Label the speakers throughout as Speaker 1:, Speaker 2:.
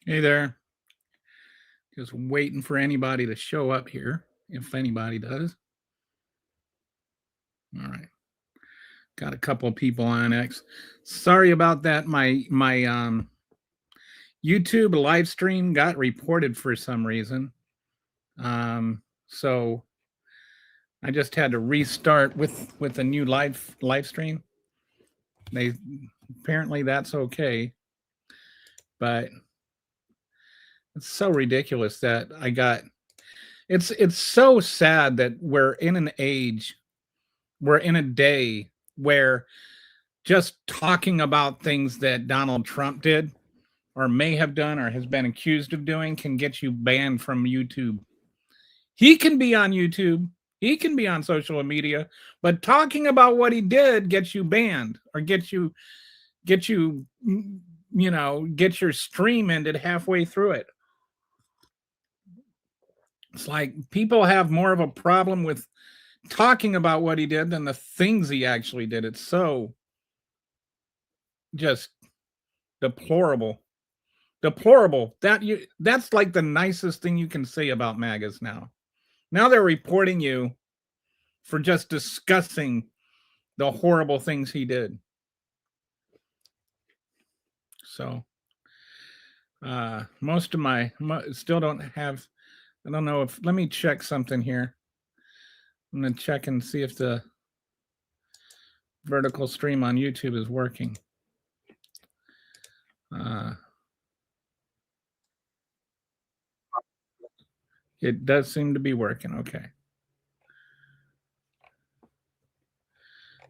Speaker 1: Hey there. Just waiting for anybody to show up here, if anybody does. All right. Got a couple of people on X. Sorry about that. My YouTube live stream got reported for some reason. So I just had to restart with a new live stream. They apparently that's okay. But it's so ridiculous that I got it's so sad that we're in a day where just talking about things that Donald Trump did or may have done or has been accused of doing can get you banned from YouTube. He can be on YouTube, he can be on social media, but talking about what he did gets you banned or get you get your stream ended halfway through it. It's like people have more of a problem with talking about what he did than the things he actually did. It's so just deplorable. Deplorable. That's like the nicest thing you can say about MAGAs now. Now they're reporting you for just discussing the horrible things he did. So most of my still don't have, I don't know if, let me check something here. I'm going to check and see if the vertical stream on YouTube is working. It does seem to be working. Okay.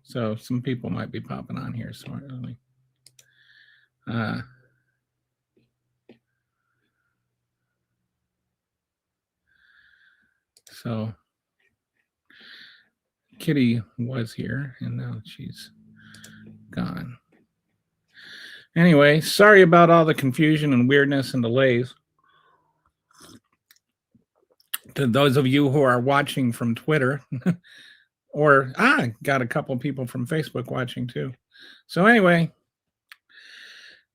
Speaker 1: So some people might be popping on here smartly. So Kitty was here and now she's gone. Anyway, sorry about all the confusion and weirdness and delays. To those of you who are watching from Twitter, or got a couple people from Facebook watching too. So anyway,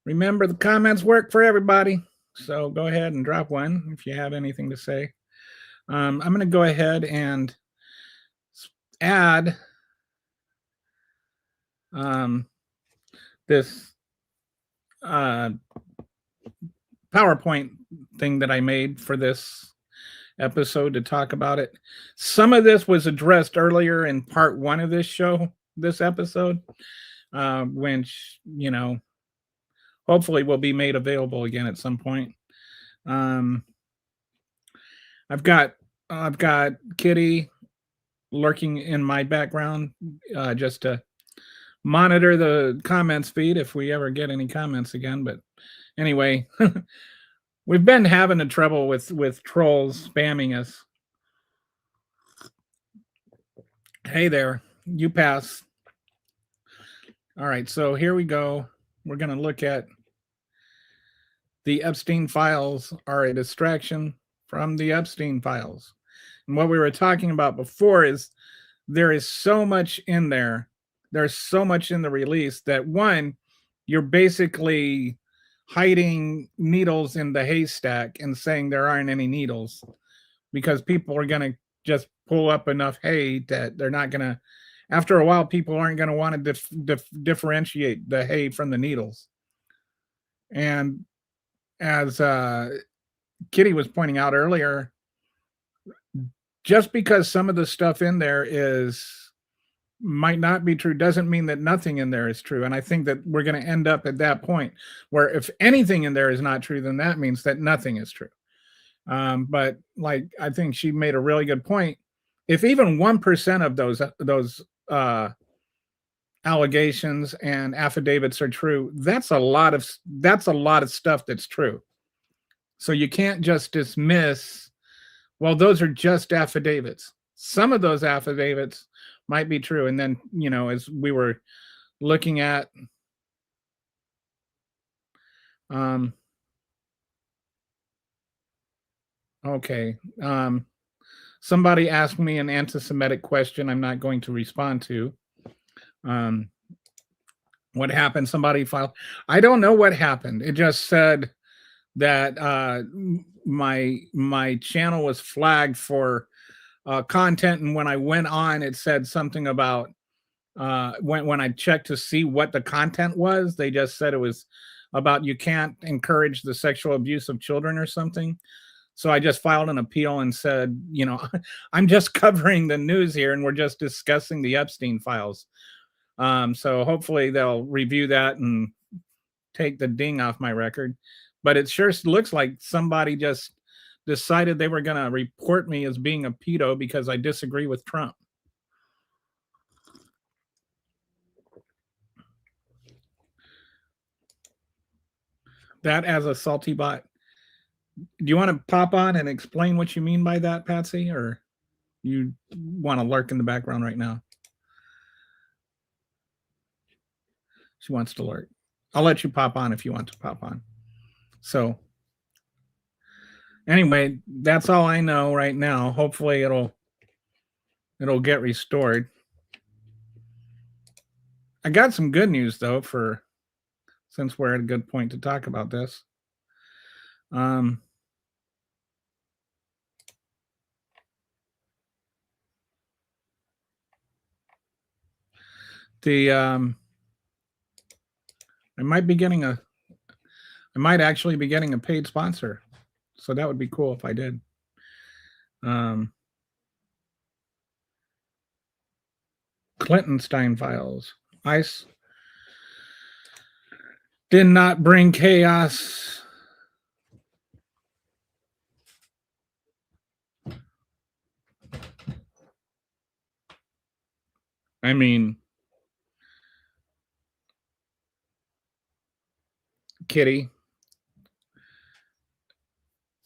Speaker 1: remember the comments work for everybody. So go ahead and drop one if you have anything to say. I'm going to go ahead and add this PowerPoint thing that I made for this episode to talk about it. Some of this was addressed earlier in part 1 of this show, this episode, which, hopefully will be made available again at some point. I've got Kitty lurking in my background just to monitor the comments feed if we ever get any comments again. But anyway, we've been having a trouble with trolls spamming us. Hey there, you pass. All right, so here we go. We're going to look at the Epstein files are a distraction from the Epstein files. And what we were talking about before is there is so much in there. There's so much in the release that, one, you're basically hiding needles in the haystack and saying there aren't any needles because people are going to just pull up enough hay that they're not going to, after a while, people aren't going to want to differentiate the hay from the needles. And as Kitty was pointing out earlier, just because some of the stuff in there might not be true doesn't mean that nothing in there is true. And I think that we're going to end up at that point where if anything in there is not true, then that means that nothing is true. But like, I think she made a really good point. If even 1% of those allegations and affidavits are true, that's a lot of stuff that's true. So you can't just dismiss, well, those are just affidavits. Some of those affidavits might be true. And then, as we were looking at, okay. Somebody asked me an anti-Semitic question I'm not going to respond to. What happened? Somebody filed. I don't know what happened. It just said that my channel was flagged for content, and when I went on, it said something about when I checked to see what the content was, they just said it was about you can't encourage the sexual abuse of children or something. So I just filed an appeal and said, I'm just covering the news here, and we're just discussing the Epstein files. So hopefully they'll review that and take the ding off my record. But it sure looks like somebody just decided they were going to report me as being a pedo because I disagree with Trump. That as a salty bot. Do you want to pop on and explain what you mean by that, Patsy, or you want to lurk in the background right now? She wants to lurk. I'll let you pop on if you want to pop on. So anyway, that's all I know right now. Hopefully it'll get restored. I got some good news though, since we're at a good point to talk about this. I might actually be getting a paid sponsor, so that would be cool if I did. Clintonstein files. ICE did not bring chaos. I mean, Kitty,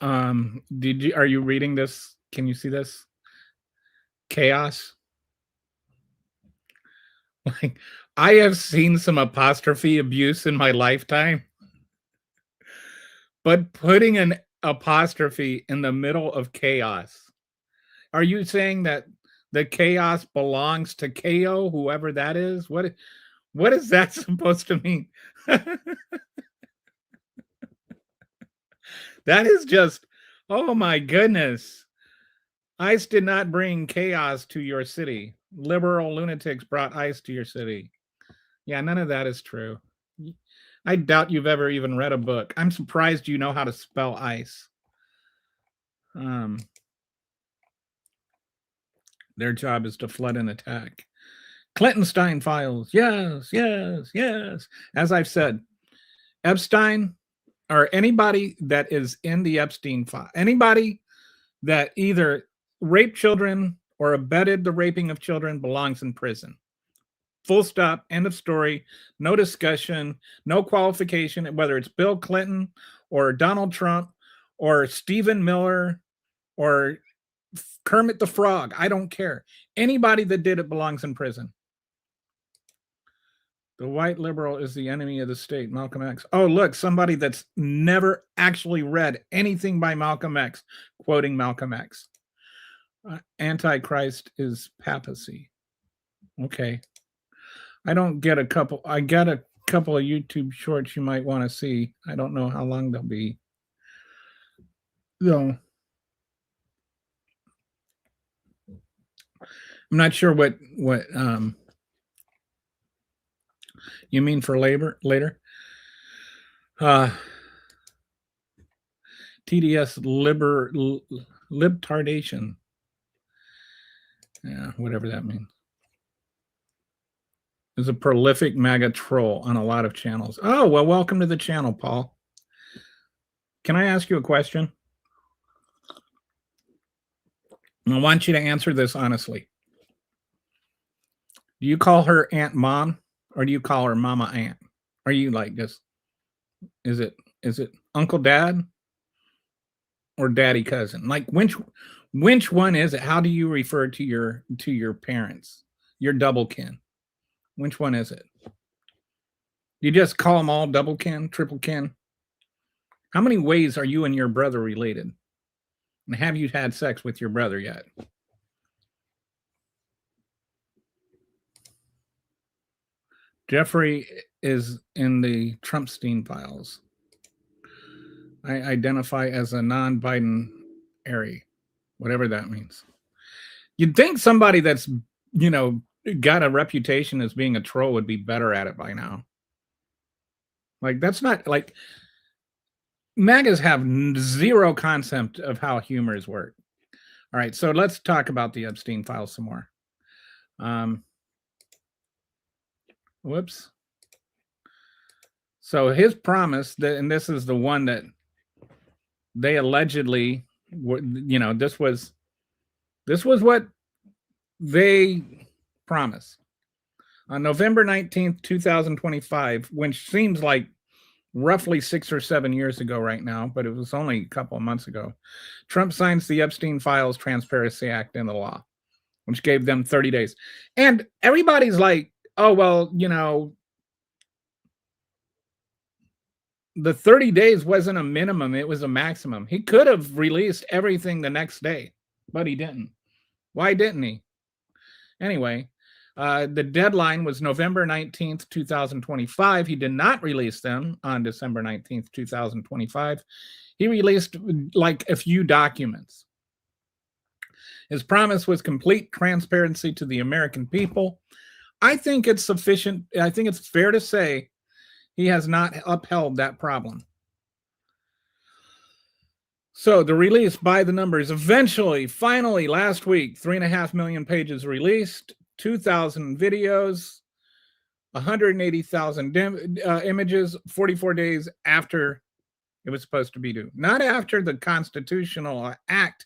Speaker 1: are you reading this? Can you see this? Chaos. Like, I have seen some apostrophe abuse in my lifetime, but putting an apostrophe in the middle of chaos. Are you saying that the chaos belongs to KO, whoever that is? What is that supposed to mean? That is just, oh my goodness. ICE did not bring chaos to your city. Liberal lunatics brought ICE to your city. Yeah, none of that is true. I doubt you've ever even read a book. I'm surprised you know how to spell ICE. Their job is to flood and attack. Clintonstein files. Yes, yes, yes. As I've said, Epstein, or anybody that is in the Epstein file, anybody that either raped children or abetted the raping of children belongs in prison. Full stop, end of story, no discussion, no qualification, whether it's Bill Clinton or Donald Trump or Stephen Miller or Kermit the Frog. I don't care. Anybody that did it belongs in prison. The white liberal is the enemy of the state, Malcolm X. Oh, look, somebody that's never actually read anything by Malcolm X, quoting Malcolm X. Antichrist is papacy. Okay. I get a couple of YouTube shorts you might want to see. I don't know how long they'll be. No. I'm not sure what you mean for later. TDS libtardation. Yeah, whatever that means. Is a prolific MAGA troll on a lot of channels. Oh, well, welcome to the channel, Paul. Can I ask you a question? I want you to answer this honestly. Do you call her Aunt Mom or do you call her Mama Aunt? Are you like this? Is it Uncle Dad or Daddy Cousin? Like which one is it? How do you refer to your parents? Your double kin. Which one is it? You just call them all double kin, triple kin? How many ways are you and your brother related? And have you had sex with your brother yet? Jeffrey is in the Trumpstein files. I identify as a non-binary, whatever that means. You'd think somebody that's, got a reputation as being a troll would be better at it by now. Like, that's not like MAGAs have zero concept of how humors work. All right, so let's talk about the Epstein files some more. Whoops. So his promise that, and this is the one that they allegedly were, this was what they promised on November 19th, 2025, which seems like roughly 6 or 7 years ago right now, but it was only a couple of months ago. Trump signs the Epstein Files Transparency Act into law, which gave them 30 days. And everybody's like, oh, well, the 30 days wasn't a minimum, it was a maximum. He could have released everything the next day, but he didn't. Why didn't he? Anyway, the deadline was November 19th, 2025. He did not release them on December 19th, 2025. He released like a few documents. His promise was complete transparency to the American people. I think it's sufficient. I think it's fair to say he has not upheld that problem. So the release by the numbers, eventually, finally, last week, 3.5 million pages released, 2,000 videos, 180,000 images, 44 days after it was supposed to be due. Not after the constitutional act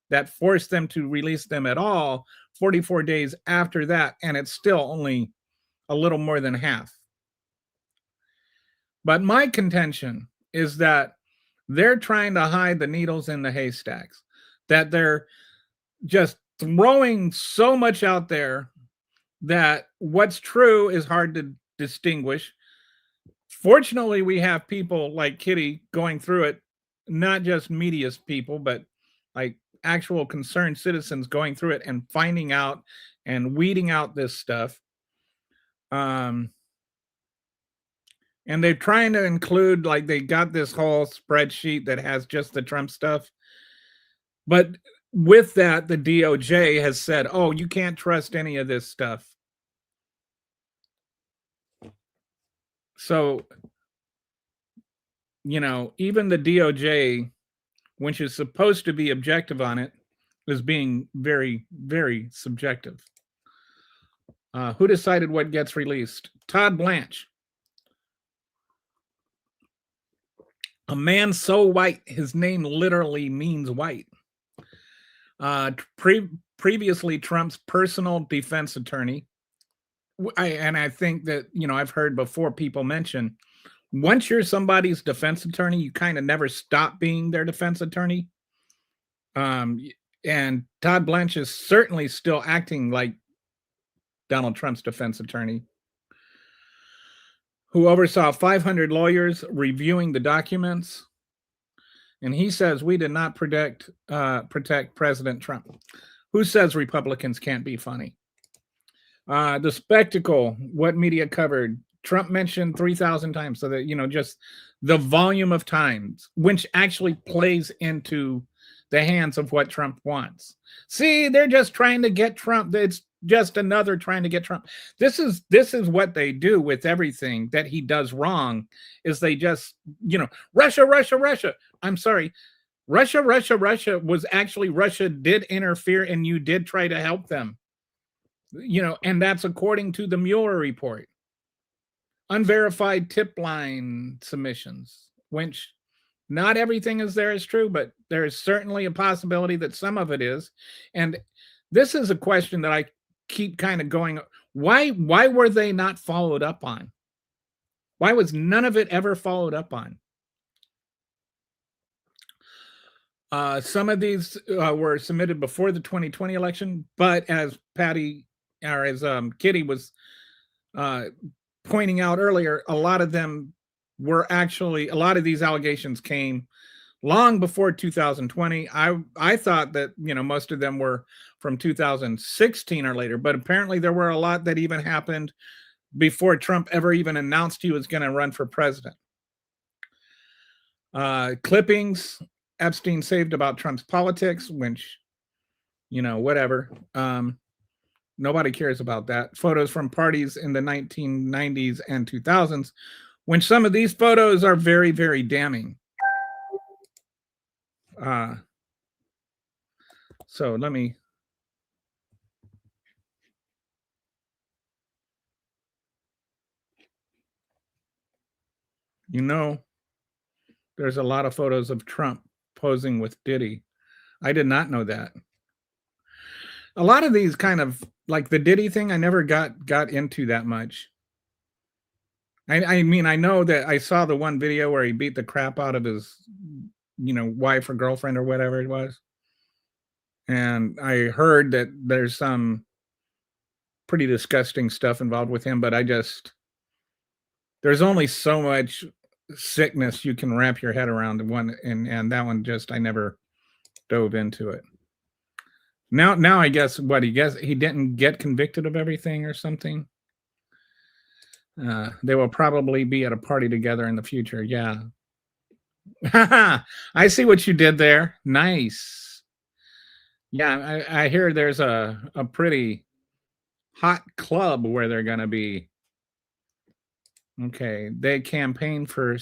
Speaker 1: that forced them to release them at all, 44 days after that, and it's still only a little more than half. But my contention is that they're trying to hide the needles in the haystacks, that they're just throwing so much out there that what's true is hard to distinguish. Fortunately, we have people like Kitty going through it, not just media people, but like actual concerned citizens going through it and finding out and weeding out this stuff. And they're trying to include, like, they got this whole spreadsheet that has just the Trump stuff. But with that, the DOJ has said, oh, you can't trust any of this stuff. So, even the DOJ, which is supposed to be objective on it, is being very, very subjective. Who decided what gets released? Todd Blanche. A man so white, his name literally means white. Previously, Trump's personal defense attorney. I think that, I've heard before people mention, once you're somebody's defense attorney, you kind of never stop being their defense attorney. And Todd Blanche is certainly still acting like Donald Trump's defense attorney, who oversaw 500 lawyers reviewing the documents. And he says we did not protect President Trump. Who says Republicans can't be funny? The Spectacle, what media covered, Trump mentioned 3,000 times. So that, just the volume of times, which actually plays into the hands of what Trump wants. See, they're just trying to get Trump. It's just another trying to get Trump. This is what they do with everything that he does wrong, is they just, Russia. I'm sorry. Russia was actually, Russia did interfere and you did try to help them. And that's according to the Mueller report. Unverified tip line submissions, which not everything is there is true, but there is certainly a possibility that some of it is. And this is a question that I keep kind of going, why were they not followed up on? Why was none of it ever followed up on? Some of these were submitted before the 2020 election, but as Kitty was pointing out earlier, a lot of these allegations came long before 2020. I thought that, most of them were from 2016 or later, but apparently there were a lot that even happened before Trump ever even announced he was going to run for president. Clippings Epstein saved about Trump's politics, which, whatever. Nobody cares about that. Photos from parties in the 1990s and 2000s, when some of these photos are very, very damning. So let me. There's a lot of photos of Trump posing with Diddy. I did not know that. A lot of these kind of like the Diddy thing, I never got into that much. I mean, I know that I saw the one video where he beat the crap out of his, wife or girlfriend or whatever it was. And I heard that there's some pretty disgusting stuff involved with him, but there's only so much sickness you can wrap your head around one, and that one I never dove into it. Now I guess he didn't get convicted of everything or something. They will probably be at a party together in the future. Yeah. I see what you did there. Nice. Yeah, I hear there's a pretty hot club where they're going to be. Okay, they campaign for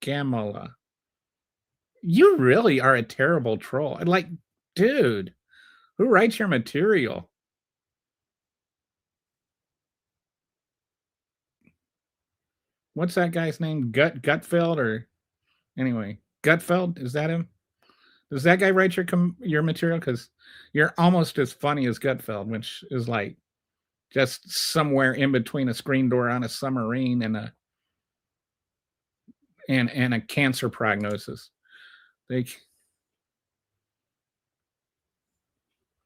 Speaker 1: Scamala. You really are a terrible troll. Like, dude, who writes your material? What's that guy's name? Gutfeld or anyway, Gutfeld? Is that him? Does that guy write your material? Because you're almost as funny as Gutfeld, which is like just somewhere in between a screen door on a submarine and a cancer prognosis.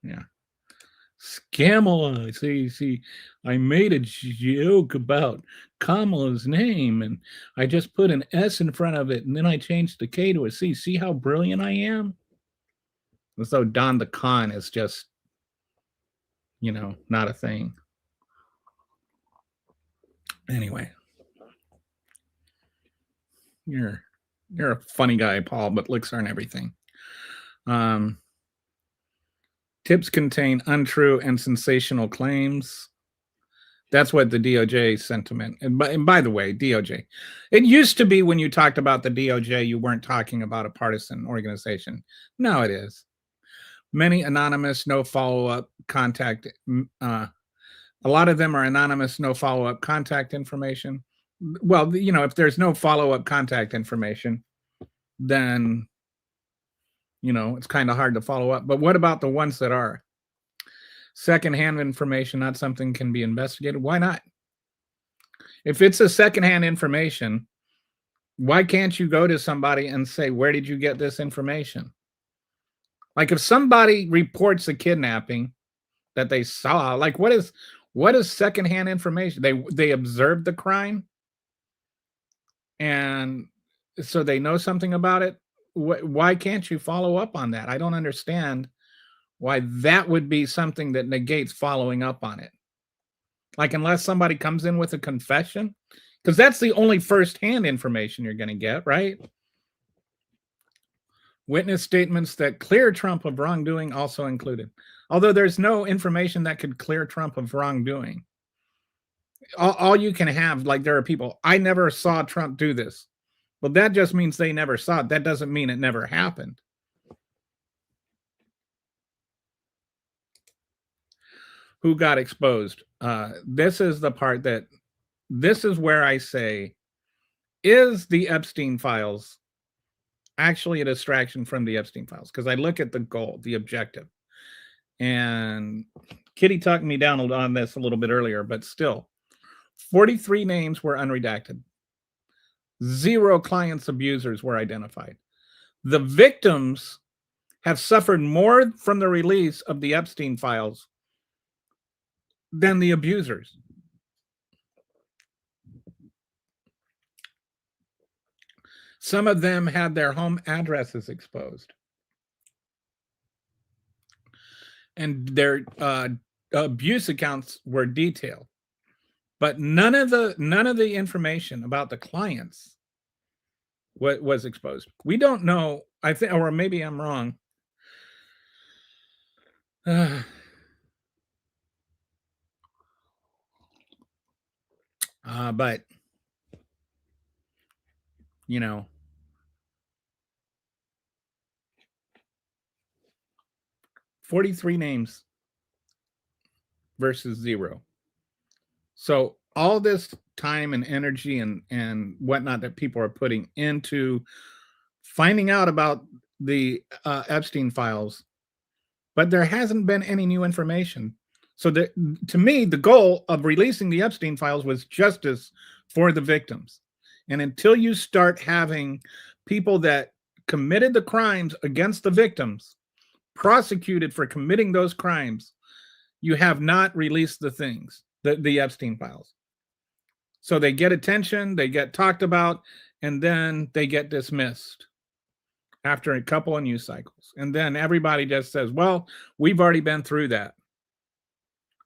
Speaker 1: Yeah. Scamala. See, I made a joke about Kamala's name, and I just put an S in front of it, and then I changed the K to a C. See how brilliant I am? As though Don the Con is just, not a thing. Anyway, you're a funny guy, Paul, but licks aren't everything. Tips contain untrue and sensational claims. That's what the DOJ sentiment. And by the way, DOJ, it used to be when you talked about the DOJ, you weren't talking about a partisan organization. Now it is. Many anonymous, no follow-up contact. A lot of them are anonymous, no follow-up contact information. Well, if there's no follow-up contact information, then, it's kind of hard to follow up. But what about the ones that are? Secondhand information, not something can be investigated. Why not? If it's a secondhand information, why can't you go to somebody and say, where did you get this information? Like if somebody reports a kidnapping that they saw, like what is secondhand information? They observed the crime, and so they know something about it. Why can't you follow up on that? I don't understand why that would be something that negates following up on it. Like unless somebody comes in with a confession, because that's the only firsthand information you're going to get, right? Witness statements that clear Trump of wrongdoing also included. Although there's no information that could clear Trump of wrongdoing. All you can have, like there are people, I never saw Trump do this. Well, that just means they never saw it. That doesn't mean it never happened. Who got exposed? This is the part this is where I say, is the Epstein files actually a distraction from the Epstein files? Because I look at the goal, the objective. And Kitty talked me down on this a little bit earlier, but still, 43 names were unredacted. 0 clients' abusers were identified. The victims have suffered more from the release of the Epstein files than the abusers. Some of them had their home addresses exposed. And their abuse accounts were detailed. But none of the information about the clients what was exposed. We don't know. I think, or maybe I'm wrong. But you know, 43 names versus 0. So all this time and energy and whatnot that people are putting into finding out about the Epstein files, but there hasn't been any new information. So to me, the goal of releasing the Epstein files was justice for the victims. And until you start having people that committed the crimes against the victims prosecuted for committing those crimes, you have not released the things, the Epstein files. So they get attention, they get talked about, and then they get dismissed after a couple of news cycles. And then everybody just says, well, we've already been through that.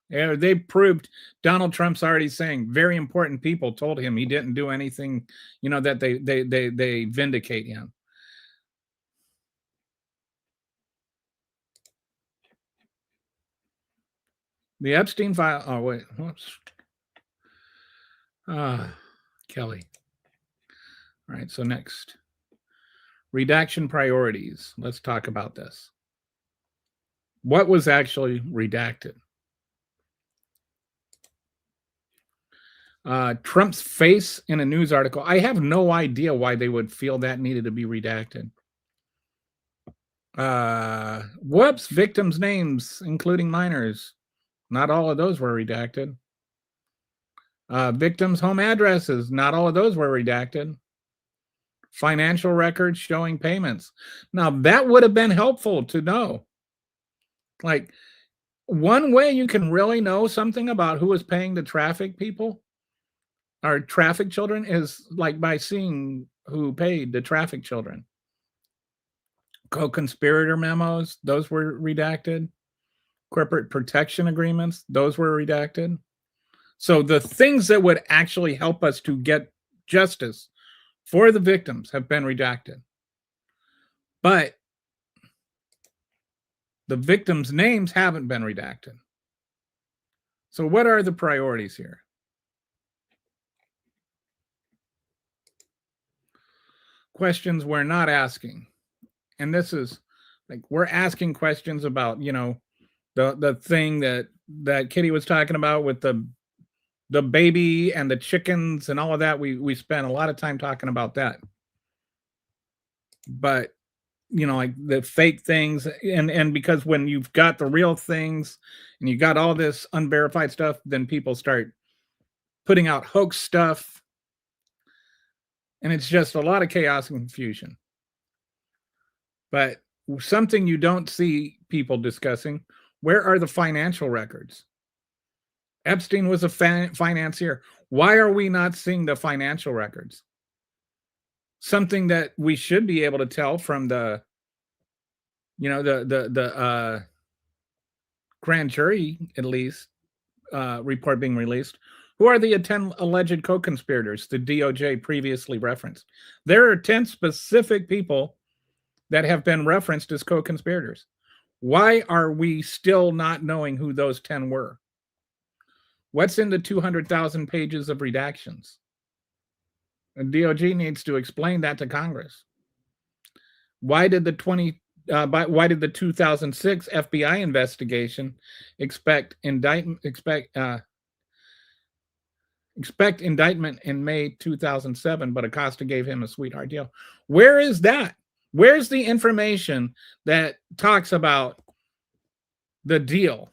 Speaker 1: Yeah, they proved Donald Trump's already saying very important people told him he didn't do anything, that they vindicate him. The Epstein file. Oh, wait. Whoops. Kelly. All right. So next, redaction priorities. Let's talk about this. What was actually redacted? Trump's face in a news article. I have no idea why they would feel that needed to be redacted. Whoops, victims' names, including minors. Not all of those were redacted. Victims' home addresses. Not all of those were redacted. Financial records showing payments. Now, that would have been helpful to know. Like, one way you can really know something about who is paying the traffic people or traffic children is like by seeing who paid the traffic children. Co-conspirator memos, those were redacted. Corporate protection agreements, those were redacted. So the things that would actually help us to get justice for the victims have been redacted. But the victims' names haven't been redacted. So what are the priorities here? Questions we're not asking. And this is like we're asking questions about, the thing that Kitty was talking about with the baby and the chickens and all of that. We spent a lot of time talking about that. But like the fake things, and because when you've got the real things and you got all this unverified stuff, then people start putting out hoax stuff, and it's just a lot of chaos and confusion. But something you don't see people discussing, where are the financial records? Epstein was a financier. Why are we not seeing the financial records? Something that we should be able to tell from the grand jury, at least, report being released. Who are the 10 alleged co-conspirators the DOJ previously referenced? There are 10 specific people that have been referenced as co-conspirators. Why are we still not knowing who those 10 were? What's in the 200,000 pages of redactions? And DOJ needs to explain that to Congress. Why did the 2006 FBI investigation expect indictment in May 2007, but Acosta gave him a sweetheart deal? Where is that? Where's the information that talks about the deal?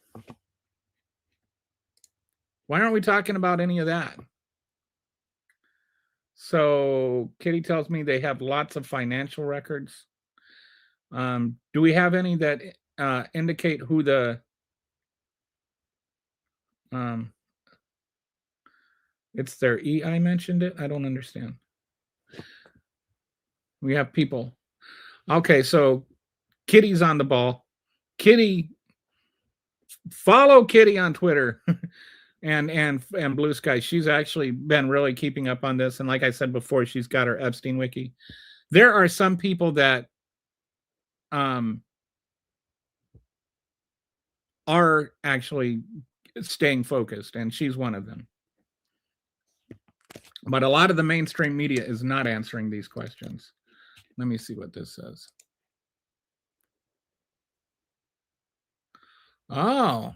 Speaker 1: Why aren't we talking about any of that? So Kitty tells me they have lots of financial records. Do we have any that indicate who the it's their I mentioned it. I don't understand. We have people. Okay, so Kitty's on the ball. Kitty, follow Kitty on Twitter. and Blue Sky. She's actually been really keeping up on this, and like I said before, she's got her Epstein wiki. There are some people that um are actually staying focused, and she's one of them. But a lot of the mainstream media is not answering these questions. Let me see what this says. Oh.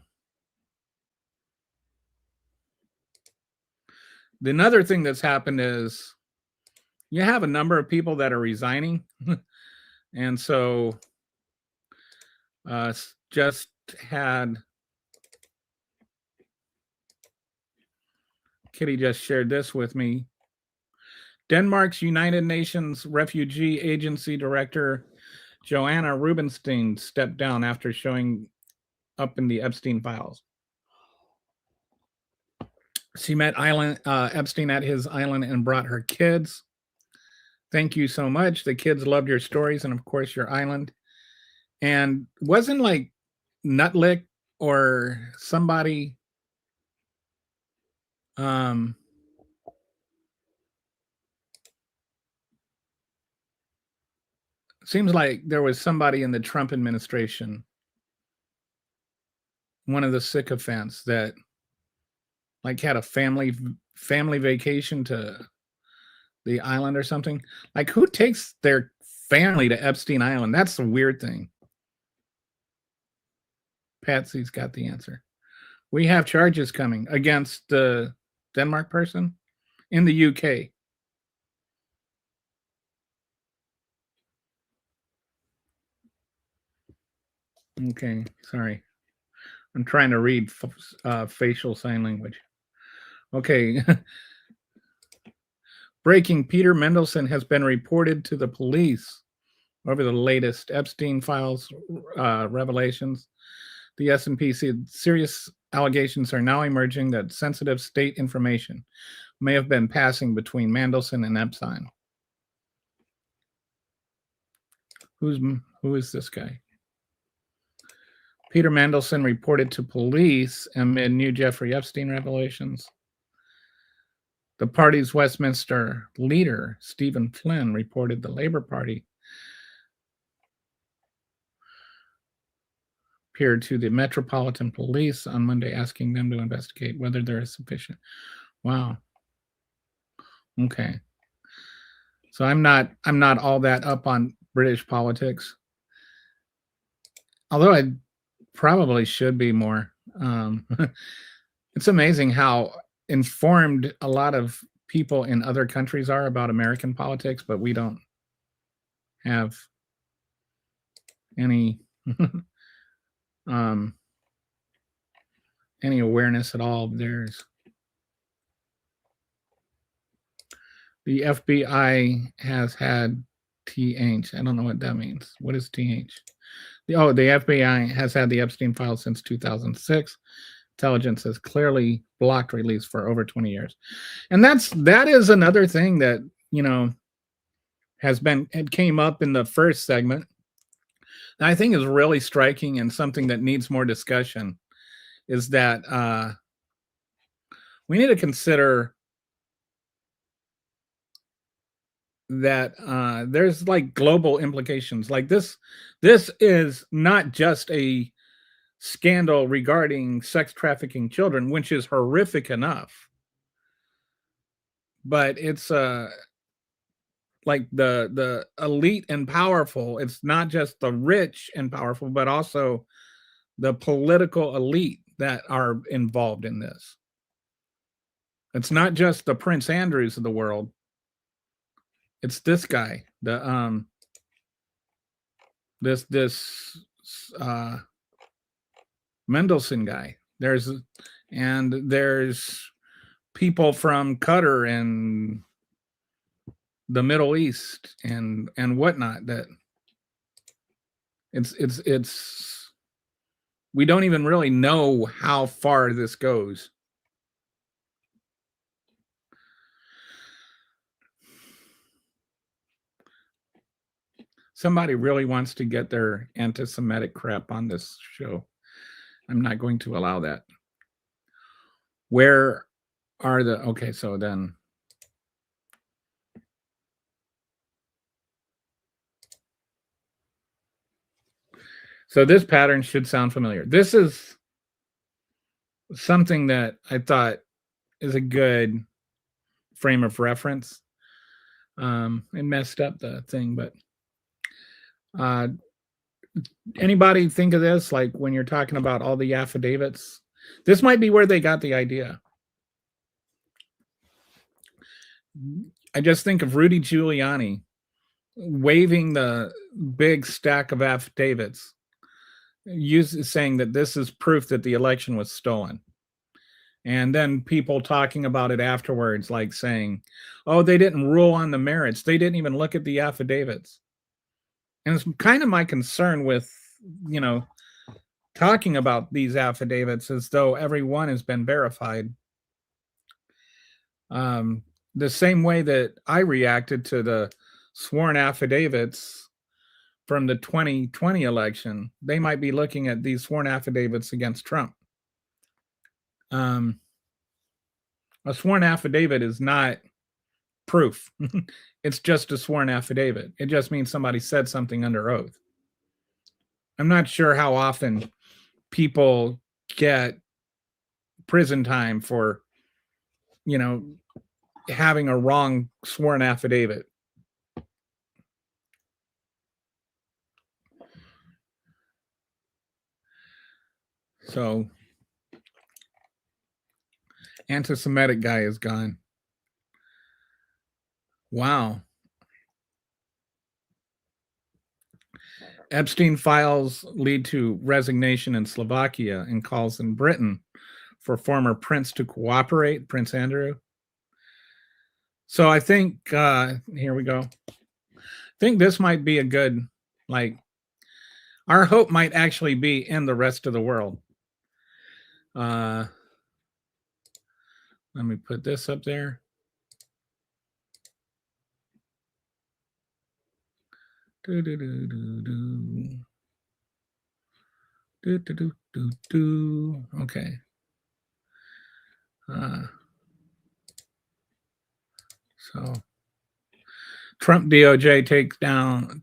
Speaker 1: Another thing that's happened is you have a number of people that are resigning. And so just had Kitty just shared this with me. Denmark's United Nations Refugee Agency Director Joanna Rubinstein stepped down after showing up in the Epstein files. She met Epstein at his island and brought her kids. Thank you so much. The kids loved your stories and, of course, your island. And wasn't like Nutlick or somebody seems like there was somebody in the Trump administration, one of the sycophants that like had a family vacation to the island or something. Like, who takes their family to Epstein Island? That's the weird thing. Patsy's got the answer. We have charges coming against the Denmark person in the UK. Okay, sorry. I'm trying to read facial sign language. Okay. Breaking, Peter Mendelsohn has been reported to the police over the latest Epstein files revelations. The S&P said serious allegations are now emerging that sensitive state information may have been passing between Mendelsohn and Epstein. Who is this guy? Peter Mendelsohn reported to police amid new Jeffrey Epstein revelations. The party's Westminster leader, Stephen Flynn, reported the Labour Party appeared to the Metropolitan Police on Monday, asking them to investigate whether there is sufficient. Wow. Okay. So I'm not all that up on British politics, although I probably should be more. It's amazing how informed a lot of people in other countries are about American politics, but we don't have any any awareness at all of theirs. The FBI has had TH. I don't know what that means. What is TH? The FBI has had the Epstein files since 2006. Intelligence has clearly blocked release for over 20 years. And that is another thing that, it came up in the first segment. And I think is really striking and something that needs more discussion is that we need to consider that there's like global implications. Like this is not just a scandal regarding sex trafficking children, which is horrific enough, but it's like the elite and powerful. It's not just the rich and powerful, but also the political elite that are involved in this. It's not just the Prince Andrews of the world. It's this guy, the this Mendelsohn guy. There's people from Qatar and the Middle East and whatnot that it's we don't even really know how far this goes. Somebody really wants to get their anti-Semitic crap on this show. I'm not going to allow that. Where are the, okay, so then, so this pattern should sound familiar. This is something that I thought is a good frame of reference. It messed up the thing, but anybody think of this, like when you're talking about all the affidavits? This might be where they got the idea. I just think of Rudy Giuliani waving the big stack of affidavits, saying that this is proof that the election was stolen. And then people talking about it afterwards, like saying, oh, they didn't rule on the merits. They didn't even look at the affidavits. And it's kind of my concern with, talking about these affidavits as though every one has been verified. The same way that I reacted to the sworn affidavits from the 2020 election, they might be looking at these sworn affidavits against Trump. A sworn affidavit is not proof. It's just a sworn affidavit. It just means somebody said something under oath. I'm not sure how often people get prison time for, having a wrong sworn affidavit. So, anti-Semitic guy is gone. Wow. Epstein files lead to resignation in Slovakia and calls in Britain for former prince to cooperate, Prince Andrew. So I think, here we go. I think this might be a good, our hope might actually be in the rest of the world. Let me put this up there. Okay. So Trump DOJ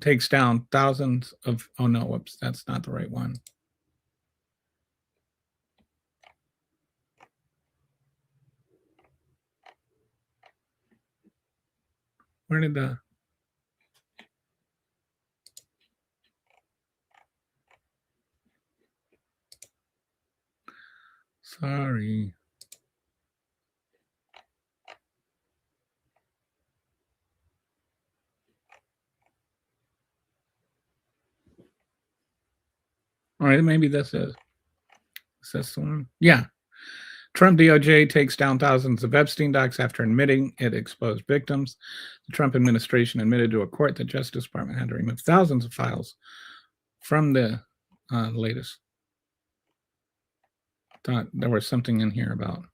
Speaker 1: takes down thousands of, oh no, whoops, that's not the right one. Where did the, sorry. All right, maybe this is this the one? Yeah. Trump DOJ takes down thousands of Epstein docs after admitting it exposed victims. The Trump administration admitted to a court that Justice Department had to remove thousands of files from the latest. Thought there was something in here about.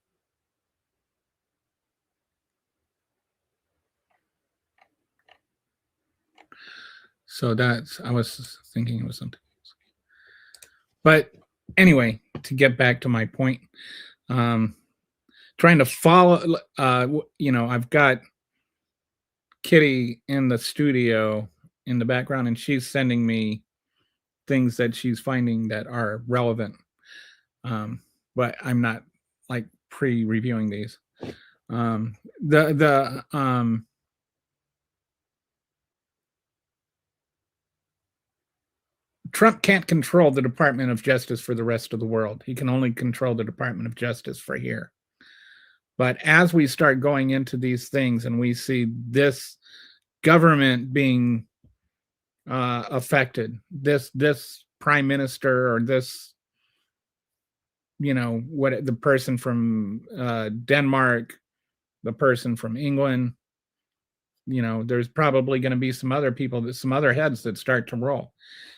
Speaker 1: So that's, I was thinking it was something else. But anyway, to get back to my point, trying to follow, I've got Kitty in the studio in the background, and she's sending me things that she's finding that are relevant. But I'm not like pre-reviewing these. Trump can't control the Department of Justice for the rest of the world. He can only control the Department of Justice for here. But as we start going into these things and we see this government being affected, this prime minister or this, what the person from Denmark, the person from England, there's probably going to be some other people, some other heads that start to roll.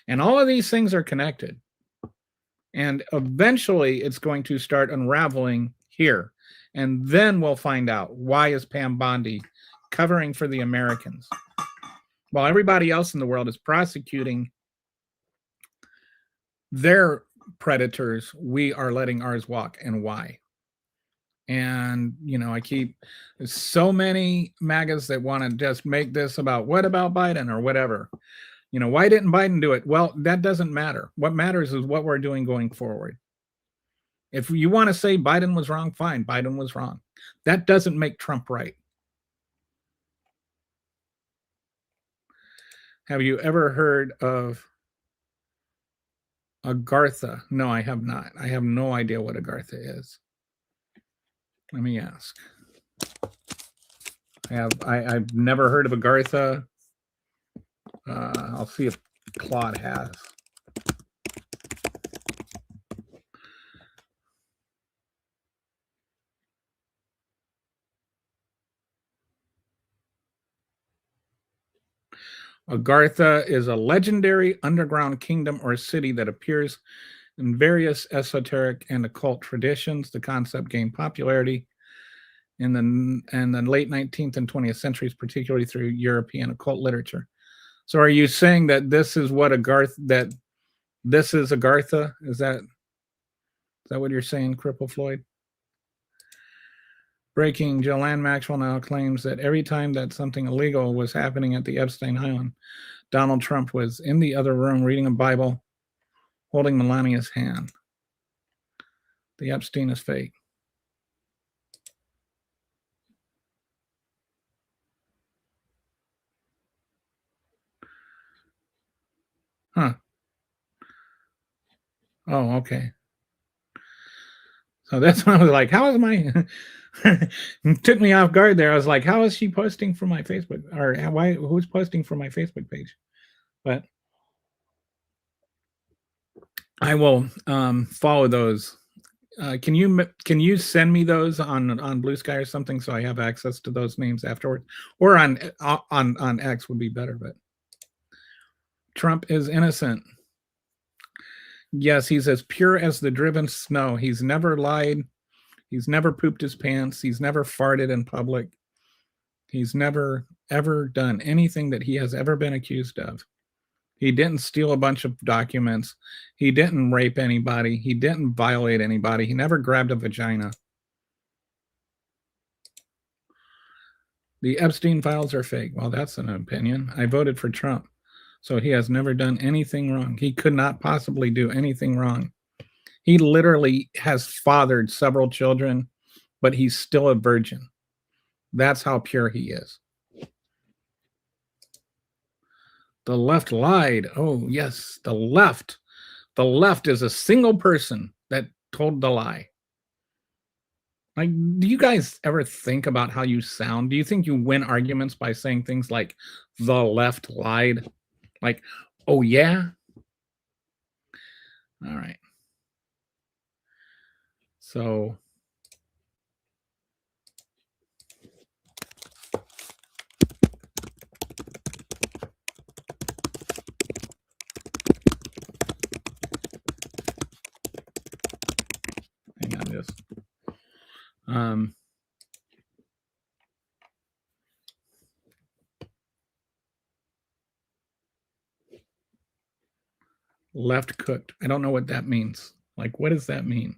Speaker 1: And all of these things are connected. And eventually it's going to start unraveling here. And then we'll find out, why is Pam Bondi covering for the Americans while everybody else in the world is prosecuting their predators? We are letting ours walk, and why? And, you know, there's so many MAGAs that want to just make this about what about Biden or whatever. You know, why didn't Biden do it? Well, that doesn't matter. What matters is what we're doing going forward. If you want to say Biden was wrong, fine, Biden was wrong. That doesn't make Trump right. Have you ever heard of Agartha? No, I have not. I have no idea what Agartha is. Let me ask. I've never heard of Agartha. I'll see if Claude has. Agartha is a legendary underground kingdom or city that appears in various esoteric and occult traditions. The concept gained popularity in the late 19th and 20th centuries, particularly through European occult literature. So are you saying that this is what this is Agartha? Is that what you're saying, Cripple Floyd? Breaking, Joanne Maxwell now claims that every time that something illegal was happening at the Epstein Island, Donald Trump was in the other room reading a Bible, holding Melania's hand. The Epstein is fake. Huh. Oh, okay. So that's when I was like, how is my took me off guard there. I was like, how is she posting for my Facebook, or who's posting for my Facebook page? But I will follow those. Can you send me those on Blue Sky or something so I have access to those names afterward, or on X would be better. But Trump is innocent. Yes, he's as pure as the driven snow. He's never lied. He's never pooped his pants. He's never farted in public. He's never ever done anything that he has ever been accused of. He didn't steal a bunch of documents. He didn't rape anybody. He didn't violate anybody. He never grabbed a vagina. The Epstein files are fake. Well, that's an opinion. I voted for Trump. So he has never done anything wrong. He could not possibly do anything wrong. He literally has fathered several children, but he's still a virgin. That's how pure he is. The left lied. Oh, yes, the left. The left is a single person that told the lie. Like, do you guys ever think about how you sound? Do you think you win arguments by saying things like the left lied? Like, oh, yeah? All right. So hang on, just left cooked. I don't know what that means. Like, what does that mean?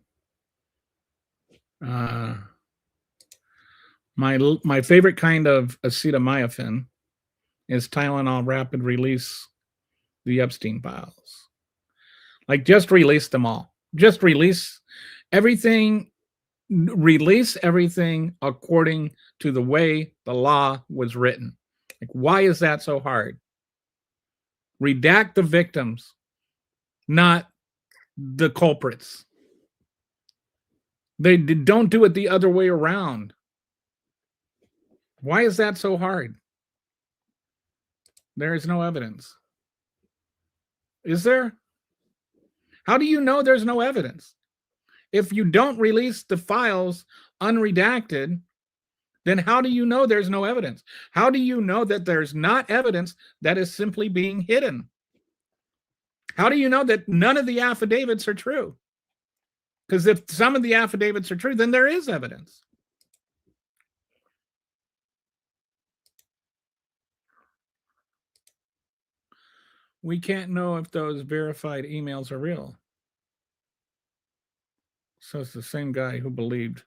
Speaker 1: My favorite kind of acetaminophen is Tylenol rapid release, the Epstein files. Like, just release them all. Just release everything. Release everything according to the way the law was written. Like, why is that so hard? Redact the victims, not the culprits. They don't do it the other way around. Why is that so hard? There is no evidence. Is there? How do you know there's no evidence? If you don't release the files unredacted, then how do you know there's no evidence? How do you know that there's not evidence that is simply being hidden? How do you know that none of the affidavits are true? Because if some of the affidavits are true, then there is evidence. We can't know if those verified emails are real. So it's the same guy who believed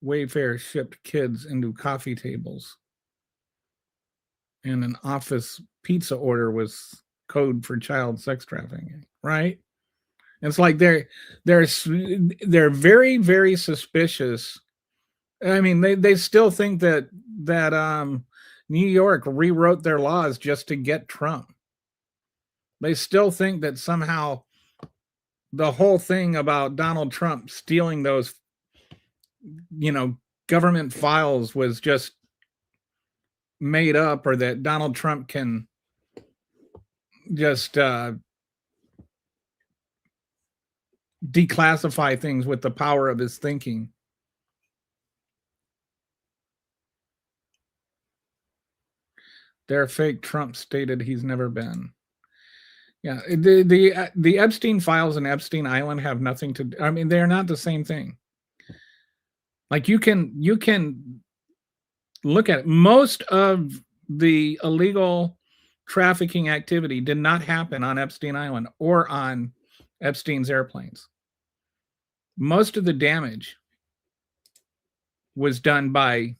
Speaker 1: Wayfair shipped kids into coffee tables, and an office pizza order was code for child sex trafficking, right? It's like they're very, very suspicious. I mean, they still think that New York rewrote their laws just to get Trump. They still think that somehow the whole thing about Donald Trump stealing those, government files was just made up, or that Donald Trump can just declassify things with the power of his thinking. They're fake. Trump stated he's never been. Yeah, the Epstein files and Epstein Island have nothing to. I mean, they're not the same thing. Like you can look at it. Most of the illegal trafficking activity did not happen on Epstein Island or on Epstein's airplanes. Most of the damage was done by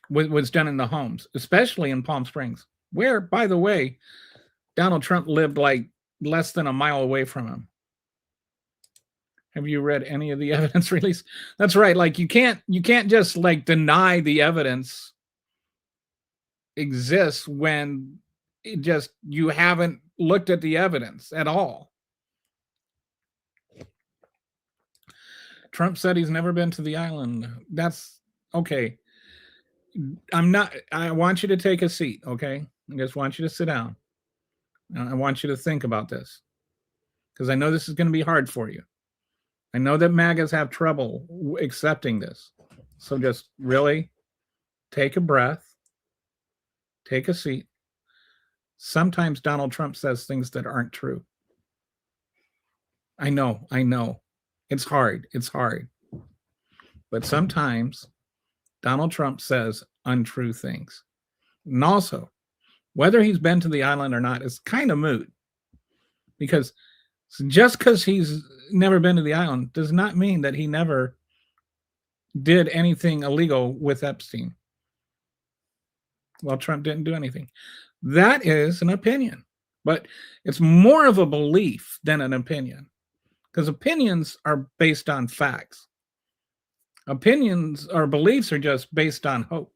Speaker 1: was done in the homes, especially in Palm Springs, where, by the way, Donald Trump lived like less than a mile away from him. Have you read any of the evidence release? That's right. Like you can't just like deny the evidence exists when you haven't looked at the evidence at all. Trump said he's never been to the island. That's okay. I want you to take a seat, okay? I just want you to sit down. I want you to think about this, because I know this is going to be hard for you. I know that MAGAs have trouble accepting this. So just really take a breath, take a seat. Sometimes Donald Trump says things that aren't true. I know. It's hard. But sometimes Donald Trump says untrue things. And also, whether he's been to the island or not is kind of moot, because just because he's never been to the island does not mean that he never did anything illegal with Epstein. Well, Trump didn't do anything. That is an opinion, but it's more of a belief than an opinion, because opinions are based on facts. Opinions or beliefs are just based on hope.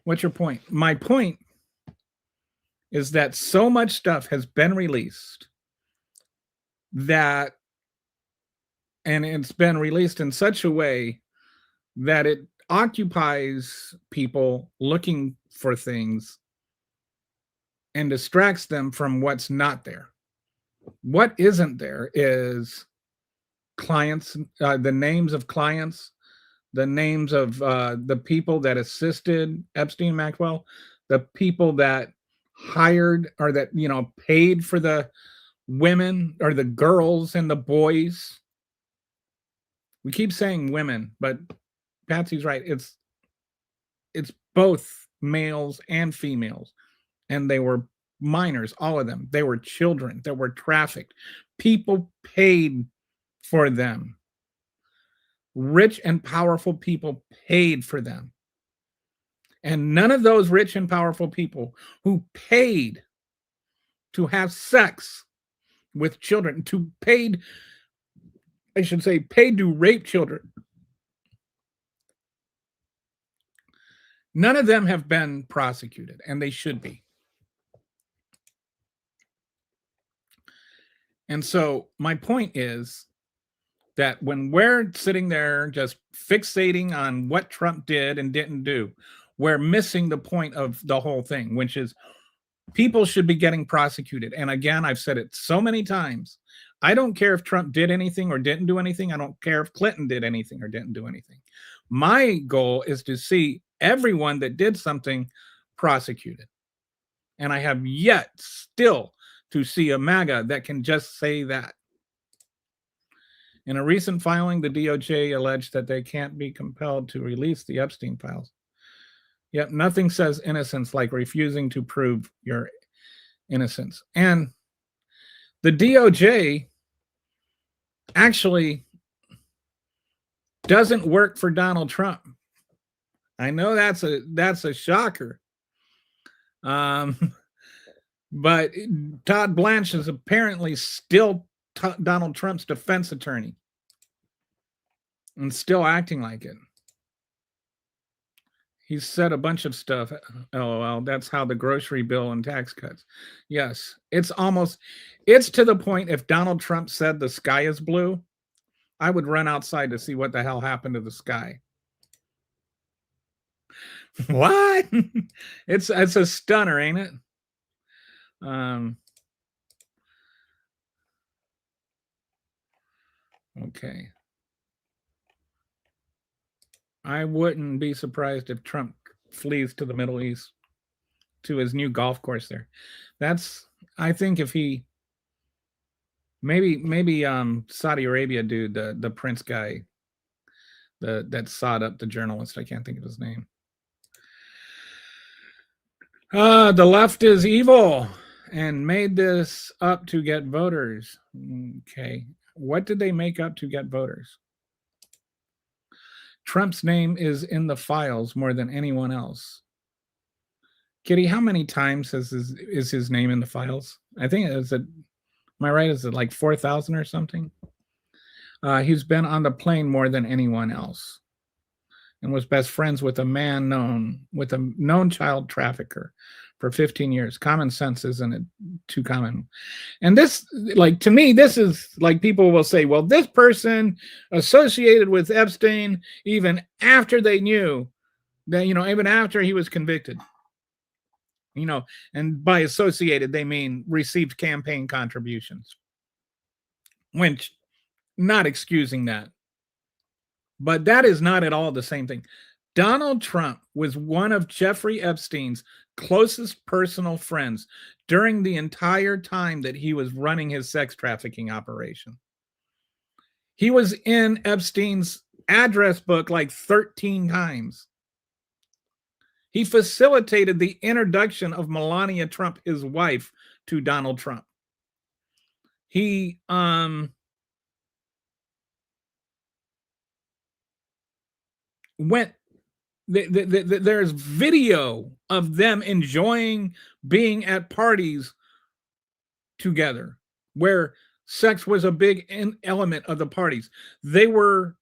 Speaker 1: What's your point? My point is that so much stuff has been released and it's been released in such a way that it occupies people looking for things and distracts them from what's not there. What isn't there is clients, the names of clients, the names of the people that assisted Epstein Maxwell, the people that hired or that paid for the women or the girls and the boys. We keep saying women, but Patsy's right. It's both males and females, and they were minors, all of them. They were children that were trafficked. People paid for them. Rich and powerful people paid for them. And none of those rich and powerful people who paid to have sex with children, paid to rape children, none of them have been prosecuted, and they should be. And so my point is that when we're sitting there just fixating on what Trump did and didn't do, we're missing the point of the whole thing, which is people should be getting prosecuted. And again, I've said it so many times. I don't care if Trump did anything or didn't do anything. I don't care if Clinton did anything or didn't do anything. My goal is to see everyone that did something prosecuted. And I have yet still to see a MAGA that can just say that. In a recent filing, the DOJ alleged that they can't be compelled to release the Epstein files. Yet nothing says innocence like refusing to prove your innocence. And The DOJ actually doesn't work for Donald Trump. I know that's a shocker. But Todd Blanche is apparently still Donald Trump's defense attorney and still acting like it. He's said a bunch of stuff. LOL. That's how the grocery bill and tax cuts. Yes, it's to the point if Donald Trump said the sky is blue, I would run outside to see what the hell happened to the sky. What? It's a stunner, ain't it? Okay. I wouldn't be surprised if Trump flees to the Middle East to his new golf course there. I think if he maybe Saudi Arabia dude, the Prince guy, that sawed up the journalist. I can't think of his name. The left is evil and made this up to get voters. Okay. What did they make up to get voters? Trump's name is in the files more than anyone else. Kitty, how many times is his name in the files? I think am I right? Is it like 4,000 or something? He's been on the plane more than anyone else and was best friends with a known child trafficker for 15 years. Common sense isn't too common. And this, like, to me, this is like people will say, well, this person associated with Epstein even after they knew that, even after he was convicted, and by associated, they mean received campaign contributions, which not excusing that. But that is not at all the same thing. Donald Trump was one of Jeffrey Epstein's closest personal friends during the entire time that he was running his sex trafficking operation. He was in Epstein's address book like 13 times. He facilitated the introduction of Melania Trump, his wife, to Donald Trump. He there's video of them enjoying being at parties together where sex was a big element of the parties. They were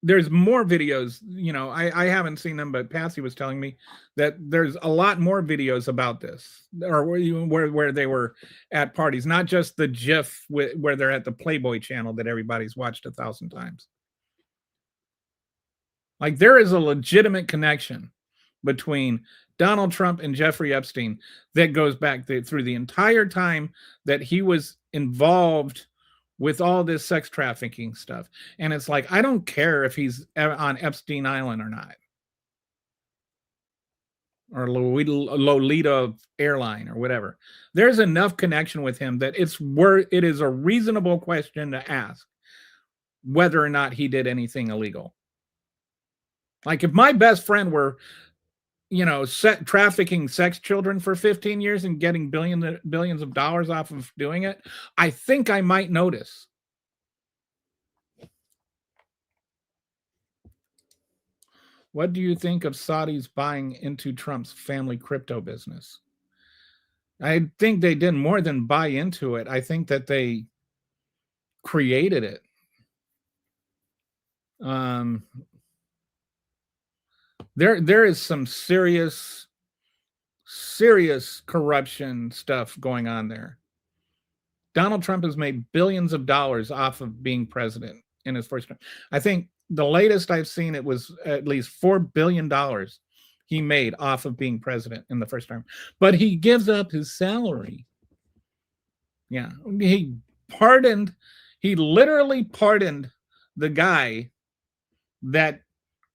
Speaker 1: there's more videos, I haven't seen them, but Patsy was telling me that there's a lot more videos about this, or where they were at parties, not just the GIF where they're at the Playboy channel that everybody's watched 1,000 times. Like, there is a legitimate connection between Donald Trump and Jeffrey Epstein that goes back through the entire time that he was involved with all this sex trafficking stuff. And it's like, I don't care if he's on Epstein Island or not, or Lolita Airline or whatever. There's enough connection with him that it is a reasonable question to ask whether or not he did anything illegal. Like, if my best friend were, trafficking sex children for 15 years and getting billions of dollars off of doing it, I think I might notice. What do you think of Saudis buying into Trump's family crypto business? I think they did more than buy into it. I think that they created it. There is some serious corruption stuff going on there. Donald Trump has made billions of dollars off of being president in his first term. I think the latest I've seen, it was at least $4 billion he made off of being president in the first term. But he gives up his salary. Yeah, he literally pardoned the guy that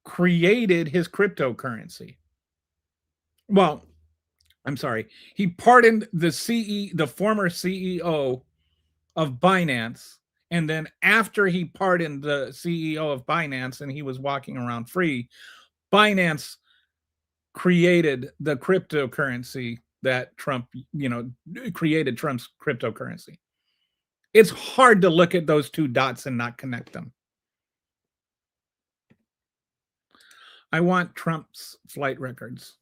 Speaker 1: created his cryptocurrency. Well, I'm sorry. He pardoned the former CEO of Binance. And then after he pardoned the CEO of Binance and he was walking around free, Binance created the cryptocurrency that Trump, created Trump's cryptocurrency. It's hard to look at those two dots and not connect them. I want Trump's flight records.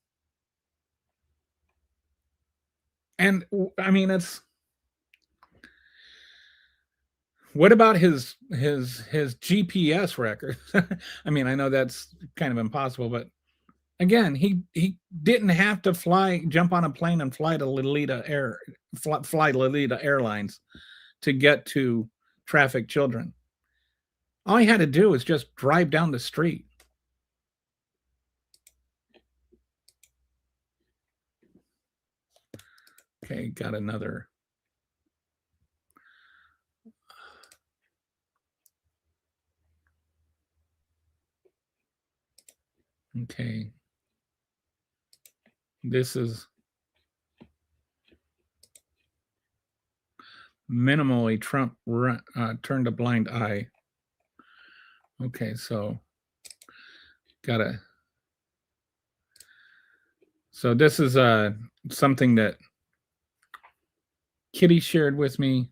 Speaker 1: And I mean, what about his GPS record? I mean, I know that's kind of impossible, but again, he didn't have to jump on a plane and fly to fly Lolita Airlines to get to trafficked children. All he had to do was just drive down the street. Okay, got another. Okay. This is minimally Trump turned a blind eye. Okay, so so this is something that Kitty shared with me.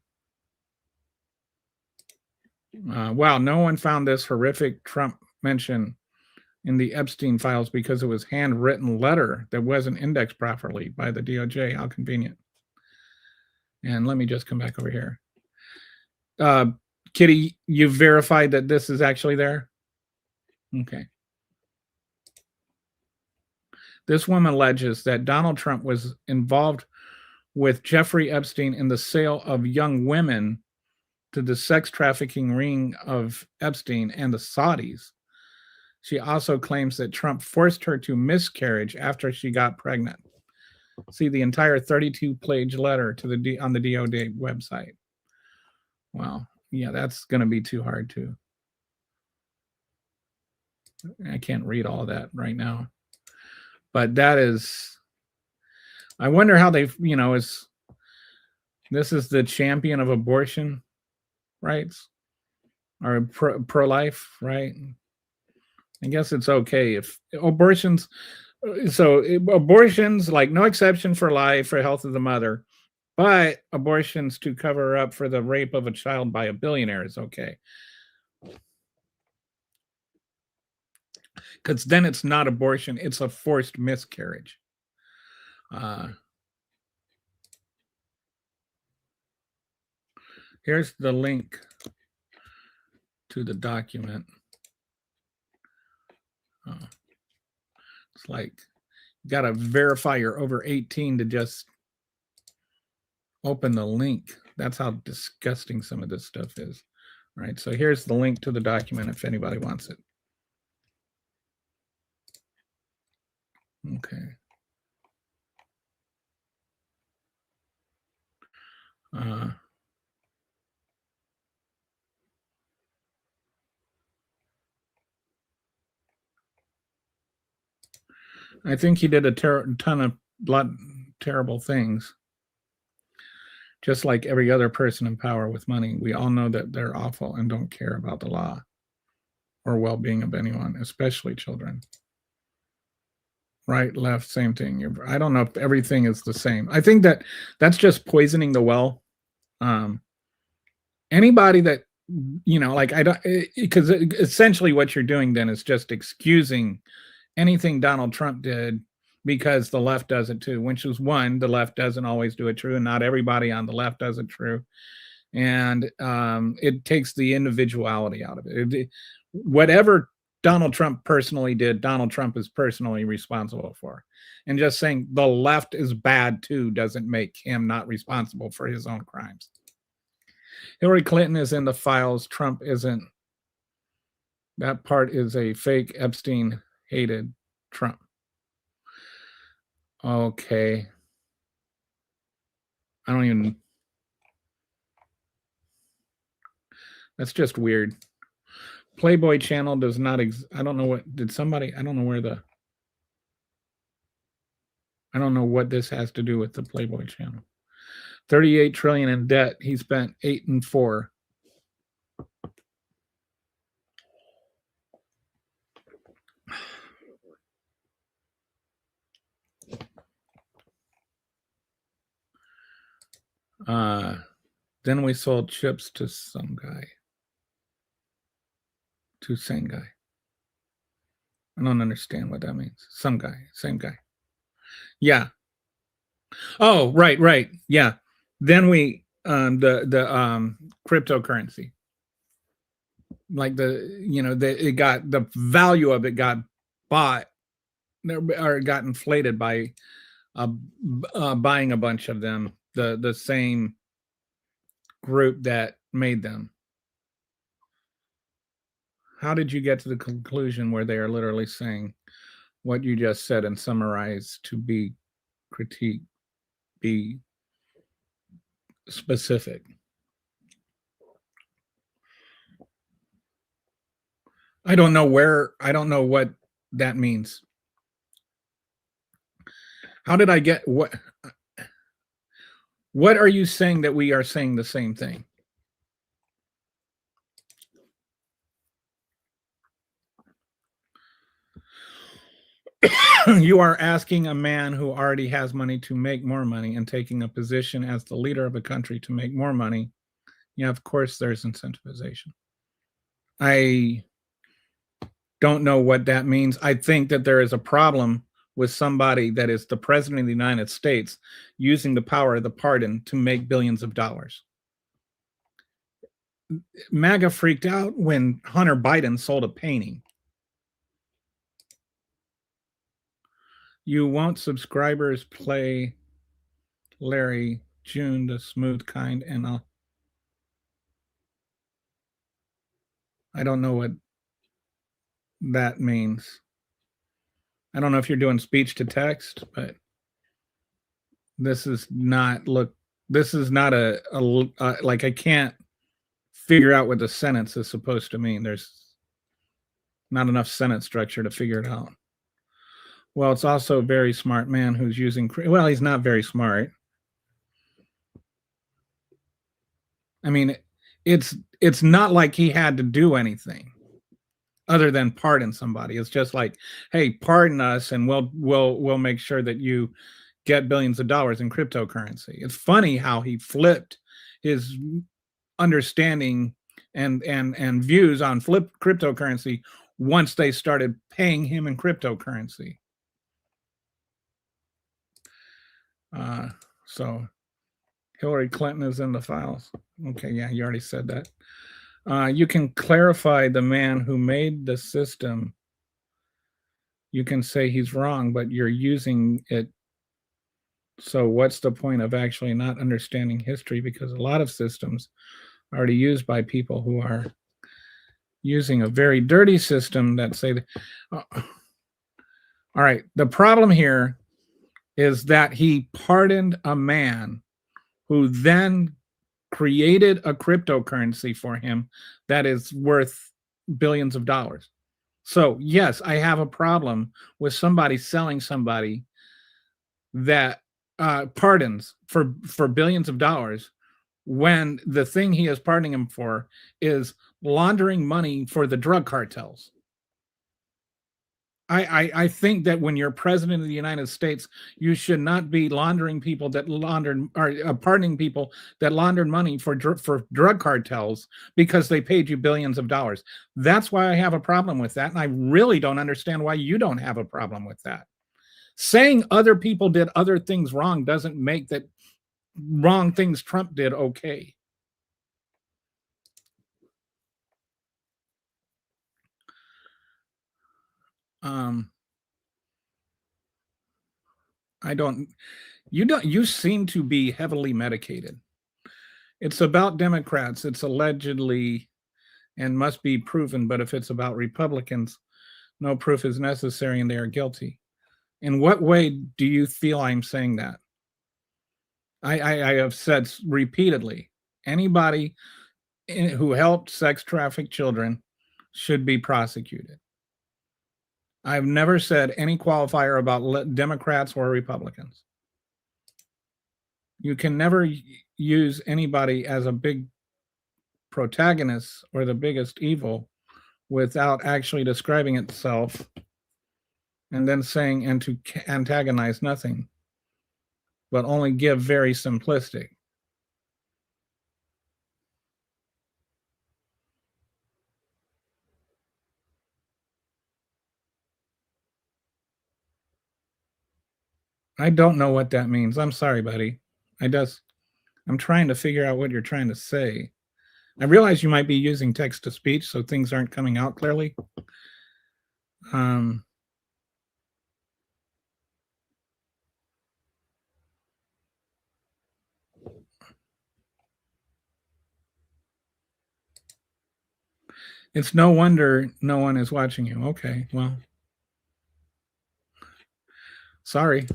Speaker 1: Wow, no one found this horrific Trump mention in the Epstein files because it was handwritten letter that wasn't indexed properly by the DOJ. How convenient. And let me just come back over here. Kitty, you verified that this is actually there? Okay. This woman alleges that Donald Trump was involved with Jeffrey Epstein in the sale of young women to the sex trafficking ring of Epstein and the Saudis. She also claims that Trump forced her to miscarriage after she got pregnant. See the entire 32-page letter to on the DOJ website. Wow. Yeah, that's going to be too hard to. I can't read all that right now. But that is, I wonder how they, this is the champion of abortion rights or pro-life, right? I guess it's okay if abortions, abortions, like no exception for life, for health of the mother, but abortions to cover up for the rape of a child by a billionaire is okay. Because then it's not abortion, it's a forced miscarriage. Here's the link to the document. It's like you got to verify you're over 18 to just open the link. That's how disgusting some of this stuff is, right? So here's the link to the document if anybody wants it. Okay. I think he did a ton of terrible things. Just like every other person in power with money, we all know that they're awful and don't care about the law or well-being of anyone, especially children. Right, left, same thing. I don't know if everything is the same. I think that's just poisoning the well. Anybody that, like I don't, because essentially what you're doing then is just excusing anything Donald Trump did because the left does it too, which is one, the left doesn't always do it true, and not everybody on the left does it true. And it takes the individuality out of it. Whatever Donald Trump personally did, Donald Trump is personally responsible for. And just saying the left is bad too doesn't make him not responsible for his own crimes. Hillary Clinton is in the files. Trump isn't. That part is a fake. Epstein hated Trump. Okay. I don't even. That's just weird. Playboy channel does not I don't know what did somebody, I don't know where I don't know what this has to do with the Playboy channel. 38 trillion in debt. He spent 8 and 4. Then we sold chips to some guy. To same guy. I don't understand what that means. Some guy, same guy. Yeah. Oh, right. Yeah. Then we the cryptocurrency. Like it got the value of it got bought or got inflated by buying a bunch of them, the same group that made them. How did you get to the conclusion where they are literally saying what you just said and summarize to be critique, be specific? I don't know what that means. How did I get what are you saying that we are saying the same thing? You are asking a man who already has money to make more money and taking a position as the leader of a country to make more money. Yeah, of course there's incentivization. I don't know what that means. I think that there is a problem with somebody that is the president of the United States using the power of the pardon to make billions of dollars. MAGA freaked out when Hunter Biden sold a painting. You won't subscribers play Larry June, the smooth kind, and I don't know what that means. I don't know if you're doing speech to text, but this is not a like I can't figure out what the sentence is supposed to mean. There's not enough sentence structure to figure it out. Well, it's also a very smart man who's using, well, he's not very smart. I mean, it's not like he had to do anything other than pardon somebody. It's just like, hey, pardon us and we'll make sure that you get billions of dollars in cryptocurrency. It's funny how he flipped his understanding and views on cryptocurrency once they started paying him in cryptocurrency. So Hillary Clinton is in the files. Okay, yeah, you already said that. You can clarify the man who made the system. You can say he's wrong, but you're using it. So what's the point of actually not understanding history? Because a lot of systems are already used by people who are using a very dirty system that say that, all right, the problem here is that he pardoned a man who then created a cryptocurrency for him that is worth billions of dollars. So yes, I have a problem with somebody selling somebody that pardons for billions of dollars when the thing he is pardoning him for is laundering money for the drug cartels. I think that when you're president of the United States, you should not be laundering people that laundered or pardoning people that laundered money for drug cartels because they paid you billions of dollars. That's why I have a problem with that, and I really don't understand why you don't have a problem with that. Saying other people did other things wrong doesn't make that wrong things Trump did okay. You seem to be heavily medicated. It's about Democrats. It's allegedly and must be proven, but if it's about Republicans, no proof is necessary and they are guilty. In what way do you feel I'm saying that? I have said repeatedly, anybody who helped sex traffic children should be prosecuted. I've never said any qualifier about Democrats or Republicans. You can never use anybody as a big protagonist or the biggest evil without actually describing itself and then saying and to antagonize nothing, but only give very simplistic. I don't know what that means. I'm sorry, buddy. I'm trying to figure out what you're trying to say. I realize you might be using text to speech, so things aren't coming out clearly. Um, it's no wonder no one is watching you. Okay, well, sorry.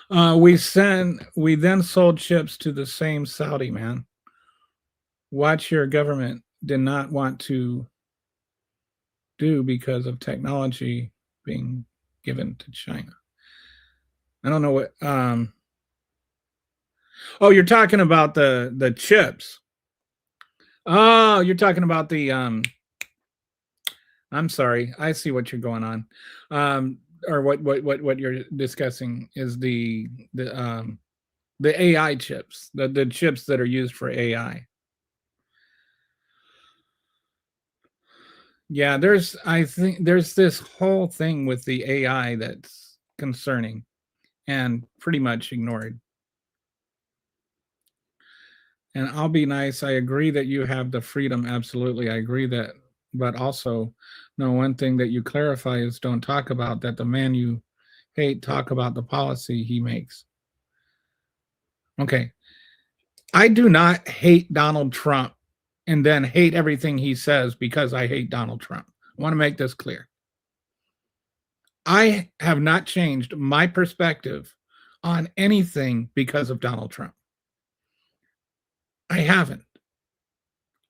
Speaker 1: We then sold chips to the same Saudi man. What your government did not want to do because of technology being given to China. I don't know what. Oh, you're talking about the chips. Oh, you're talking about the. I'm sorry. I see what you're going on. Or what you're discussing is the AI chips, the chips that are used for AI. Yeah, I think there's this whole thing with the AI that's concerning and pretty much ignored. And I'll be nice. I agree that you have the freedom. Absolutely. I agree that. But also, no, one thing that you clarify is don't talk about that the man you hate, talk about the policy he makes. Okay. I do not hate Donald Trump and then hate everything he says because I hate Donald Trump. I want to make this clear. I have not changed my perspective on anything because of Donald Trump. I haven't.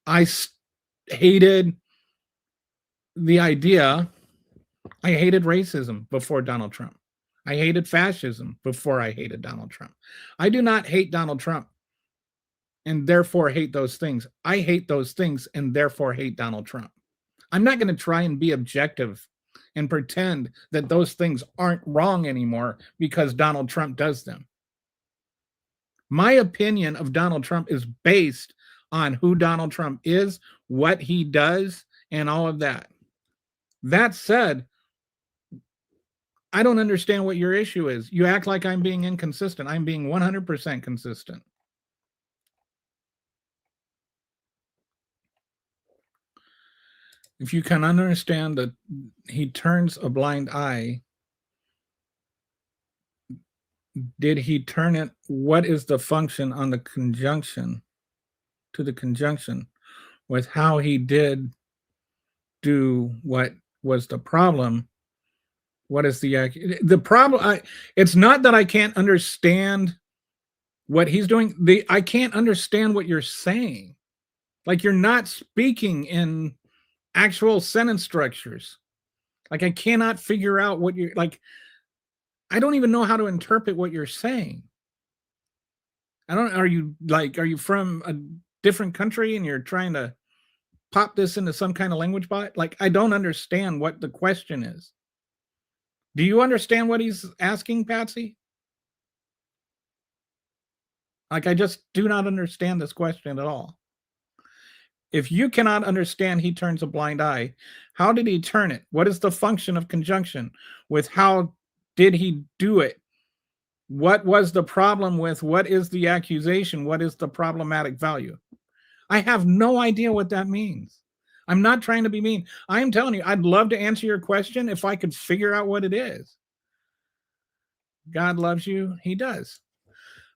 Speaker 1: I hated the idea. I hated racism before Donald Trump. I hated fascism before I hated Donald Trump. I do not hate Donald Trump and therefore hate those things. I hate those things and therefore hate Donald Trump. I'm not going to try and be objective and pretend that those things aren't wrong anymore because Donald Trump does them. My opinion of Donald Trump is based on who Donald Trump is, what he does, and all of that. That said, I don't understand what your issue is. You act like I'm being inconsistent. I'm being 100% consistent. If you can understand that he turns a blind eye, did he turn it? What is the function on the conjunction to the conjunction with how he did do what was the problem? What is the problem? It's not that I can't understand what he's doing. I can't understand what you're saying. Like you're not speaking in actual sentence structures. Like I cannot figure out what you're like. I don't even know how to interpret what you're saying. Are you from a different country and you're trying to pop this into some kind of language bot? Like I don't understand what the question is. Do you understand what he's asking, Patsy? Like I just do not understand this question at all. If you cannot understand he turns a blind eye, how did he turn it? What is the function of conjunction with how did he do it? What was the problem with what is the accusation? What is the problematic value? I have no idea what that means. I'm not trying to be mean. I'm telling you, I'd love to answer your question if I could figure out what it is. God loves you. He does.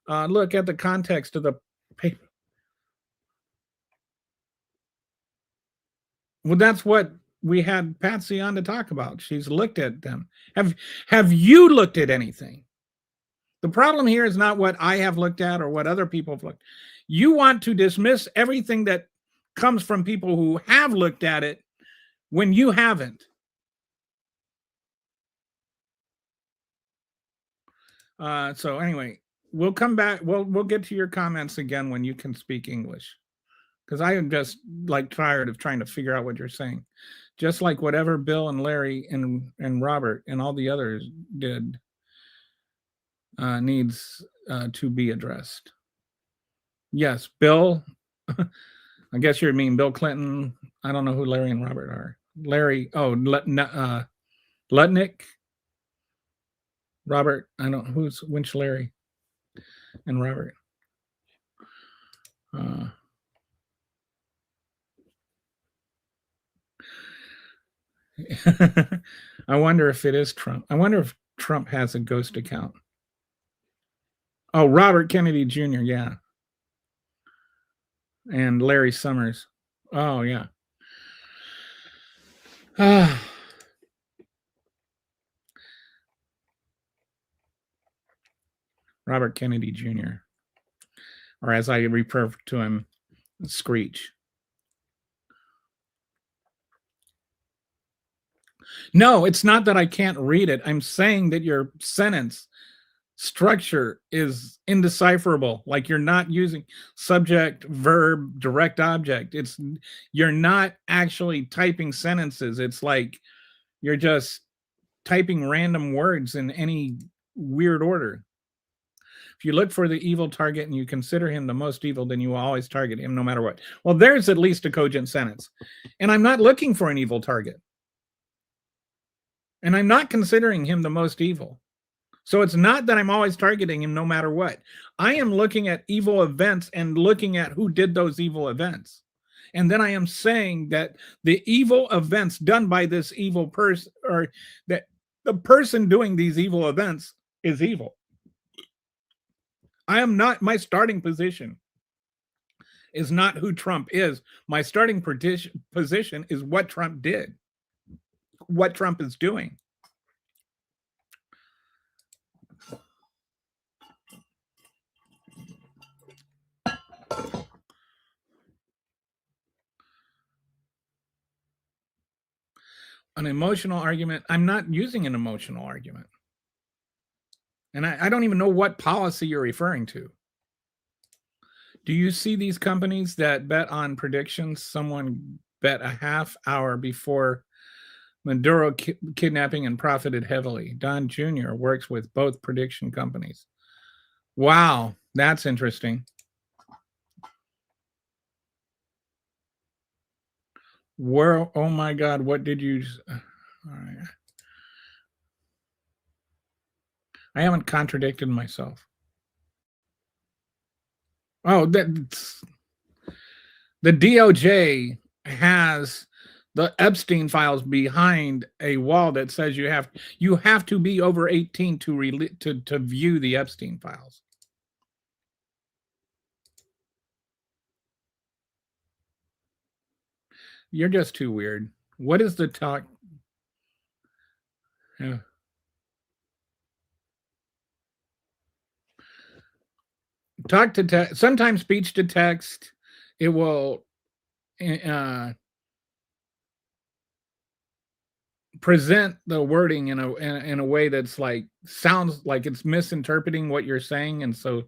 Speaker 1: Look at the context of the paper. Well, that's what we had Patsy on to talk about. She's looked at them. Have you looked at anything? The problem here is not what I have looked at or what other people have looked. You want to dismiss everything that comes from people who have looked at it when you haven't. So anyway, we'll come back. We'll get to your comments again when you can speak English, because I am just like tired of trying to figure out what you're saying. Just like whatever Bill and Larry and Robert and all the others did needs to be addressed. Yes, Bill. I guess you mean Bill Clinton. I don't know who Larry and Robert are. Larry, Lutnick. Robert, I don't who's Winch Larry and Robert. I wonder if it is Trump. I wonder if Trump has a ghost account. Oh, Robert Kennedy Jr., yeah. And Larry Summers. Oh, yeah. Robert Kennedy Jr., or as I refer to him, Screech. No, it's not that I can't read it. I'm saying that your sentence structure is indecipherable. Like you're not using subject, verb, direct object. You're not actually typing sentences. It's like you're just typing random words in any weird order. If you look for the evil target and you consider him the most evil, then you will always target him no matter what. Well, there's at least a cogent sentence. And I'm not looking for an evil target. And I'm not considering him the most evil. So it's not that I'm always targeting him no matter what. I am looking at evil events and looking at who did those evil events. And then I am saying that the evil events done by this evil person, or that the person doing these evil events is evil. I am not, my starting position is not who Trump is. My starting position is what Trump did, what Trump is doing. An emotional argument. I'm not using an emotional argument. And I don't even know what policy you're referring to. Do you see these companies that bet on predictions? Someone bet a half hour before Maduro kidnapping and profited heavily. Don Jr. works with both prediction companies. Wow, that's interesting. Where, oh my God, what did you? All right. I haven't contradicted myself. Oh, that's the DOJ has the Epstein files behind a wall that says you have to be over 18 to view the Epstein files. You're just too weird. What is the talk? Yeah. Talk to text. Sometimes speech to text. It will present the wording in a way that's like sounds like it's misinterpreting what you're saying, and so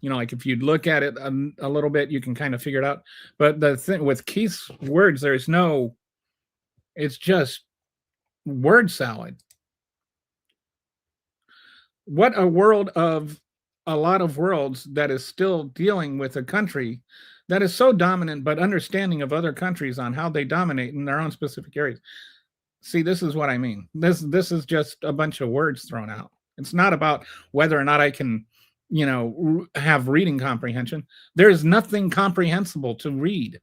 Speaker 1: like if you look at it a little bit, you can kind of figure it out. But the thing with Keith's words, there's no. It's just word salad. What a world of a lot of worlds that is still dealing with a country that is so dominant, but understanding of other countries on how they dominate in their own specific areas. See, this is what I mean. This is just a bunch of words thrown out. It's not about whether or not I can, have reading comprehension. There's nothing comprehensible to read.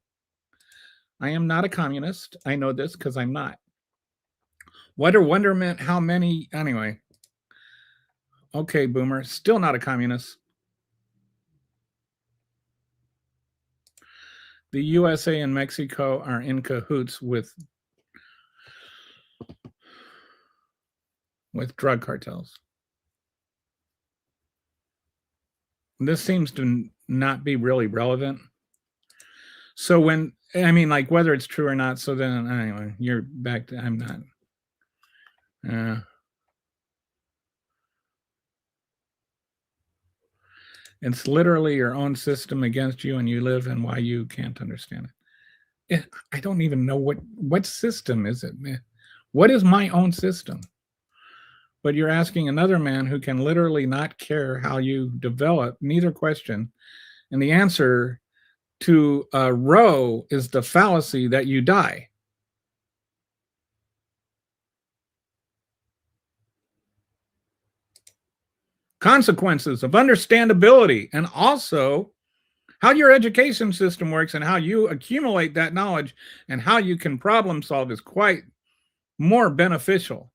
Speaker 1: I am not a communist. I know this because I'm not. What a wonderment, how many, anyway. Okay, boomer, still not a communist. The USA and Mexico are in cahoots with drug cartels. This seems to not be really relevant. So when, like whether it's true or not, so then anyway, you're back to, I'm not. It's literally your own system against you, and you live in why you can't understand it. I don't even know what system is it. What is my own system? But you're asking another man who can literally not care how you develop, neither question. And the answer to Roe is the fallacy that you die. consequences of understandability, and also how your education system works and how you accumulate that knowledge and how you can problem solve is quite more beneficial.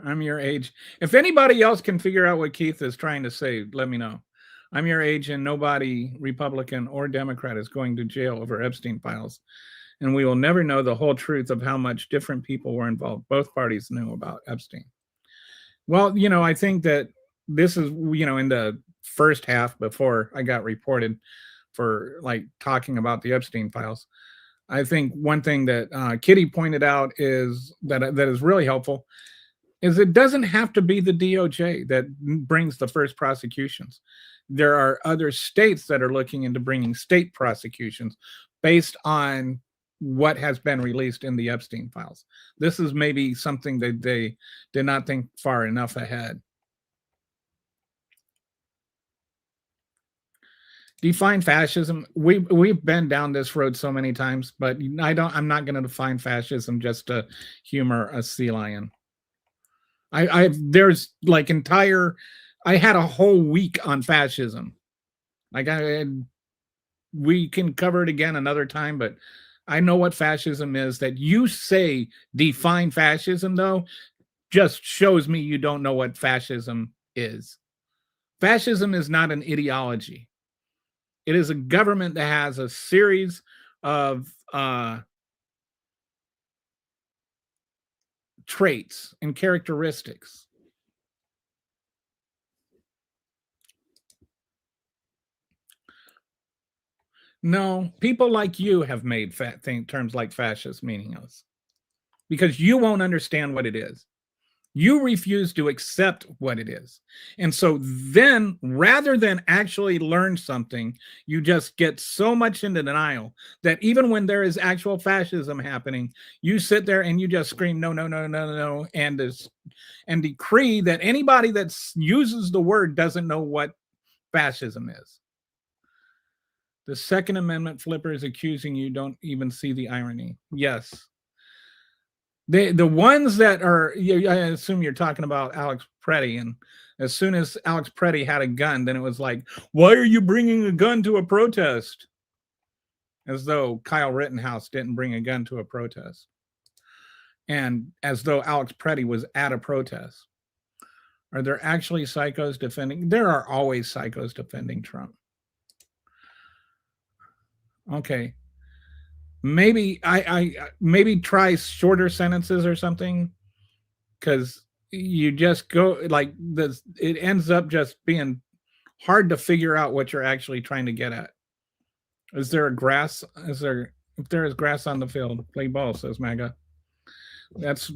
Speaker 1: I'm your age. If anybody else can figure out what Keith is trying to say, let me know. I'm your age, and nobody, Republican or Democrat, is going to jail over Epstein files. And we will never know the whole truth of how much different people were involved. Both parties knew about Epstein. Well, I think that this is, in the first half before I got reported for like talking about the Epstein files. I think one thing that Kitty pointed out is that is really helpful is it doesn't have to be the DOJ that brings the first prosecutions. There are other states that are looking into bringing state prosecutions based on what has been released in the Epstein files. This is maybe something that they did not think far enough ahead. Define fascism. We've been down this road so many times, but I'm not going to define fascism just to humor a sea lion. There's like I had a whole week on fascism. Like we can cover it again another time, but I know what fascism is. That you say define fascism, though, just shows me you don't know what fascism is. Fascism is not an ideology. It is a government that has a series of traits and characteristics. No, people like you have made terms like fascist meaningless because you won't understand what it is. You refuse to accept what it is. And so then, rather than actually learn something, you just get so much into denial that even when there is actual fascism happening, you sit there and you just scream, no, no, no, no, no, and decree that anybody that uses the word doesn't know what fascism is. The Second Amendment flippers accusing you don't even see the irony. Yes. The ones that are, I assume you're talking about Alex Preddy, and as soon as Alex Preddy had a gun, then it was like, why are you bringing a gun to a protest? As though Kyle Rittenhouse didn't bring a gun to a protest. And as though Alex Preddy was at a protest. Are there actually psychos defending? There are always psychos defending Trump. Okay. Maybe maybe try shorter sentences or something, because you just go like this. It ends up just being hard to figure out what you're actually trying to get at. Is there a grass? If there is grass on the field, play ball, says MAGA. That's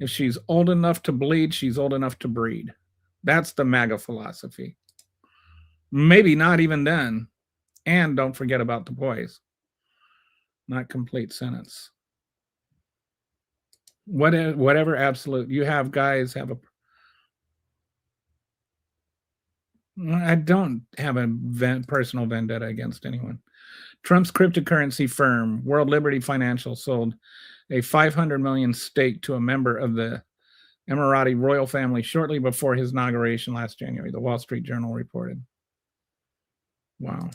Speaker 1: if she's old enough to bleed, she's old enough to breed. That's the MAGA philosophy. Maybe not even then. And don't forget about the boys. Not complete sentence. Whatever absolute. You have guys have a. I don't have a personal vendetta against anyone. Trump's cryptocurrency firm, World Liberty Financial, sold a $500 million stake to a member of the Emirati royal family shortly before his inauguration last January, the Wall Street Journal reported. Wow.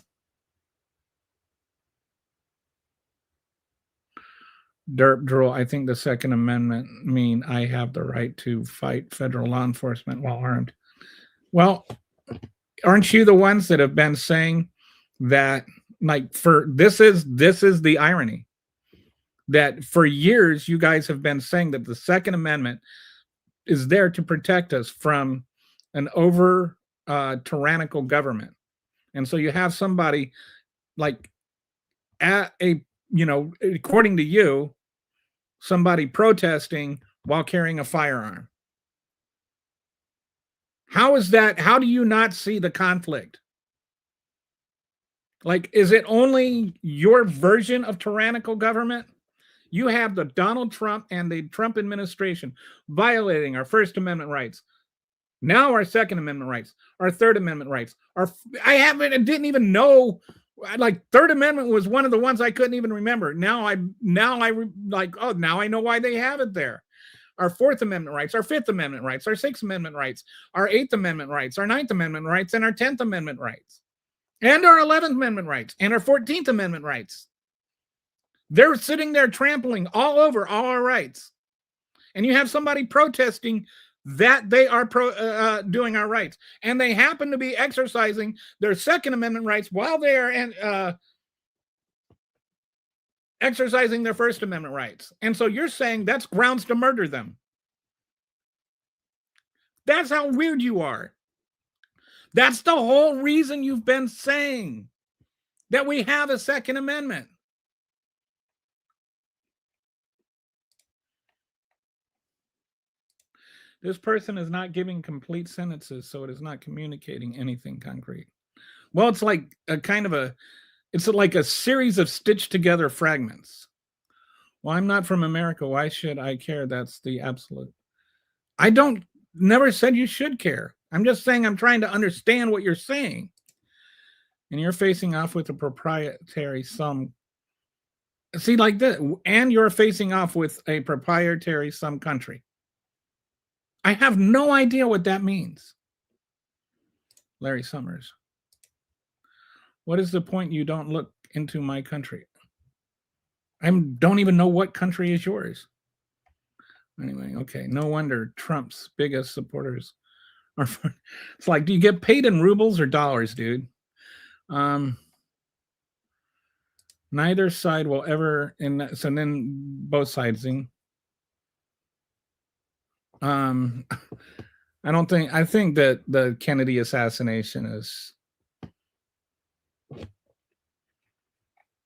Speaker 1: Derp drool. I think the Second Amendment mean I have the right to fight federal law enforcement while armed. Well, aren't you the ones that have been saying that, like, this is the irony, that for years you guys have been saying that the Second Amendment is there to protect us from an over tyrannical government. And so you have somebody like at a, according to you, somebody protesting while carrying a firearm. How is that? How do you not see the conflict? Like, is it only your version of tyrannical government? You have the Donald Trump and the Trump administration violating our First Amendment rights. Now our Second Amendment rights, our Third Amendment rights. I didn't even know. Like, Third Amendment was one of the ones I couldn't even remember. Now I know why they have it there. our Fourth Amendment rights, our Fifth Amendment rights, our Sixth Amendment rights, our Eighth Amendment rights, our Ninth Amendment rights, and our 10th Amendment rights, and our 11th Amendment rights, and our 14th Amendment rights. They're sitting there trampling all over all our rights. And you have somebody protesting that they are doing our rights. And they happen to be exercising their Second Amendment rights while they are exercising their First Amendment rights. And so you're saying that's grounds to murder them. That's how weird you are. That's the whole reason you've been saying that we have a Second Amendment. This person is not giving complete sentences, so it is not communicating anything concrete. Well, it's like a kind of it's like a series of stitched together fragments. Well, I'm not from America. Why should I care? That's the absolute. I never said you should care. I'm just saying I'm trying to understand what you're saying. And you're facing off with a proprietary sum. See, like this, and you're facing off with a proprietary sum country. I have no idea what that means. Larry Summers. What is the point you don't look into my country? I don't even know what country is yours. Anyway, okay. No wonder Trump's biggest supporters are. It's like, do you get paid in rubles or dollars, dude? Neither side will ever. So then both sides. I think that the Kennedy assassination is.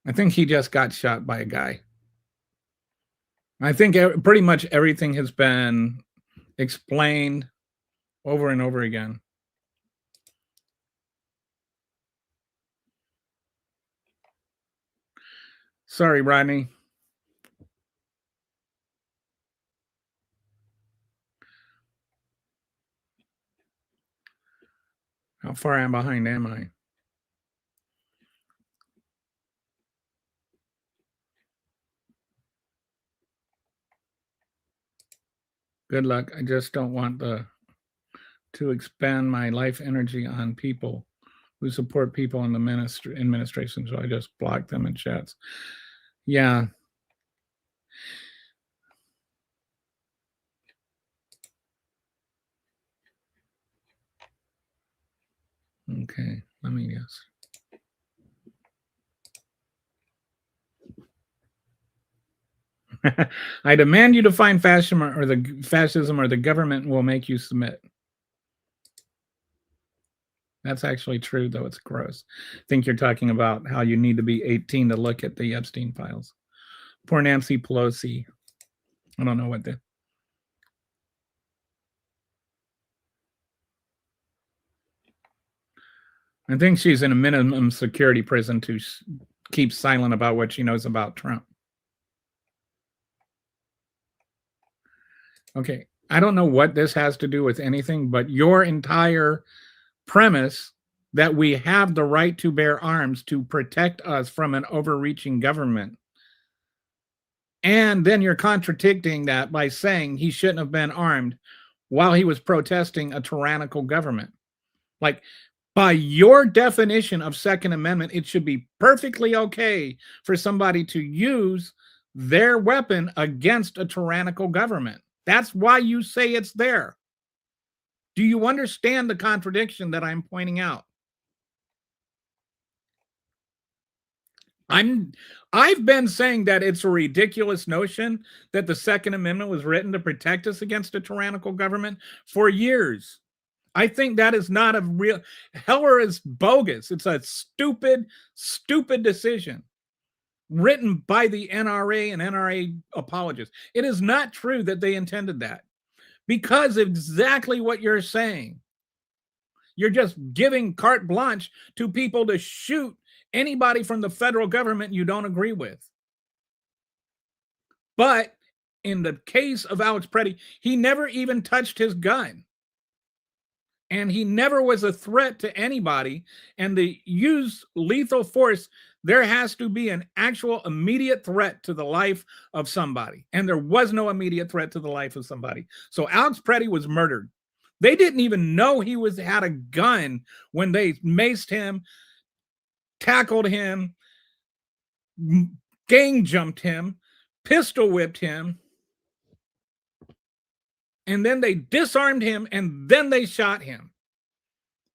Speaker 1: I think he just got shot by a guy. I think pretty much everything has been explained over and over again. Sorry, Rodney. How far am behind am I? Good luck. I just don't want to expend my life energy on people who support people in the administration, so I just block them in chats. Yeah. Okay, let me guess. I demand you to find fascism or the government will make you submit. That's actually true, though it's gross. I think you're talking about how you need to be 18 to look at the Epstein files. Poor Nancy Pelosi. I don't know what the. I think she's in a minimum security prison to keep silent about what she knows about Trump. Okay, I don't know what this has to do with anything, but your entire premise that we have the right to bear arms to protect us from an overreaching government. And then you're contradicting that by saying he shouldn't have been armed while he was protesting a tyrannical government. Like, by your definition of Second Amendment, it should be perfectly okay for somebody to use their weapon against a tyrannical government. That's why you say it's there. Do you understand the contradiction that I'm pointing out? I've been saying that it's a ridiculous notion that the Second Amendment was written to protect us against a tyrannical government for years. I think that is not a real. Heller is bogus. It's a stupid, stupid decision written by the NRA and NRA apologists. It is not true that they intended that, because of exactly what you're saying. You're just giving carte blanche to people to shoot anybody from the federal government you don't agree with. But in the case of Alex Preddy, he never even touched his gun. And he never was a threat to anybody. And they used lethal force There has to be an actual immediate threat to the life of somebody. And there was no immediate threat to the life of somebody. So Alex Preddy was murdered. They didn't even know he had a gun when they maced him, tackled him, gang jumped him, pistol whipped him, and then they disarmed him, and then they shot him.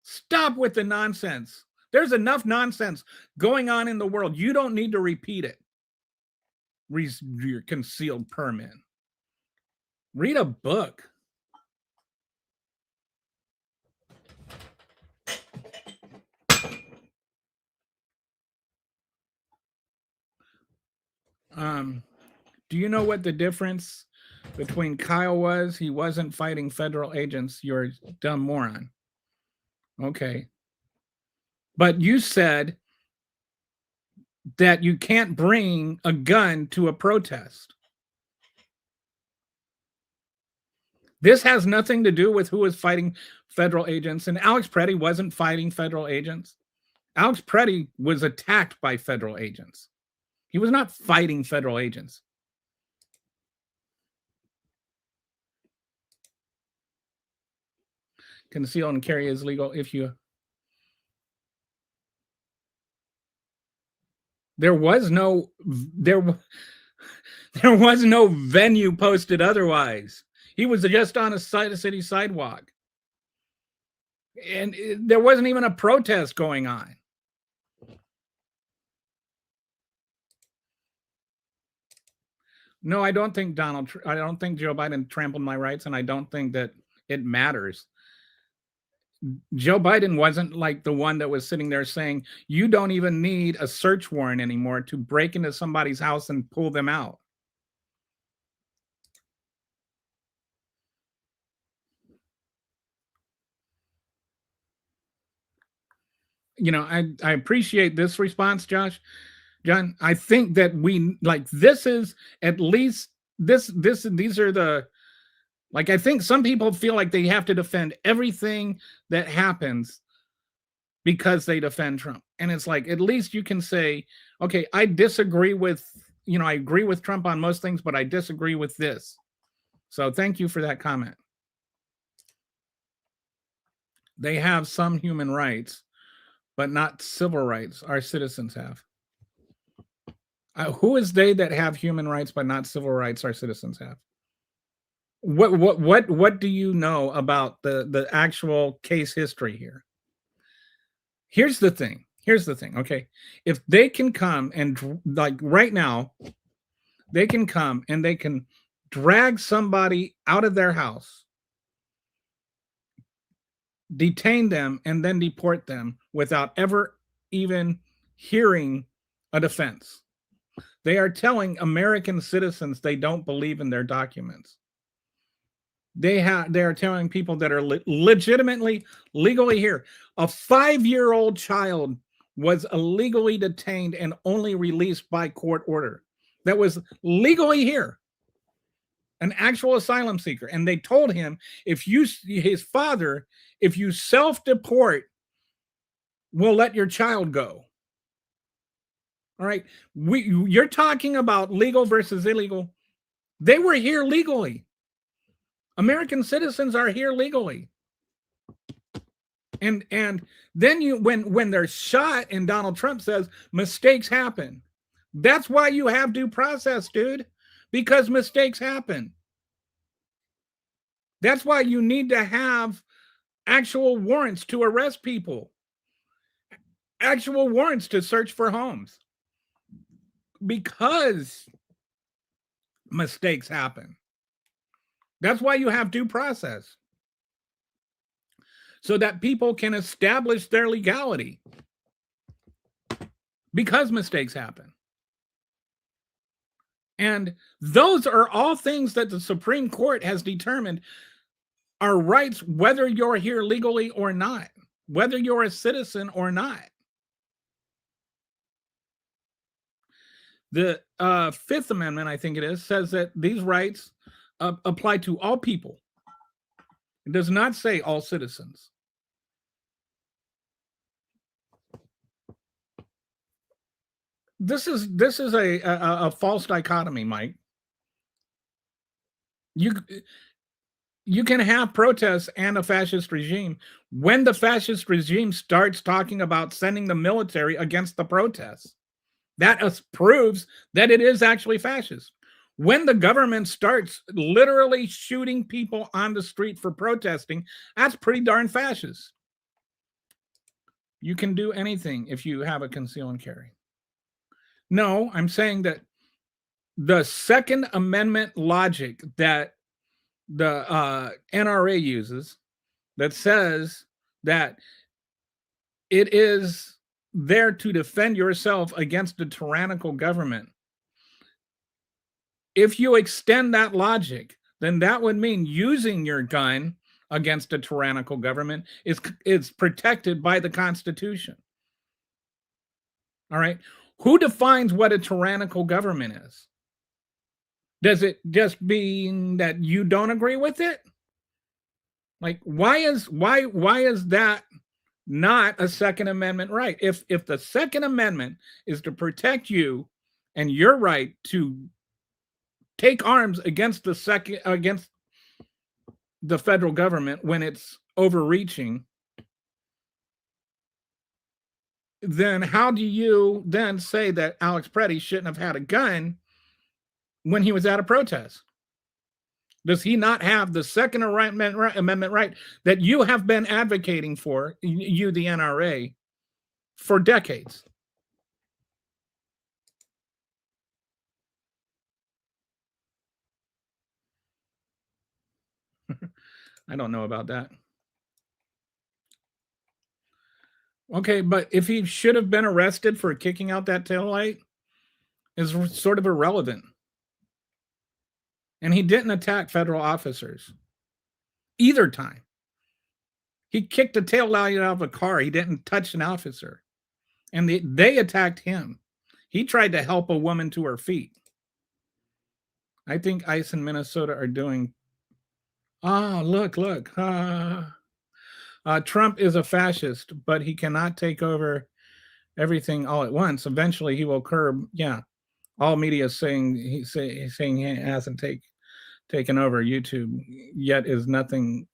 Speaker 1: Stop with the nonsense. There's enough nonsense going on in the world. You don't need to repeat it. Your concealed permit. Read a book. Do you know what the difference between Kyle was? He wasn't fighting federal agents. You're a dumb moron. Okay. But you said that you can't bring a gun to a protest. This has nothing to do with who was fighting federal agents. And Alex Preddy wasn't fighting federal agents. Alex Preddy was attacked by federal agents. He was not fighting federal agents. Conceal and carry is legal if you... There was no venue posted otherwise. He was just on a city sidewalk. And there wasn't even a protest going on. No, I don't think Joe Biden trampled my rights, and I don't think that it matters. Joe Biden wasn't like the one that was sitting there saying, you don't even need a search warrant anymore to break into somebody's house and pull them out. You know, I appreciate this response, John. I think that this is at least these are the, like, I think some people feel like they have to defend everything that happens because they defend Trump. And it's like, at least you can say, okay, I disagree with, I agree with Trump on most things, but I disagree with this. So thank you for that comment. They have some human rights, but not civil rights our citizens have. Who is they that have human rights, but not civil rights our citizens have? What do you know about the actual case history here? Here's the thing. Okay. If they can come and, like, right now, they can come and they can drag somebody out of their house, detain them, and then deport them without ever even hearing a defense. They are telling American citizens they don't believe in their documents. They are telling people that are legitimately, legally here. A 5-year-old child was illegally detained and only released by court order. That was legally here. An actual asylum seeker. And they told him, if you self-deport, we'll let your child go. All right. You're talking about legal versus illegal. They were here legally. American citizens are here legally. And then when they're shot and Donald Trump says mistakes happen. That's why you have due process, dude, because mistakes happen. That's why you need to have actual warrants to arrest people. Actual warrants to search for homes. Because mistakes happen. That's why you have due process. So that people can establish their legality. Because mistakes happen. And those are all things that the Supreme Court has determined are rights, whether you're here legally or not, whether you're a citizen or not. The Fifth Amendment, I think it is, says that these rights apply to all people. It does not say all citizens. this is a false dichotomy, Mike. You you can have protests and a fascist regime when the fascist regime starts talking about sending the military against the protests. That proves that it is actually fascist. When the government starts literally shooting people on the street for protesting, that's pretty darn fascist. You can do anything if you have a conceal and carry. No, I'm saying that the Second Amendment logic that the NRA uses, that says that it is there to defend yourself against a tyrannical government. If you extend that logic, then that would mean using your gun against a tyrannical government is protected by the Constitution. All right. Who defines what a tyrannical government is? Does it just mean that you don't agree with it? Like, why is that not a Second Amendment right? If the Second Amendment is to protect you and your right to take arms against the federal government when it's overreaching, then how do you then say that Alex Preddy shouldn't have had a gun when he was at a protest? Does he not have the Second Amendment right that you have been advocating for, you, the NRA, for decades? I don't know about that. Okay, but if he should have been arrested for kicking out that taillight is sort of irrelevant. And he didn't attack federal officers either time. He kicked a taillight out of a car. He didn't touch an officer. And they attacked him. He tried to help a woman to her feet. I think ICE in Minnesota are doing. Look. Trump is a fascist, but he cannot take over everything all at once. Eventually, he will curb. Yeah, all media is saying he's saying he hasn't taken over YouTube yet. Is nothing.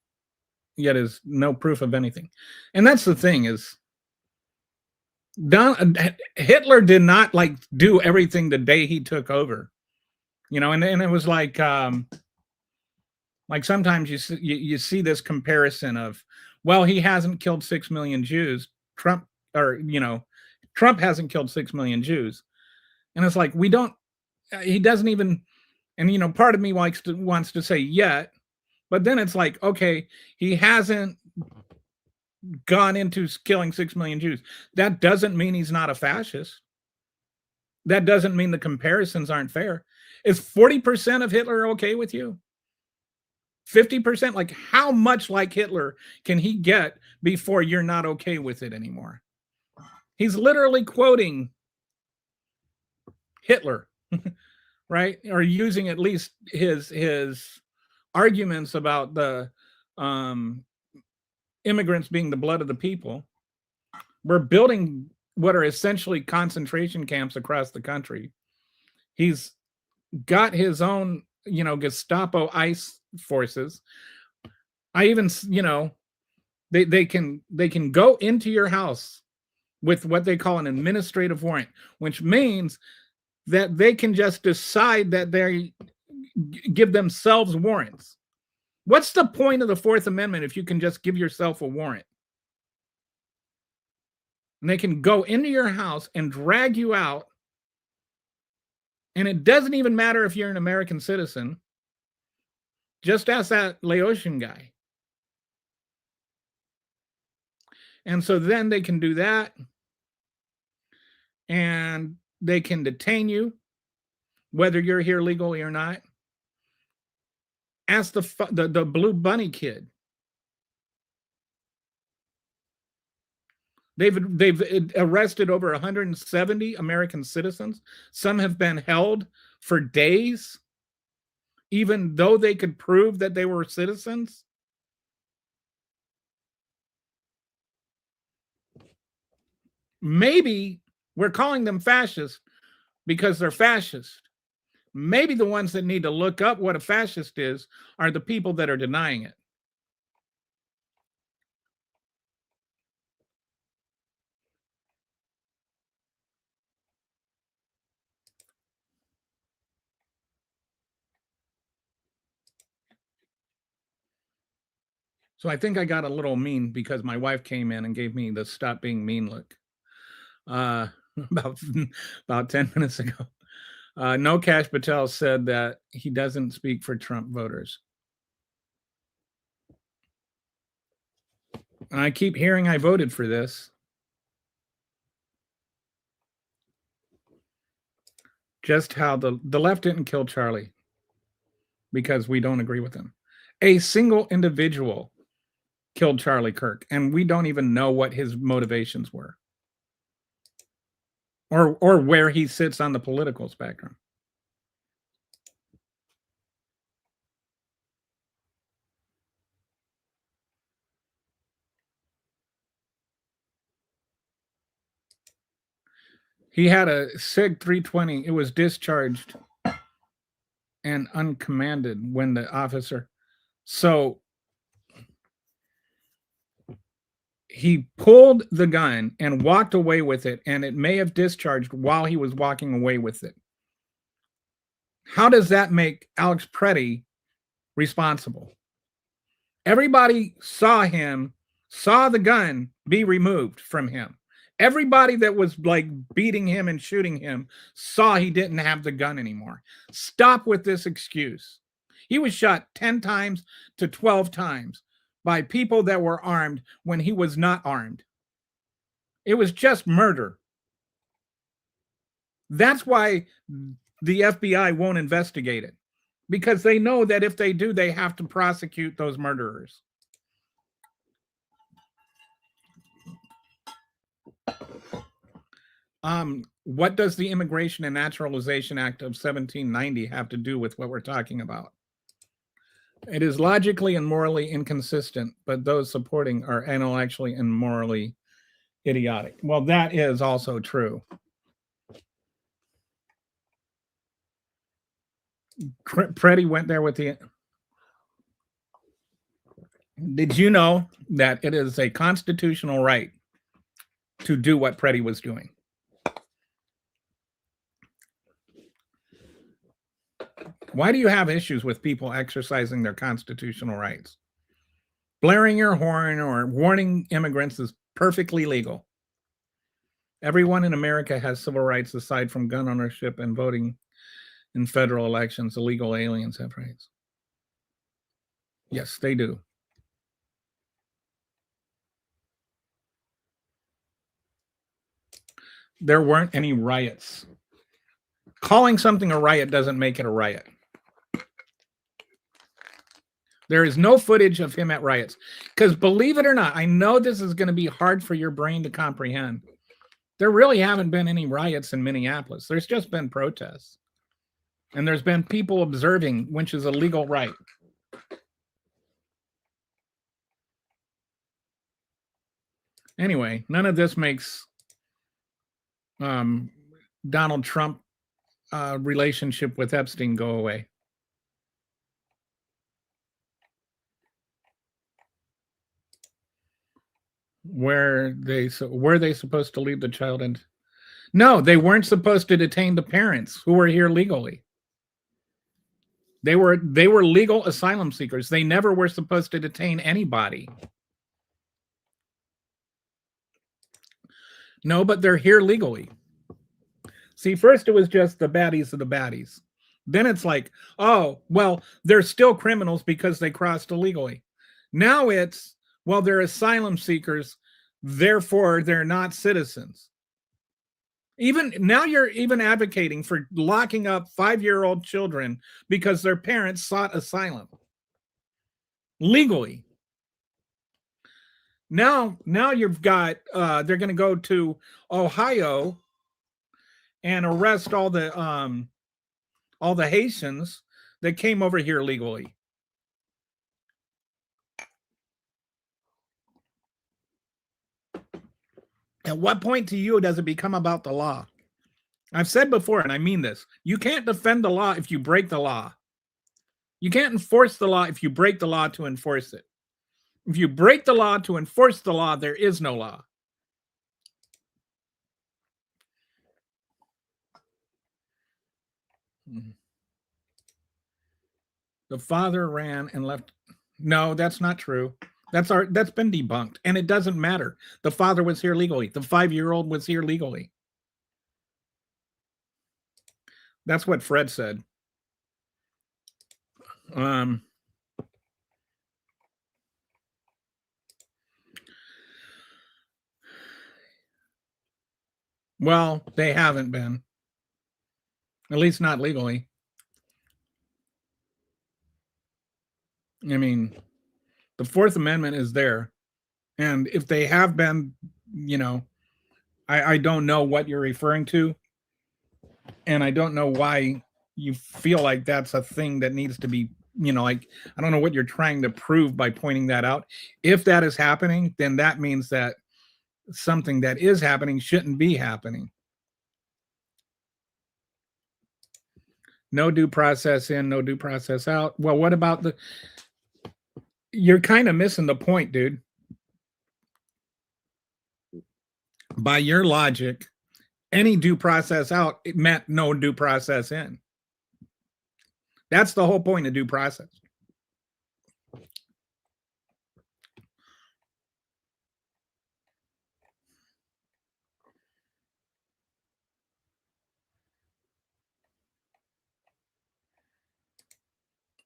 Speaker 1: Yet is no proof of anything, and that's the thing is. Hitler did not like do everything the day he took over, and it was like sometimes you see this comparison of, well, he hasn't killed 6 million Jews. Trump hasn't killed 6 million Jews. And it's like, he doesn't even, and part of me wants to say yet, but then it's like, okay, he hasn't gone into killing 6 million Jews. That doesn't mean he's not a fascist. That doesn't mean the comparisons aren't fair. Is 40% of Hitler okay with you? 50%? Like, how much like Hitler can he get before you're not okay with it anymore? He's literally quoting Hitler, right? Or using at least his arguments about the immigrants being the blood of the people. We're building what are essentially concentration camps across the country. He's got his own, Gestapo ICE forces. I even, they can go into your house with what they call an administrative warrant, which means that they can just decide that they give themselves warrants. What's the point of the Fourth Amendment if you can just give yourself a warrant? And they can go into your house and drag you out. And it doesn't even matter if you're an American citizen. Just ask that Laotian guy. And so then they can do that. And they can detain you, whether you're here legally or not. Ask the Blue Bunny kid. They've arrested over 170 American citizens. Some have been held for days, even though they could prove that they were citizens. Maybe we're calling them fascists, because they're fascist. Maybe the ones that need to look up what a fascist is are the people that are denying it. So I think I got a little mean because my wife came in and gave me the stop being mean look uh, about about 10 minutes ago. No Cash Patel said that he doesn't speak for Trump voters. And I keep hearing I voted for this. Just how the left didn't kill Charlie because we don't agree with him. A single individual killed Charlie Kirk, and we don't even know what his motivations were or where he sits on the political spectrum. He had a SIG 320. It was discharged and uncommanded when the officer. So he pulled the gun and walked away with it, and it may have discharged while he was walking away with it. How does that make Alex Preddy responsible? Everybody saw the gun be removed from him. Everybody that was like beating him and shooting him saw he didn't have the gun anymore. Stop with this excuse. He was shot 10 times to 12 times by people that were armed when he was not armed. It was just murder. That's why the FBI won't investigate it, because they know that if they do, they have to prosecute those murderers. What does the Immigration and Naturalization Act of 1790 have to do with what we're talking about? It is logically and morally inconsistent, but those supporting are intellectually and morally idiotic. Well, that is also true. Preddy went there with the. Did you know that it is a constitutional right to do what Preddy was doing? Why do you have issues with people exercising their constitutional rights? Blaring your horn or warning immigrants is perfectly legal. Everyone in America has civil rights aside from gun ownership and voting in federal elections. Illegal aliens have rights. Yes, they do. There weren't any riots. Calling something a riot doesn't make it a riot. There is no footage of him at riots. Because believe it or not, I know this is going to be hard for your brain to comprehend. There really haven't been any riots in Minneapolis. There's just been protests. And there's been people observing, which is a legal right. Anyway, none of this makes Donald Trump relationship with Epstein go away. Were they supposed to leave the child in? No, they weren't supposed to detain the parents who were here legally. They were legal asylum seekers. They never were supposed to detain anybody. No, but they're here legally. See, first it was just the baddies of the baddies. Then it's like, oh, well, they're still criminals because they crossed illegally. Now it's, well, they're asylum seekers, therefore they're not citizens. Even now you're even advocating for locking up 5-year-old children because their parents sought asylum legally. Now you've got they're going to go to Ohio and arrest all the Haitians that came over here legally. At what point to you does it become about the law? I've said before, and I mean this, you can't defend the law if you break the law. You can't enforce the law if you break the law to enforce it. If you break the law to enforce the law, there is no law. The father ran and left. No, that's not true. That's been debunked, and it doesn't matter. The father was here legally. The 5-year-old was here legally. That's what Fred said. Well, they haven't been. At least not legally. I mean, the Fourth Amendment is there. And if they have been, I don't know what you're referring to. And I don't know why you feel like that's a thing that needs to be, like, I don't know what you're trying to prove by pointing that out. If that is happening, then that means that something that is happening shouldn't be happening. No due process in, no due process out. Well, what about you're kind of missing the point, dude. By your logic, any due process out, it meant no due process in. That's the whole point of due process.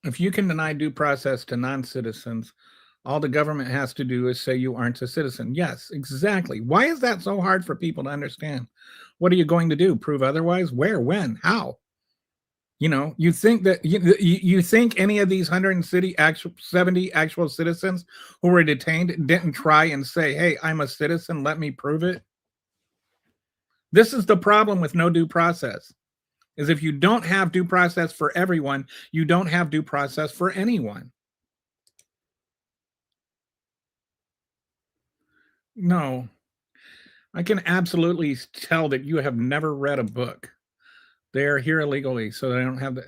Speaker 1: If you can deny due process to non-citizens, all the government has to do is say you aren't a citizen. Yes, exactly. Why is that so hard for people to understand? What are you going to do? Prove otherwise? Where? When? How? You think that you think any of these 170 actual citizens who were detained didn't try and say, hey, I'm a citizen, let me prove it? This is the problem with no due process, is if you don't have due process for everyone, you don't have due process for anyone. No, I can absolutely tell that you have never read a book. They're here illegally, so they don't have the.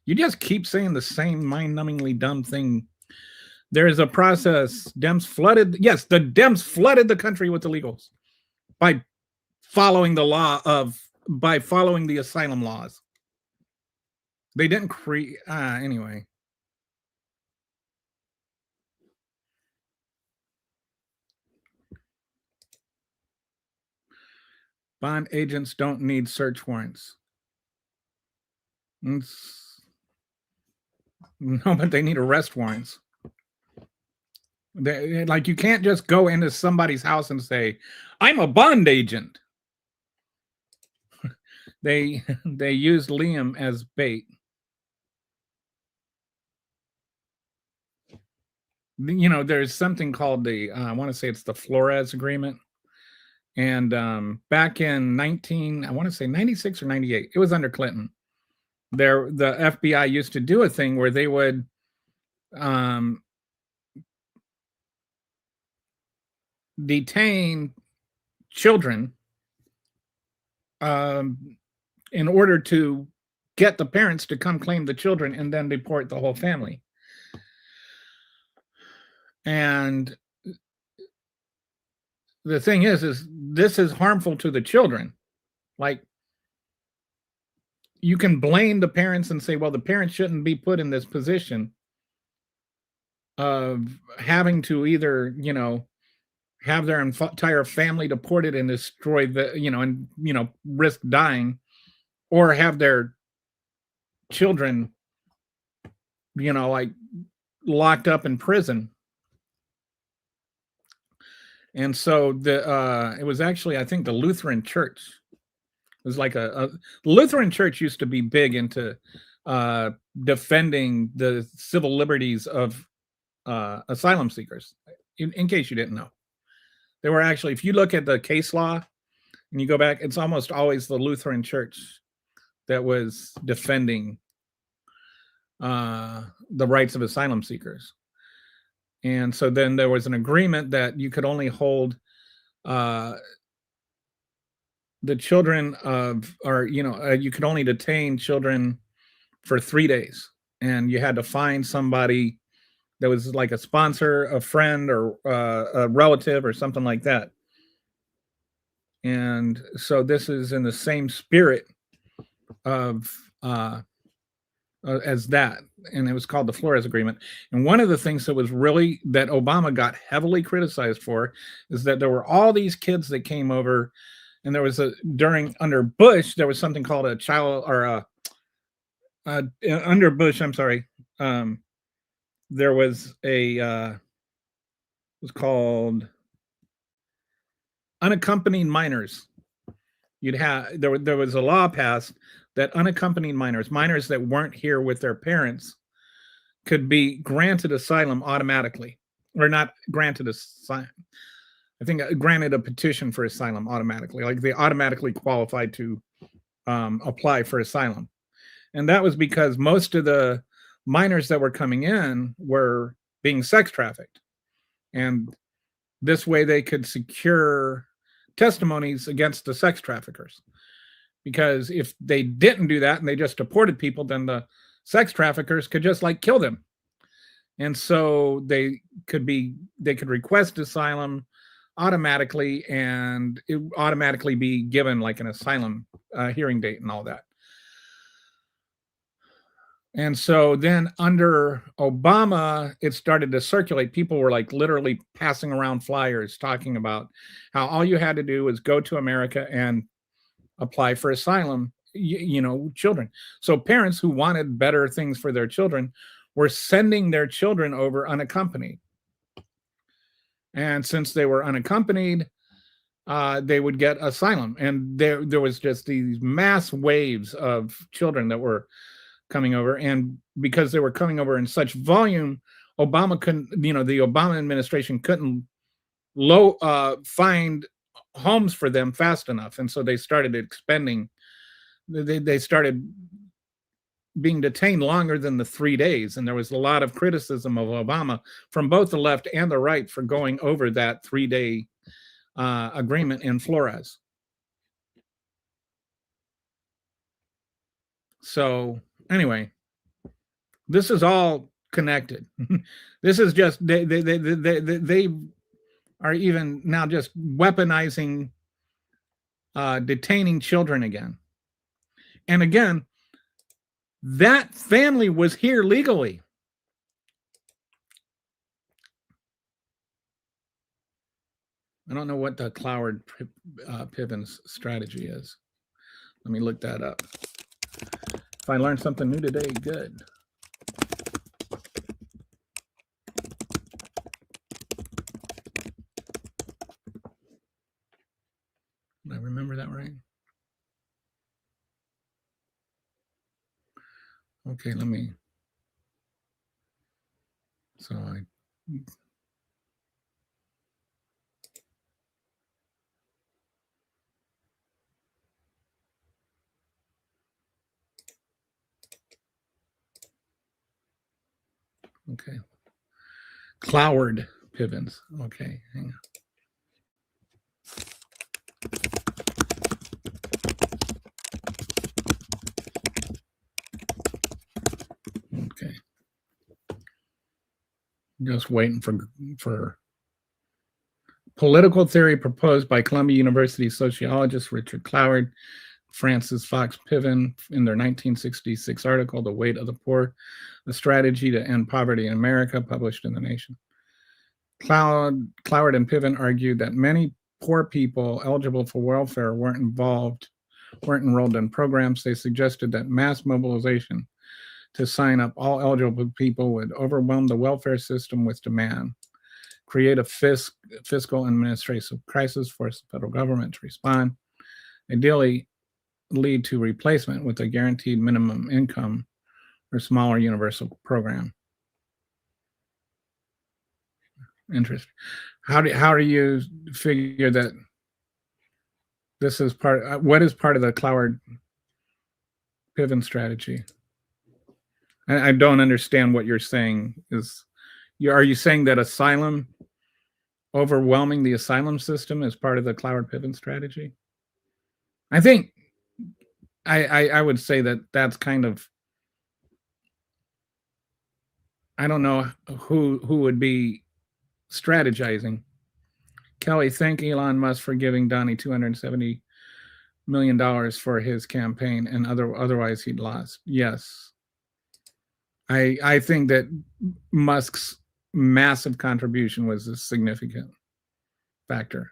Speaker 1: You just keep saying the same mind-numbingly dumb thing. There is a process. Dems flooded. Yes, the Dems flooded the country with illegals by following the asylum laws. They didn't create. Anyway. Bond agents don't need search warrants. No, but they need arrest warrants. Like, you can't just go into somebody's house and say, I'm a bond agent. They used Liam as bait. There's something called I want to say it's the Flores Agreement. And back in 96 or 98, it was under Clinton. The FBI used to do a thing where they would detain children in order to get the parents to come claim the children and then deport the whole family. And the thing is this is harmful to the children. Like, you can blame the parents and say, well, the parents shouldn't be put in this position of having to either, have their entire family deported and destroyed, and risk dying, or have their children, like, locked up in prison. And so it was actually, I think, the Lutheran Church. It was like the Lutheran Church used to be big into defending the civil liberties of asylum seekers. In case you didn't know, they were actually, if you look at the case law and you go back, it's almost always the Lutheran Church that was defending the rights of asylum seekers. And so then there was an agreement that you could only hold the children of, or you could only detain children for 3 days, and you had to find somebody that was like a sponsor, a friend, or a relative, or something like that. And so this is in the same spirit of as that, and it was called the Flores Agreement. And one of the things that was really that Obama got heavily criticized for is that there were all these kids that came over, and there was under Bush there was something called a child, or under Bush, I'm sorry, there was it was called unaccompanied minors. There was a law passed that unaccompanied minors that weren't here with their parents, could be granted asylum automatically, or not granted asylum. I think granted a petition for asylum automatically, like they automatically qualified to apply for asylum. And that was because most of the minors that were coming in were being sex trafficked. And this way they could secure testimonies against the sex traffickers. Because if they didn't do that and they just deported people, then the sex traffickers could just like kill them. And so they could request asylum automatically, and it would automatically be given like an asylum hearing date and all that. And so then under Obama, it started to circulate. People were like literally passing around flyers talking about how all you had to do was go to America and apply for asylum, children. So parents who wanted better things for their children were sending their children over unaccompanied. And since they were unaccompanied, they would get asylum. And there was just these mass waves of children that were coming over. And because they were coming over in such volume, Obama couldn't, the Obama administration couldn't find homes for them fast enough. And so they started expending, they started being detained longer than the 3 days. And there was a lot of criticism of Obama from both the left and the right for going over that 3-day agreement in Flores. So anyway, this is all connected. This is just, they are even now just weaponizing detaining children again. And again, that family was here legally. I don't know what the Cloward Pivens strategy is. Let me look that up. If I learned something new today, good. Did I remember that right? Okay, let me. So I. Okay. Cloward Pivens. Okay, hang on. Okay. Just waiting for political theory proposed by Columbia University sociologist Richard Cloward, Francis Fox Piven in their 1966 article, The Weight of the Poor, A Strategy to End Poverty in America, published in The Nation. Cloward and Piven argued that many poor people eligible for welfare weren't enrolled in programs. They suggested that mass mobilization to sign up all eligible people would overwhelm the welfare system with demand, create a fiscal and administrative crisis, force the federal government to respond, ideally lead to replacement with a guaranteed minimum income or smaller universal program. Interesting. How do you figure that this is what is part of the Cloward Piven strategy? I don't understand what you're saying. Are you saying that asylum, overwhelming the asylum system, is part of the Cloward Piven strategy? I think I would say that that's kind of, I don't know who would be strategizing. Kelly, thank Elon Musk for giving Donnie $270 million for his campaign, and otherwise he'd lost. Yes, I think that Musk's massive contribution was a significant factor.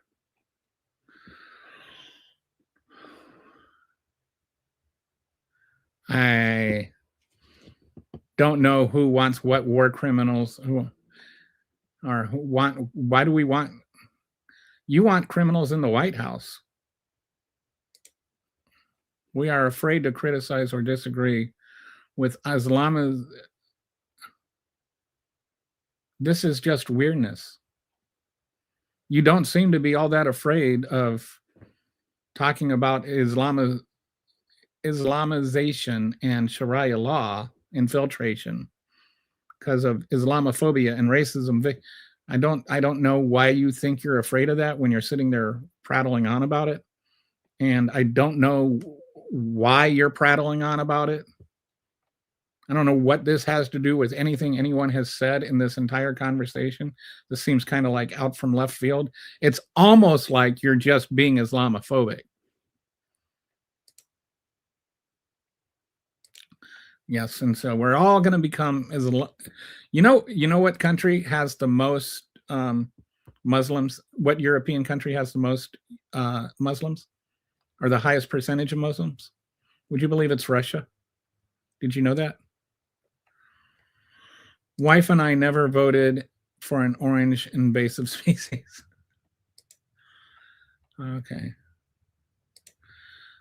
Speaker 1: I don't know who wants what war criminals, why do we want, you want criminals in the White House. We are afraid to criticize or disagree with Islam. This is just weirdness. You don't seem to be all that afraid of talking about Islamization and Sharia law infiltration because of Islamophobia and racism. I don't know why you think you're afraid of that when you're sitting there prattling on about it. And I don't know why you're prattling on about it. I don't know what this has to do with anything anyone has said in this entire conversation. This seems kind of like out from left field. It's almost like you're just being Islamophobic. Yes, and so we're all going to become you know what country has the most Muslims? What European country has the most Muslims, or the highest percentage of Muslims? Would you believe it's Russia? Did you know that? Wife and I never voted for an orange invasive species. Okay.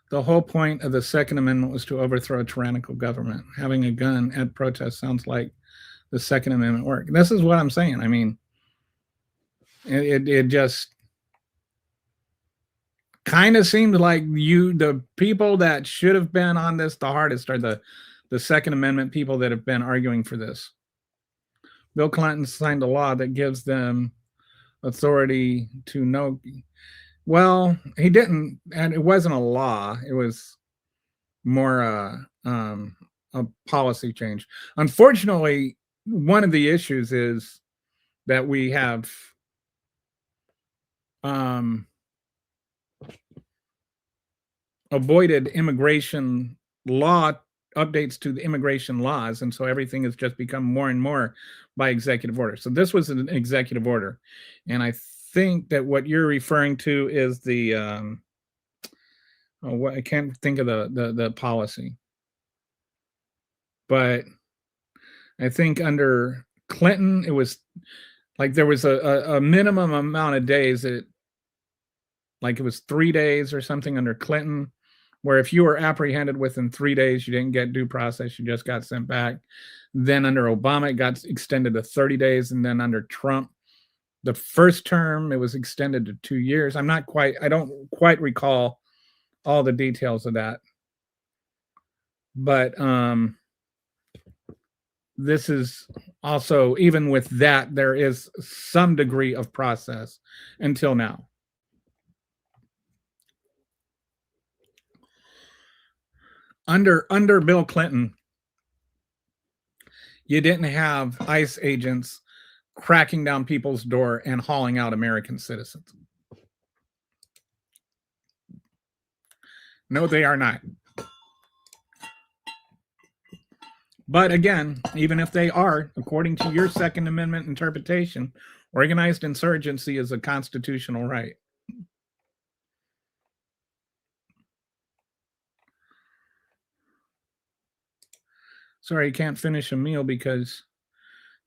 Speaker 1: The whole point of the Second Amendment was to overthrow a tyrannical government. Having a gun at protest sounds like the Second Amendment work. This is what I'm saying. I mean, it just kind of seemed like the people that should have been on this the hardest are the Second Amendment people that have been arguing for this. Bill Clinton signed a law that gives them authority to know. Well, he didn't, and it wasn't a law. It was more a policy change. Unfortunately, one of the issues is that we have avoided immigration law updates to the immigration laws, and so everything has just become more and more by executive order. So this was an executive order, and I think that what you're referring to is the I can't think of the policy, but I think under Clinton it was like there was a minimum amount of days that, like it was 3 days or something under Clinton, where if you were apprehended within 3 days, you didn't get due process, you just got sent back. Then under Obama, it got extended to 30 days. And then under Trump, the first term, it was extended to 2 years. I don't quite recall all the details of that. But this is also, even with that, there is some degree of process until now. Under Bill Clinton, you didn't have ICE agents cracking down people's door and hauling out American citizens. No, they are not. But again, even if they are, according to your Second Amendment interpretation, organized insurgency is a constitutional right. Sorry, you can't finish a meal because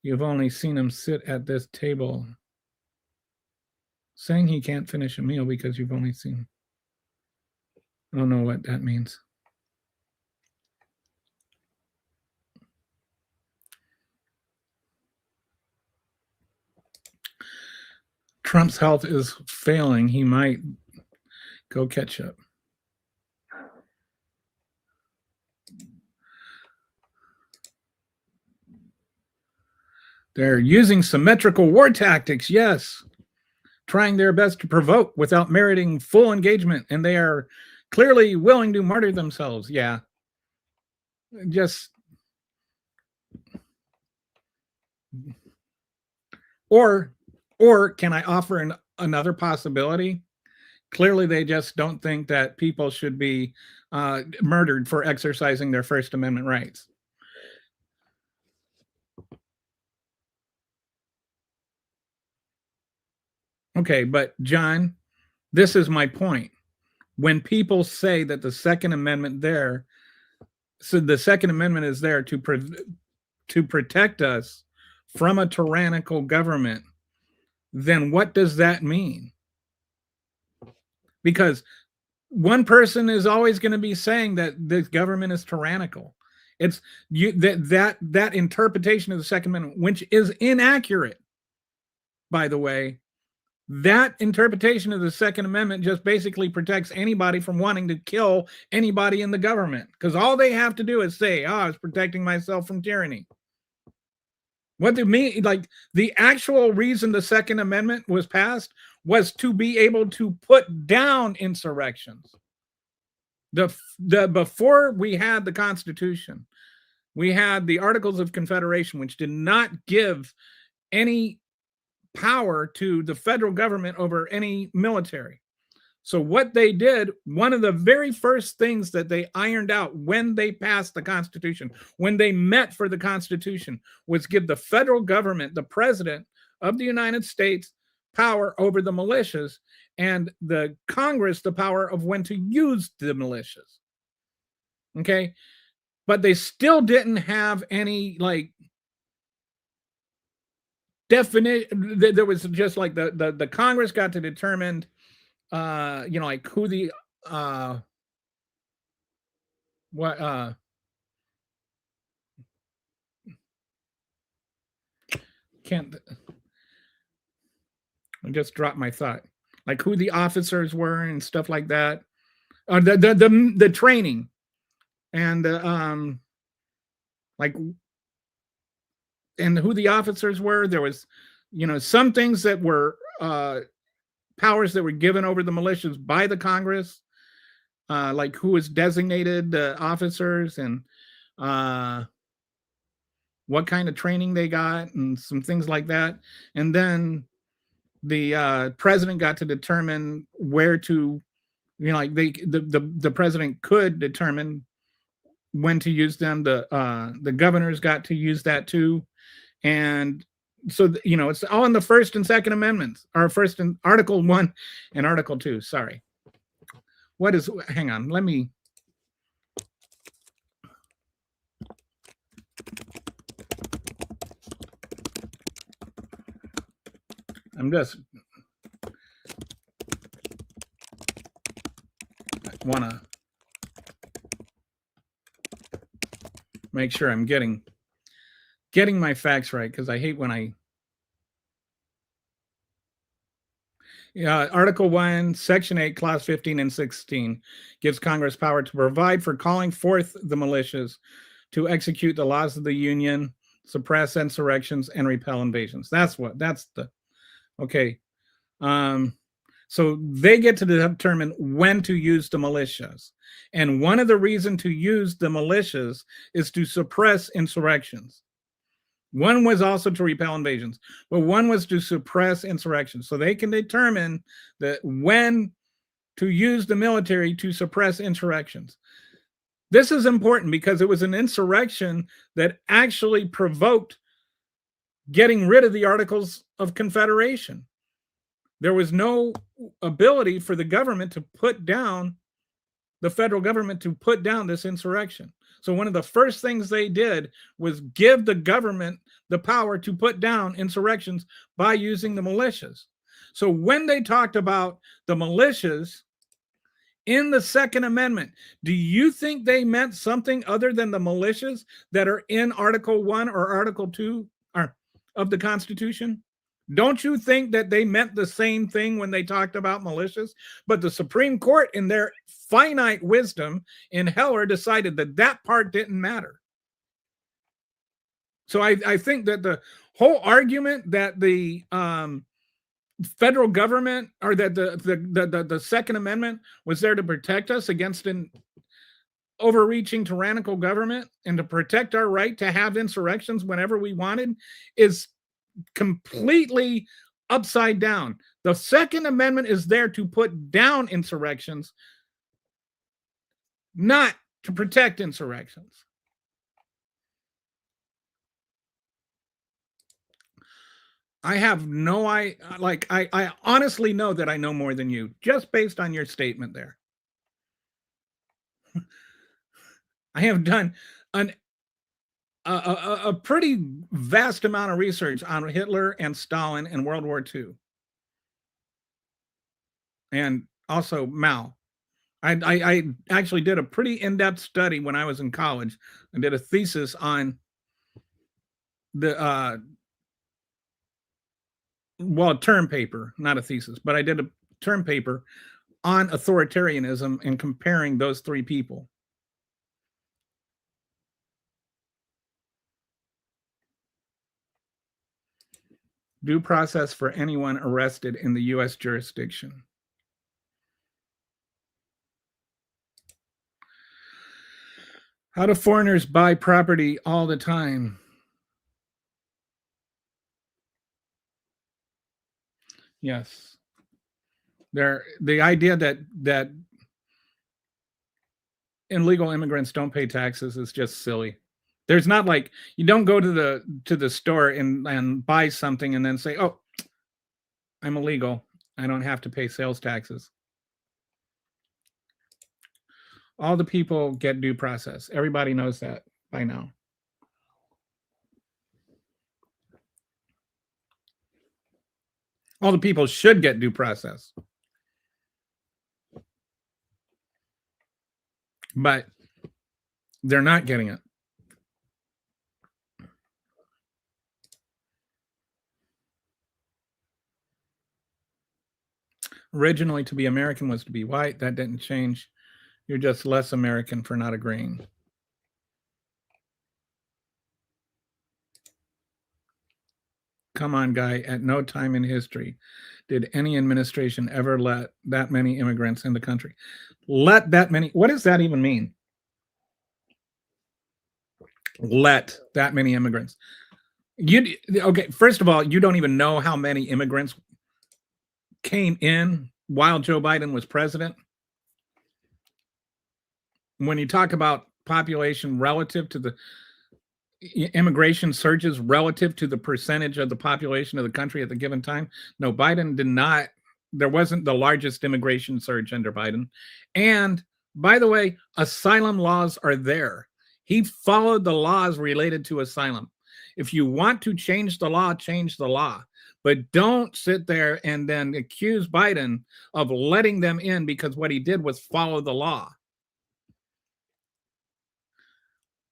Speaker 1: you've only seen him sit at this table. Saying he can't finish a meal because you've only seen him. I don't know what that means. Trump's health is failing. He might go catch up. They're using symmetrical war tactics, yes, trying their best to provoke without meriting full engagement, and they are clearly willing to martyr themselves. Yeah. Just, or can I offer another possibility? Clearly, they just don't think that people should be murdered for exercising their First Amendment rights. Okay, but John, this is my point. When people say that the Second Amendment there, so the Second Amendment is there to protect us from a tyrannical government, then what does that mean? Because one person is always going to be saying that the government is tyrannical. It's you that interpretation of the Second Amendment, which is inaccurate, by the way. That interpretation of the Second Amendment just basically protects anybody from wanting to kill anybody in the government, because all they have to do is say, "Oh, I was protecting myself from tyranny." What they mean, like the actual reason the Second Amendment was passed was to be able to put down insurrections. The before we had the Constitution, we had the Articles of Confederation, which did not give any power to the federal government over any military. So what they did, one of the very first things that they ironed out when they passed the Constitution, when they met for the Constitution, was give the federal government, the president of the United States, power over the militias, and the Congress the power of when to use the militias. Okay? But they still didn't have any like definition. There was just like the Congress got to determine like who the what can't I just dropped my thought, like who the officers were and stuff like that, or the training and like and who the officers were. There was some things that were powers that were given over the militias by the Congress, like who was designated officers and what kind of training they got and some things like that. And then the president got to determine where to, like the president could determine when to use them. The governors got to use that too. And so, it's all in the First and Second Amendments, or First and Article 1 and Article 2. Sorry. Hang on, let me. I'm just want to make sure I'm getting my facts right, because I hate when Article 1, Section 8, Clause 15 and 16 gives Congress power to provide for calling forth the militias to execute the laws of the Union, suppress insurrections, and repel invasions. Okay. So they get to determine when to use the militias. And one of the reasons to use the militias is to suppress insurrections. One was also to repel invasions, but one was to suppress insurrections. So they can determine that when to use the military to suppress insurrections. This is important because it was an insurrection that actually provoked getting rid of the Articles of Confederation. There was no ability for the government to put down, the federal government to put down this insurrection. So one of the first things they did was give the government the power to put down insurrections by using the militias. So when they talked about the militias in the Second Amendment, do you think they meant something other than the militias that are in Article 1 or Article 2 of the Constitution? Don't you think that they meant the same thing when they talked about militias? But the Supreme Court, in their finite wisdom in Heller, decided that that part didn't matter. So I think that the whole argument that the federal government, or that the Second Amendment was there to protect us against an overreaching tyrannical government and to protect our right to have insurrections whenever we wanted, is completely upside down. The Second Amendment is there to put down insurrections, not to protect insurrections. I have no I honestly know that I know more than you, just based on your statement there. I have done a pretty vast amount of research on Hitler and Stalin and World War II, and also Mao. I actually did a pretty in-depth study when I was in college. I did a thesis on the well, a term paper, not a thesis, but I did a term paper on authoritarianism and comparing those three people. Due process for anyone arrested in the U.S. jurisdiction. How do foreigners buy property all the time? Yes. The idea that illegal immigrants don't pay taxes is just silly. There's not like, you don't go to the store and buy something and then say, "Oh, I'm illegal. I don't have to pay sales taxes." All the people get due process. Everybody knows that by now. All the people should get due process. But they're not getting it. Originally, to be American was to be white. That didn't change. You're just less American for not agreeing. Come on, guy. At no time in history did any administration ever let that many immigrants in the country. Let that many. What does that even mean? Let that many immigrants. Okay, first of all, you don't even know how many immigrants came in while Joe Biden was president. When you talk about population relative to the immigration surges relative to the percentage of the population of the country at the given time, no, Biden did not. There wasn't the largest immigration surge under Biden. And by the way, asylum laws are there. He followed the laws related to asylum. If you want to change the law, change the law. But don't sit there and then accuse Biden of letting them in because what he did was follow the law.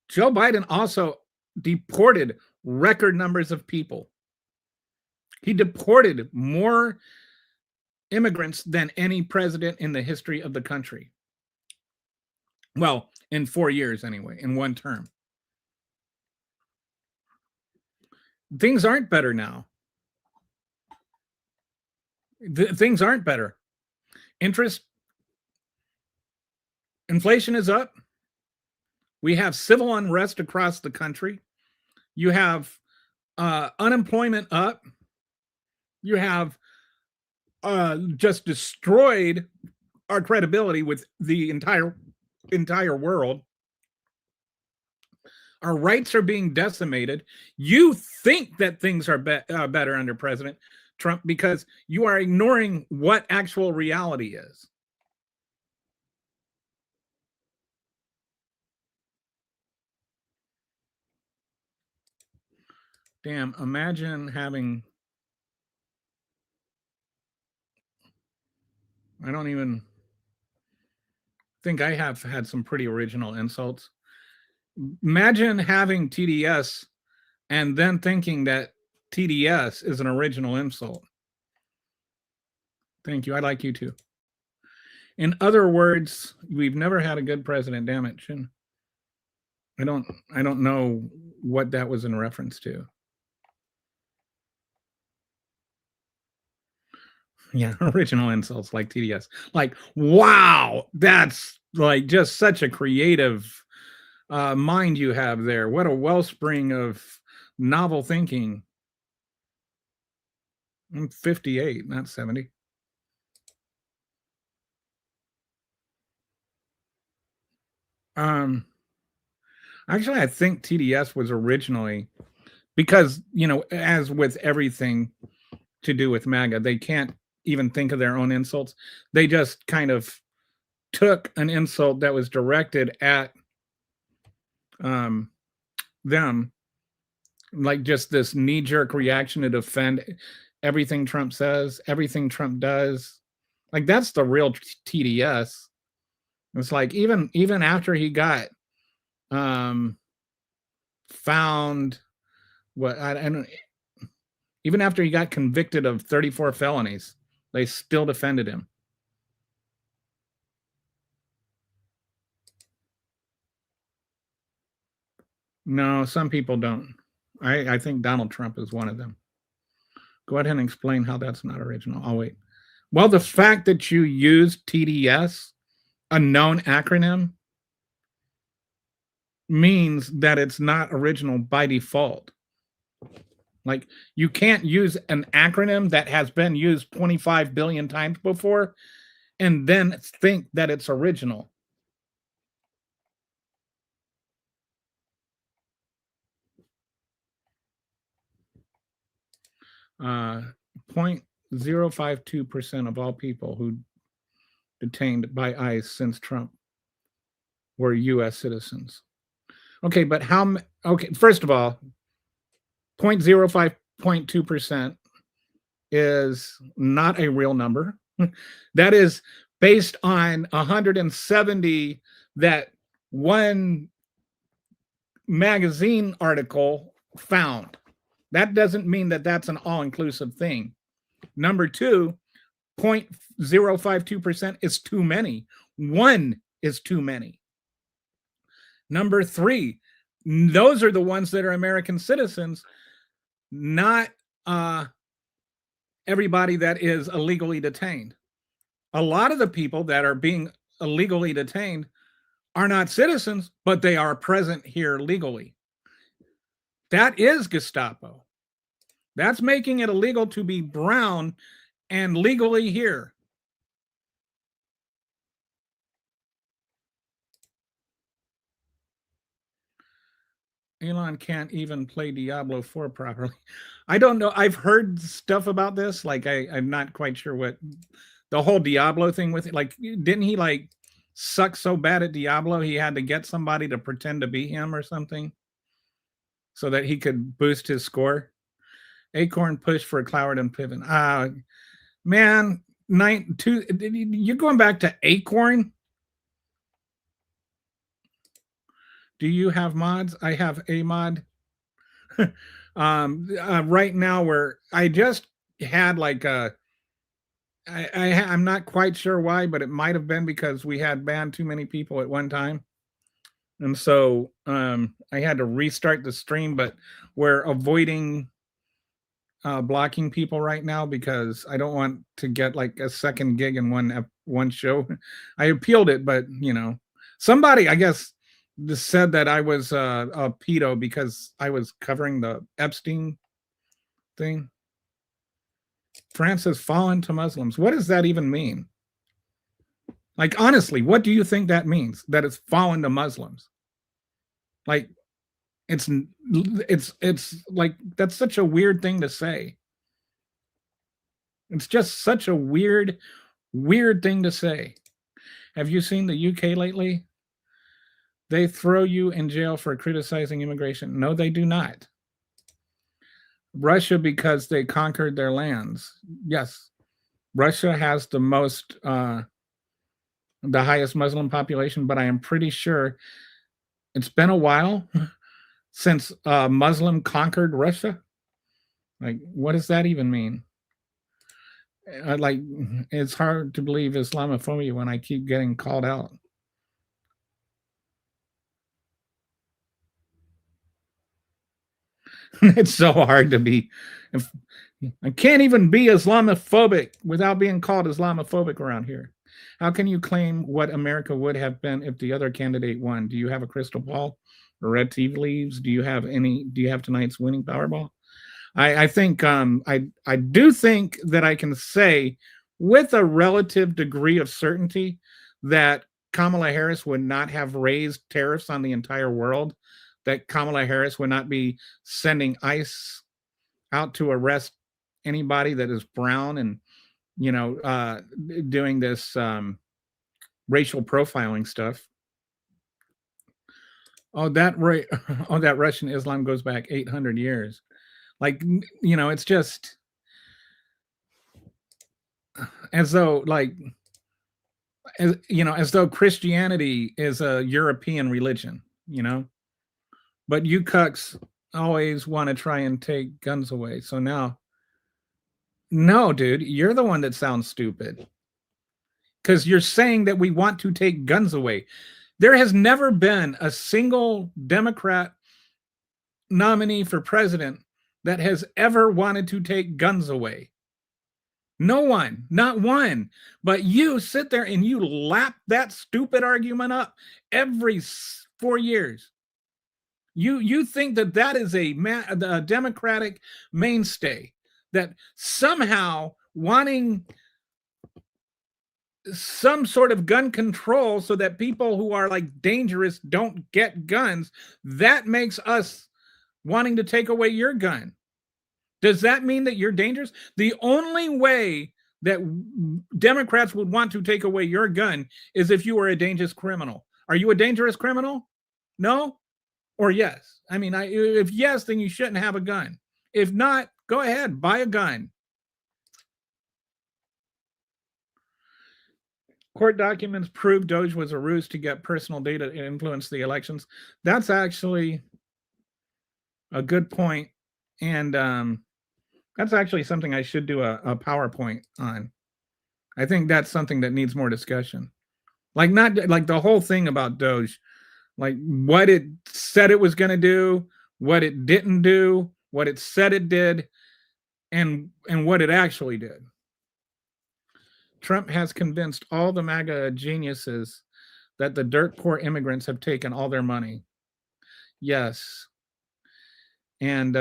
Speaker 1: Joe Biden also deported record numbers of people. He deported more immigrants than any president in the history of the country. Well, in 4 years anyway, in one term. Things aren't better now. Things aren't better. Inflation is up. We have civil unrest across the country. You have unemployment up. You have just destroyed our credibility with the entire world. Our rights are being decimated. You think that things are better under President Trump because you are ignoring what actual reality is. Damn, imagine having, I don't even think I have had some pretty original insults. Imagine having TDS and then thinking that TDS is an original insult. Thank you. I like you too. In other words, we've never had a good president, damn it, Chin. I don't know what that was in reference to. Yeah, original insults like TDS. Like, wow, that's like just such a creative mind you have there. What a wellspring of novel thinking. I'm 58, not 70. Um, Actually, I think TDS was originally because, as with everything to do with MAGA, they can't even think of their own insults. They just kind of took an insult that was directed at um, them, like just this knee jerk reaction to defend everything Trump says, everything Trump does. Like that's the real TDS. It's like even after he got um, found, what I don't, even after he got convicted of 34 felonies, they still defended him. No, some people don't. I think Donald Trump is one of them. Go ahead and explain how that's not original. I'll wait. Well, the fact that you use TDS, a known acronym, means that it's not original by default. Like you can't use an acronym that has been used 25 billion times before and then think that it's original. Uh, 0.052% of all people who detained by ICE since Trump were U.S. citizens. Okay, but okay, first of all, 0.05.2% is not a real number. That is based on 170 that one magazine article found. That doesn't mean that that's an all-inclusive thing. Number two, 0.052% is too many. One is too many. Number three, those are the ones that are American citizens, not everybody that is illegally detained. A lot of the people that are being illegally detained are not citizens, but they are present here legally. That is Gestapo. That's making it illegal to be brown and legally here. Elon can't even play Diablo 4 properly. I don't know. I've heard stuff about this. Like I'm not quite sure what the whole Diablo thing with it. Like, didn't he like suck so bad at Diablo he had to get somebody to pretend to be him or something so that he could boost his score? Acorn push for Cloward and Piven. Man, you're going back to Acorn? Do you have mods? I have a mod. Right now, where I just had like I'm not quite sure why, but it might have been because we had banned too many people at one time. And so I had to restart the stream, but we're avoiding blocking people right now because I don't want to get like a second gig in one show. I appealed it, but somebody I guess said that I was a pedo because I was covering the Epstein thing. France has fallen to Muslims. What does that even mean? Like honestly, what do you think that means? That it's fallen to Muslims? Like it's like that's such a weird thing to say. It's just such a weird thing to say. Have you seen the UK lately? They throw you in jail for criticizing immigration. No, they do not. Russia, because they conquered their lands. Yes, Russia has the highest Muslim population, but I am pretty sure it's been a while since Muslim conquered Russia. Like, what does that even mean? Like, it's hard to believe Islamophobia when I keep getting called out. It's so hard to be. I can't even be Islamophobic without being called Islamophobic around here. How can you claim what America would have been if the other candidate won? Do you have a crystal ball or red tea leaves? Do you have tonight's winning Powerball? I think I do think that I can say with a relative degree of certainty that Kamala Harris would not have raised tariffs on the entire world, that Kamala Harris would not be sending ICE out to arrest anybody that is brown and doing this racial profiling stuff. Oh, that Russian Islam goes back 800 years. Like, it's just as though as though Christianity is a European religion, but you cucks always want to try and take guns away. So now, no, dude, you're the one that sounds stupid because you're saying that we want to take guns away. There has never been a single Democrat nominee for president that has ever wanted to take guns away. No one, not one. But you sit there and you lap that stupid argument up every 4 years. You think that is a Democratic mainstay, that somehow wanting some sort of gun control so that people who are like dangerous don't get guns, that makes us wanting to take away your gun. Does that mean that you're dangerous? The only way that Democrats would want to take away your gun is if you were a dangerous criminal. Are you a dangerous criminal? No? Or yes? I mean, if yes, then you shouldn't have a gun. If not, go ahead, buy a gun. Court documents prove Doge was a ruse to get personal data to influence the elections. That's actually a good point. And that's actually something I should do a PowerPoint on. I think that's something that needs more discussion. Like, not like the whole thing about Doge, like what it said it was going to do, what it didn't do, what it said it did, and what it actually did. Trump has convinced all the MAGA geniuses that the dirt poor immigrants have taken all their money. Yes. And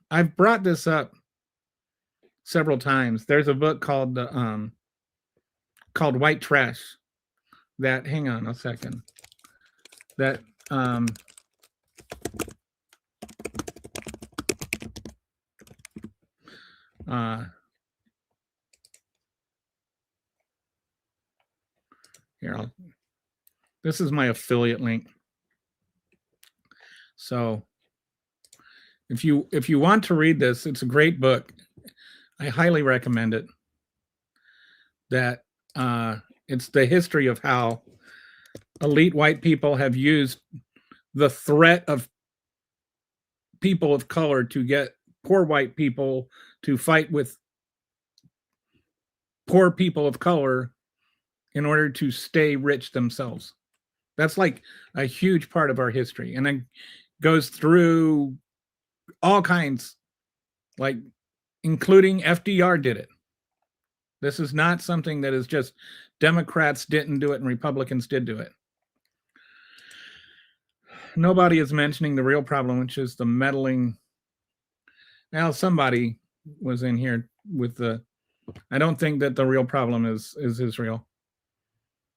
Speaker 1: I've brought this up several times. There's a book called White Trash that, hang on a second, that here, this is my affiliate link. So if you want to read this, it's a great book. I highly recommend it. That it's the history of how elite white people have used the threat of people of color to get poor white people to fight with poor people of color in order to stay rich themselves. That's like a huge part of our history, and then goes through all kinds, like including FDR did it. This is not something that is just Democrats didn't do it and Republicans did do it. Nobody is mentioning the real problem, which is the meddling. Now, somebody was in here with the, I don't think that the real problem is Israel.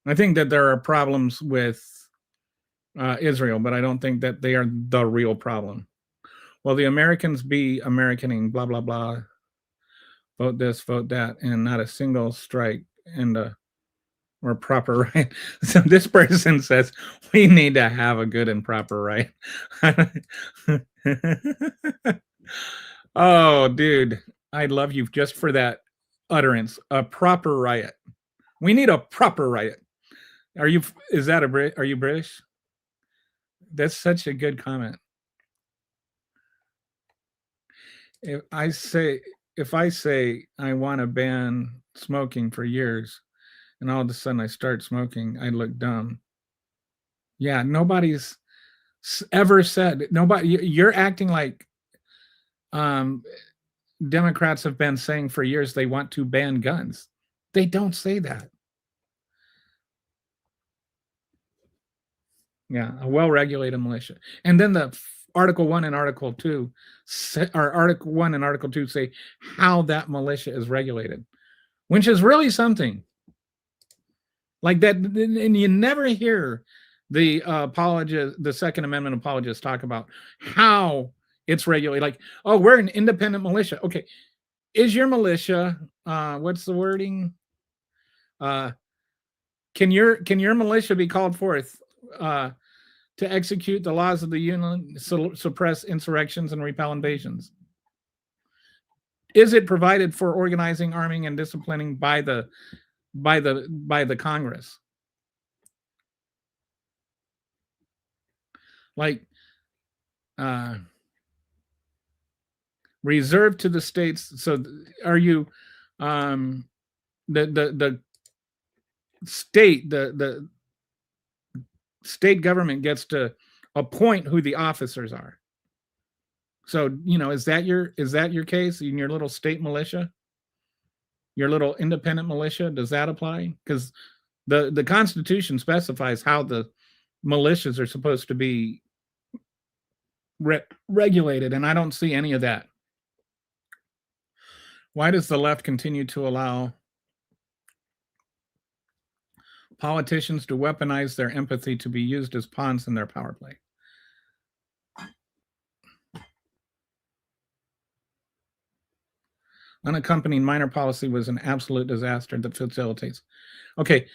Speaker 1: I think that there are problems with Israel, but I don't think that they are the real problem. Well, the Americans be Americaning, blah, blah, blah. Vote this, vote that, and not a single strike and or proper right. So this person says we need to have a good and proper right. Oh, dude, I love you just for that utterance. A proper riot. We need a proper riot. Are you British? That's such a good comment. If I say I want to ban smoking for years, and all of a sudden I start smoking, I look dumb. Yeah, nobody's ever said, nobody, you're acting like Democrats have been saying for years they want to ban guns. They don't say that. Yeah, a well-regulated militia. And then the Article 1 and Article 2, or Article 1 and Article 2 say how that militia is regulated, which is really something. Like that, and you never hear the the Second Amendment apologists talk about how it's regulated. Like, oh, we're an independent militia. Okay, is your militia? What's the wording? Can your militia be called forth to execute the laws of the Union, suppress insurrections, and repel invasions? Is it provided for organizing, arming, and disciplining by the Congress? Like, reserved to the states. So are you the state, the state government gets to appoint who the officers are? So, is that your case in your little state militia, your little independent militia? Does that apply? Because the Constitution specifies how the militias are supposed to be regulated, and I don't see any of that. Why does the left continue to allow politicians to weaponize their empathy to be used as pawns in their power play? Unaccompanied minor policy was an absolute disaster that facilitates. Okay,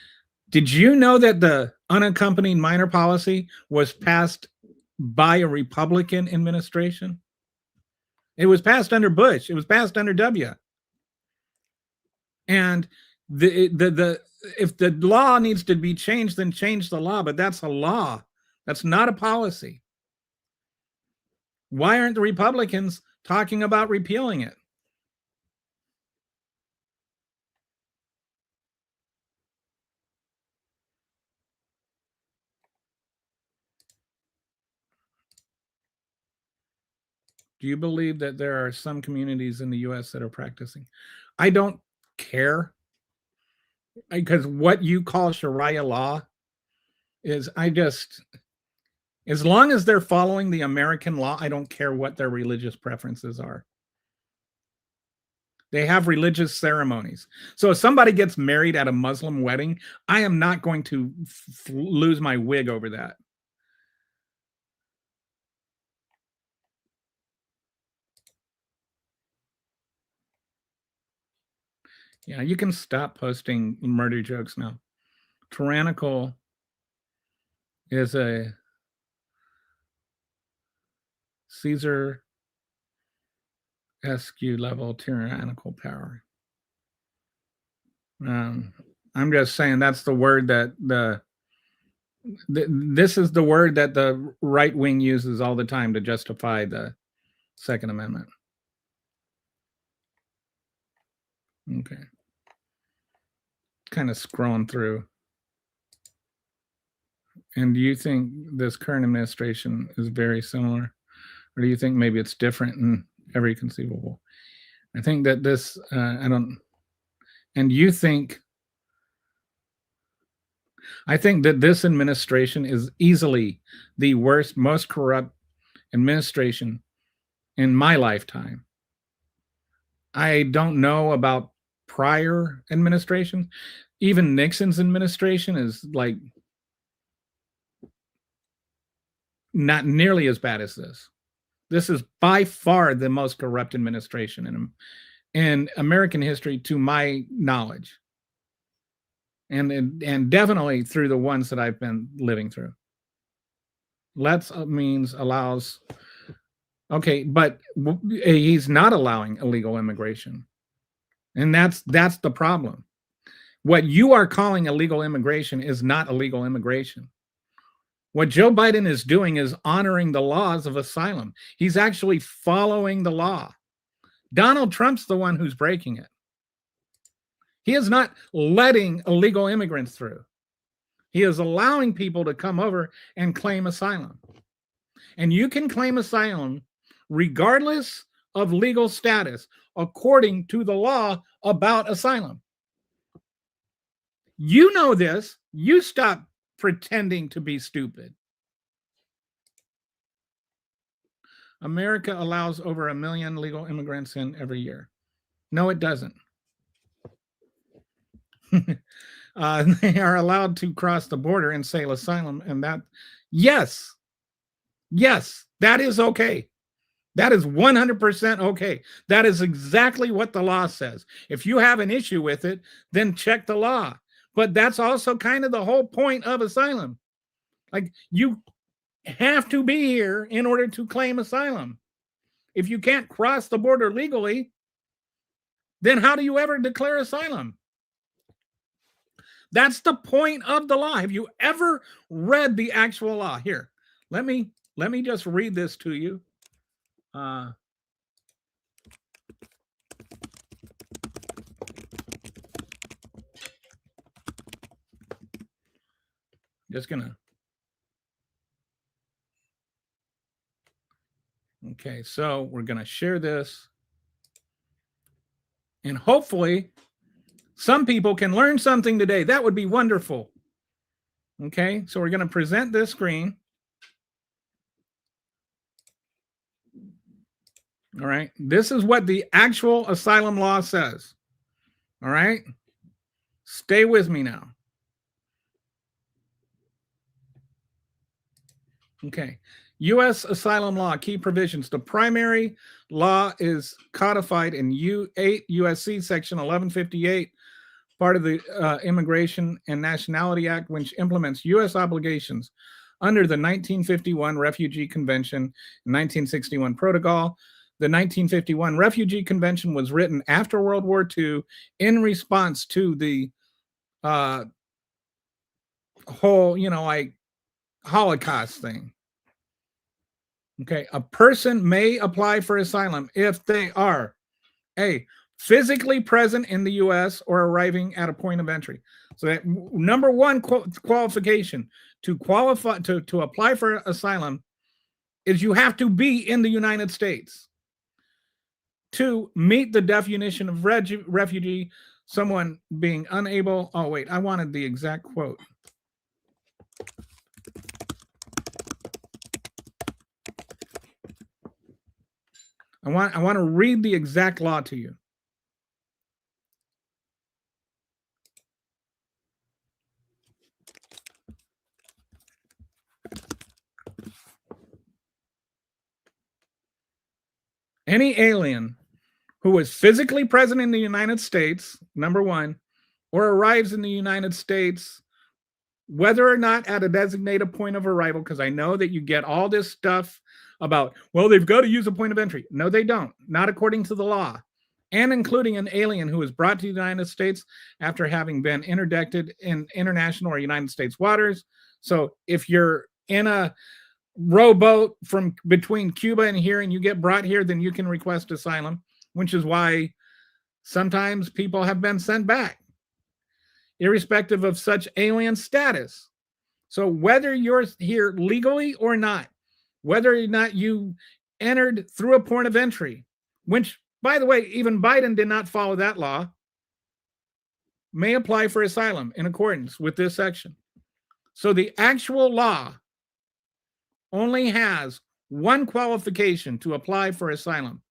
Speaker 1: did you know that the unaccompanied minor policy was passed by a Republican administration? It was passed under Bush. It was passed under W. And if the law needs to be changed, then change the law. But that's a law. That's not a policy. Why aren't the Republicans talking about repealing it? Do you believe that there are some communities in the U.S. that are practicing? I don't care, because what you call Sharia law is, as long as they're following the American law, I don't care what their religious preferences are. They have religious ceremonies. So if somebody gets married at a Muslim wedding, I am not going to lose my wig over that. Yeah, you can stop posting murder jokes now. Tyrannical is a Caesar SQ level tyrannical power. I'm just saying that's the word that this is the word that the right wing uses all the time to justify the Second Amendment. Okay. Kind of scrolling through. And do you think this current administration is very similar? Or do you think maybe it's different in every conceivable? I think that this, and you think, I think that this administration is easily the worst, most corrupt administration in my lifetime. I don't know about prior administrations. Even Nixon's administration is like not nearly as bad as this. This is by far the most corrupt administration in American history, to my knowledge, and definitely through the ones that I've been living through. Means allows. Okay, but he's not allowing illegal immigration, and that's the problem. What you are calling illegal immigration is not illegal immigration. What Joe Biden is doing is honoring the laws of asylum. He's actually following the law. Donald Trump's the one who's breaking it. He is not letting illegal immigrants through. He is allowing people to come over and claim asylum. And you can claim asylum regardless of legal status according to the law about asylum. You know this. You stop pretending to be stupid. America allows over 1 million legal immigrants in every year. No, it doesn't. They are allowed to cross the border and say asylum, and that, yes, that is okay. That is 100% okay. That is exactly what the law says. If you have an issue with it, then check the law. But that's also kind of the whole point of asylum. Like, you have to be here in order to claim asylum. If you can't cross the border legally, then how do you ever declare asylum? That's the point of the law. Have you ever read the actual law? Here, let me just read this to you. Just gonna. Okay, so we're gonna share this, and hopefully some people can learn something today. That would be wonderful. Okay, so we're gonna present this screen. All right, this is what the actual asylum law says. All right, stay with me now. Okay, U.S. asylum law, key provisions. The primary law is codified in 8 U.S.C. section 1158, part of the Immigration and Nationality Act, which implements U.S. obligations under the 1951 Refugee Convention and 1961 Protocol. The 1951 Refugee Convention was written after World War II in response to the whole, like Holocaust thing. Okay, a person may apply for asylum if they are physically present in the U.S. or arriving at a point of entry. So that number one qualification to qualify to apply for asylum is you have to be in the United States. To meet the definition of refugee, someone being unable. Oh wait, I wanted the exact quote. I want to read the exact law to you. Any alien who is physically present in the United States, number one, or arrives in the United States, whether or not at a designated point of arrival, because I know that you get all this stuff about, well, they've got to use a point of entry. No, they don't. Not according to the law. And including an alien who is brought to the United States after having been interdicted in international or United States waters. So if you're in a rowboat from between Cuba and here and you get brought here, then you can request asylum, which is why sometimes people have been sent back, irrespective of such alien status. So whether you're here legally or not, whether or not you entered through a point of entry, which, by the way, even Biden did not follow that law, may apply for asylum in accordance with this section. So the actual law only has one qualification to apply for asylum.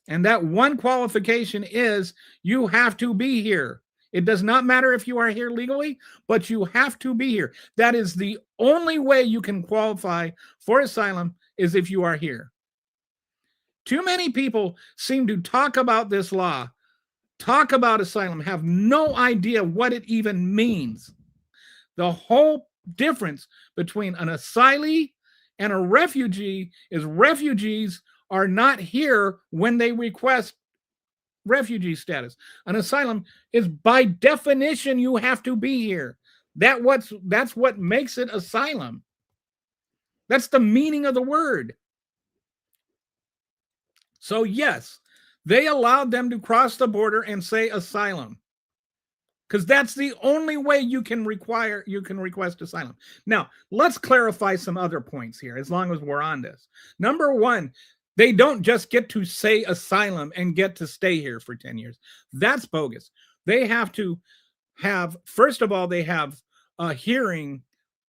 Speaker 1: And that one qualification is you have to be here. It does not matter if you are here legally, but you have to be here. That is the only way you can qualify for asylum, is if you are here. Too many people seem to talk about this law, talk about asylum, have no idea what it even means. The whole difference between an asylee and a refugee is refugees are not here when they request refugee status. An asylum is, by definition, you have to be here. That's what makes it asylum. That's the meaning of the word. So yes, they allowed them to cross the border and say asylum, because that's the only way you can request asylum. Now, let's clarify some other points here, as long as we're on this. Number one, They don't just get to say asylum and get to stay here for 10 years. That's bogus. They have to have, first of all, they have a hearing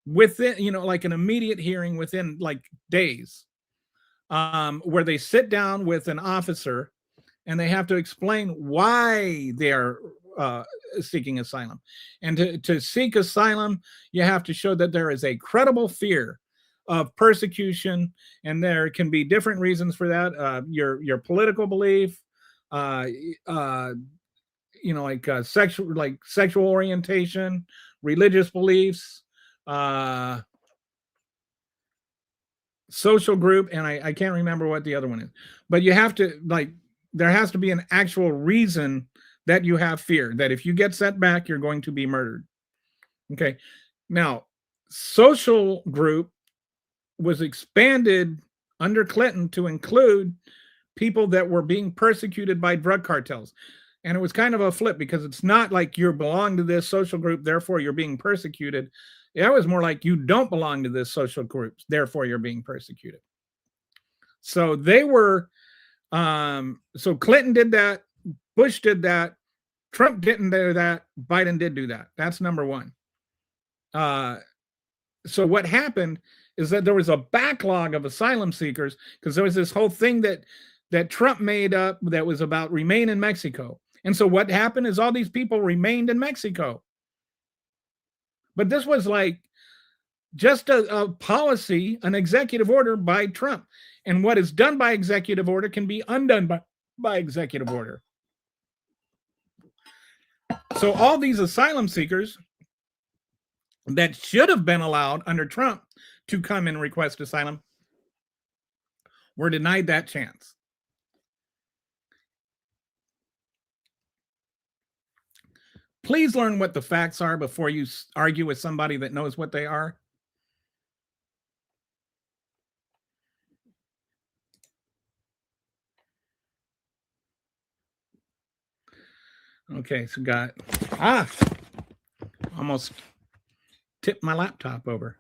Speaker 1: within, like an immediate hearing within like days, where they sit down with an officer and they have to explain why they are seeking asylum. And to seek asylum, you have to show that there is a credible fear of persecution, and there can be different reasons for that. Your political belief, sexual orientation, religious beliefs, social group, and I can't remember what the other one is. But you have to, there has to be an actual reason that you have fear that if you get sent back, you're going to be murdered. Okay. Now, social group was expanded under Clinton to include people that were being persecuted by drug cartels. And it was kind of a flip, because it's not like you belong to this social group, therefore you're being persecuted. It was more like you don't belong to this social group, therefore you're being persecuted. So they were, so Clinton did that, Bush did that, Trump didn't do that, Biden did do that. That's number one. So what happened is that there was a backlog of asylum seekers, because there was this whole thing that Trump made up that was about remain in Mexico. And so what happened is all these people remained in Mexico. But this was like just a policy, an executive order by Trump. And what is done by executive order can be undone by executive order. So all these asylum seekers that should have been allowed under Trump to come and request asylum were denied that chance. Please learn what the facts are before you argue with somebody that knows what they are. Okay, so got, almost tipped my laptop over.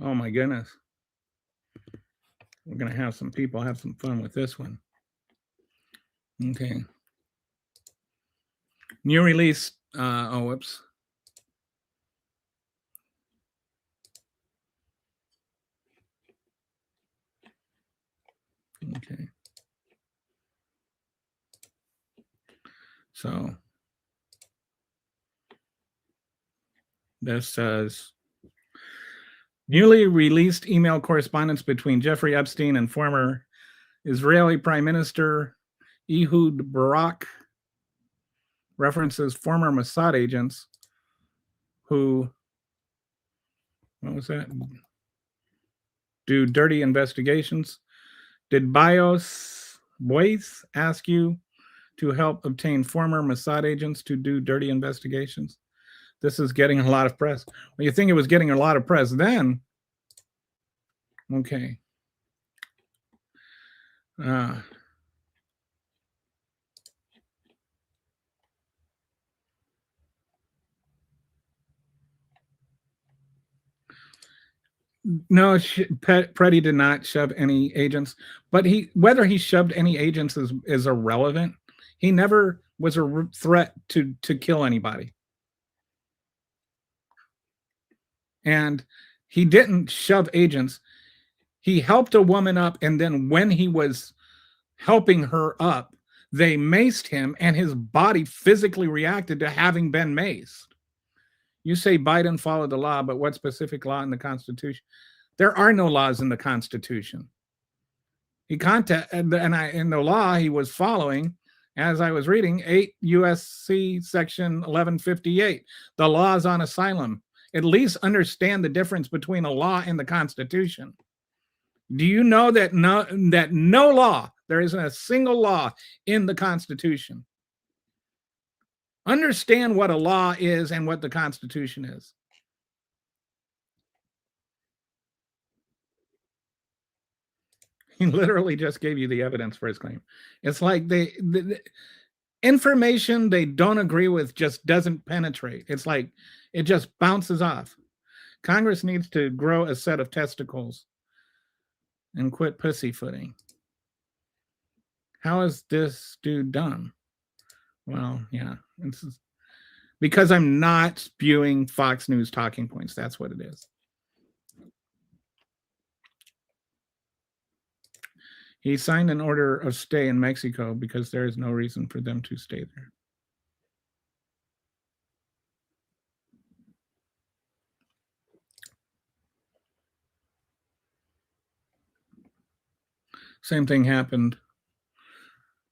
Speaker 1: Oh my goodness. We're going to have some people have some fun with this one. Okay. New release. Whoops. Okay. So this says, newly released email correspondence between Jeffrey Epstein and former Israeli Prime Minister Ehud Barak references former Mossad agents who, what was that? Do dirty investigations. Did Boyce ask you to help obtain former Mossad agents to do dirty investigations? This is getting a lot of press. Well, you think it was getting a lot of press then? Okay. No, Preddy did not shove any agents, but whether he shoved any agents is irrelevant. He never was a threat to kill anybody. And he didn't shove agents. He helped a woman up, and then when he was helping her up, they maced him, and his body physically reacted to having been maced. You say Biden followed the law, but what specific law in the Constitution? There are no laws in the Constitution. In the law he was following, as I was reading, 8 U.S.C. Section 1158, the laws on asylum. At least understand the difference between a law and the Constitution. Do you know that no law, there isn't a single law in the Constitution? Understand what a law is and what the Constitution is. He literally just gave you the evidence for his claim. It's like information they don't agree with just doesn't penetrate. It's like it just bounces off. Congress needs to grow a set of testicles and quit pussyfooting. How is this dude dumb? Well, yeah, it's because I'm not spewing Fox News talking points. That's what it is. He signed an order of stay in Mexico because there is no reason for them to stay there. Same thing happened.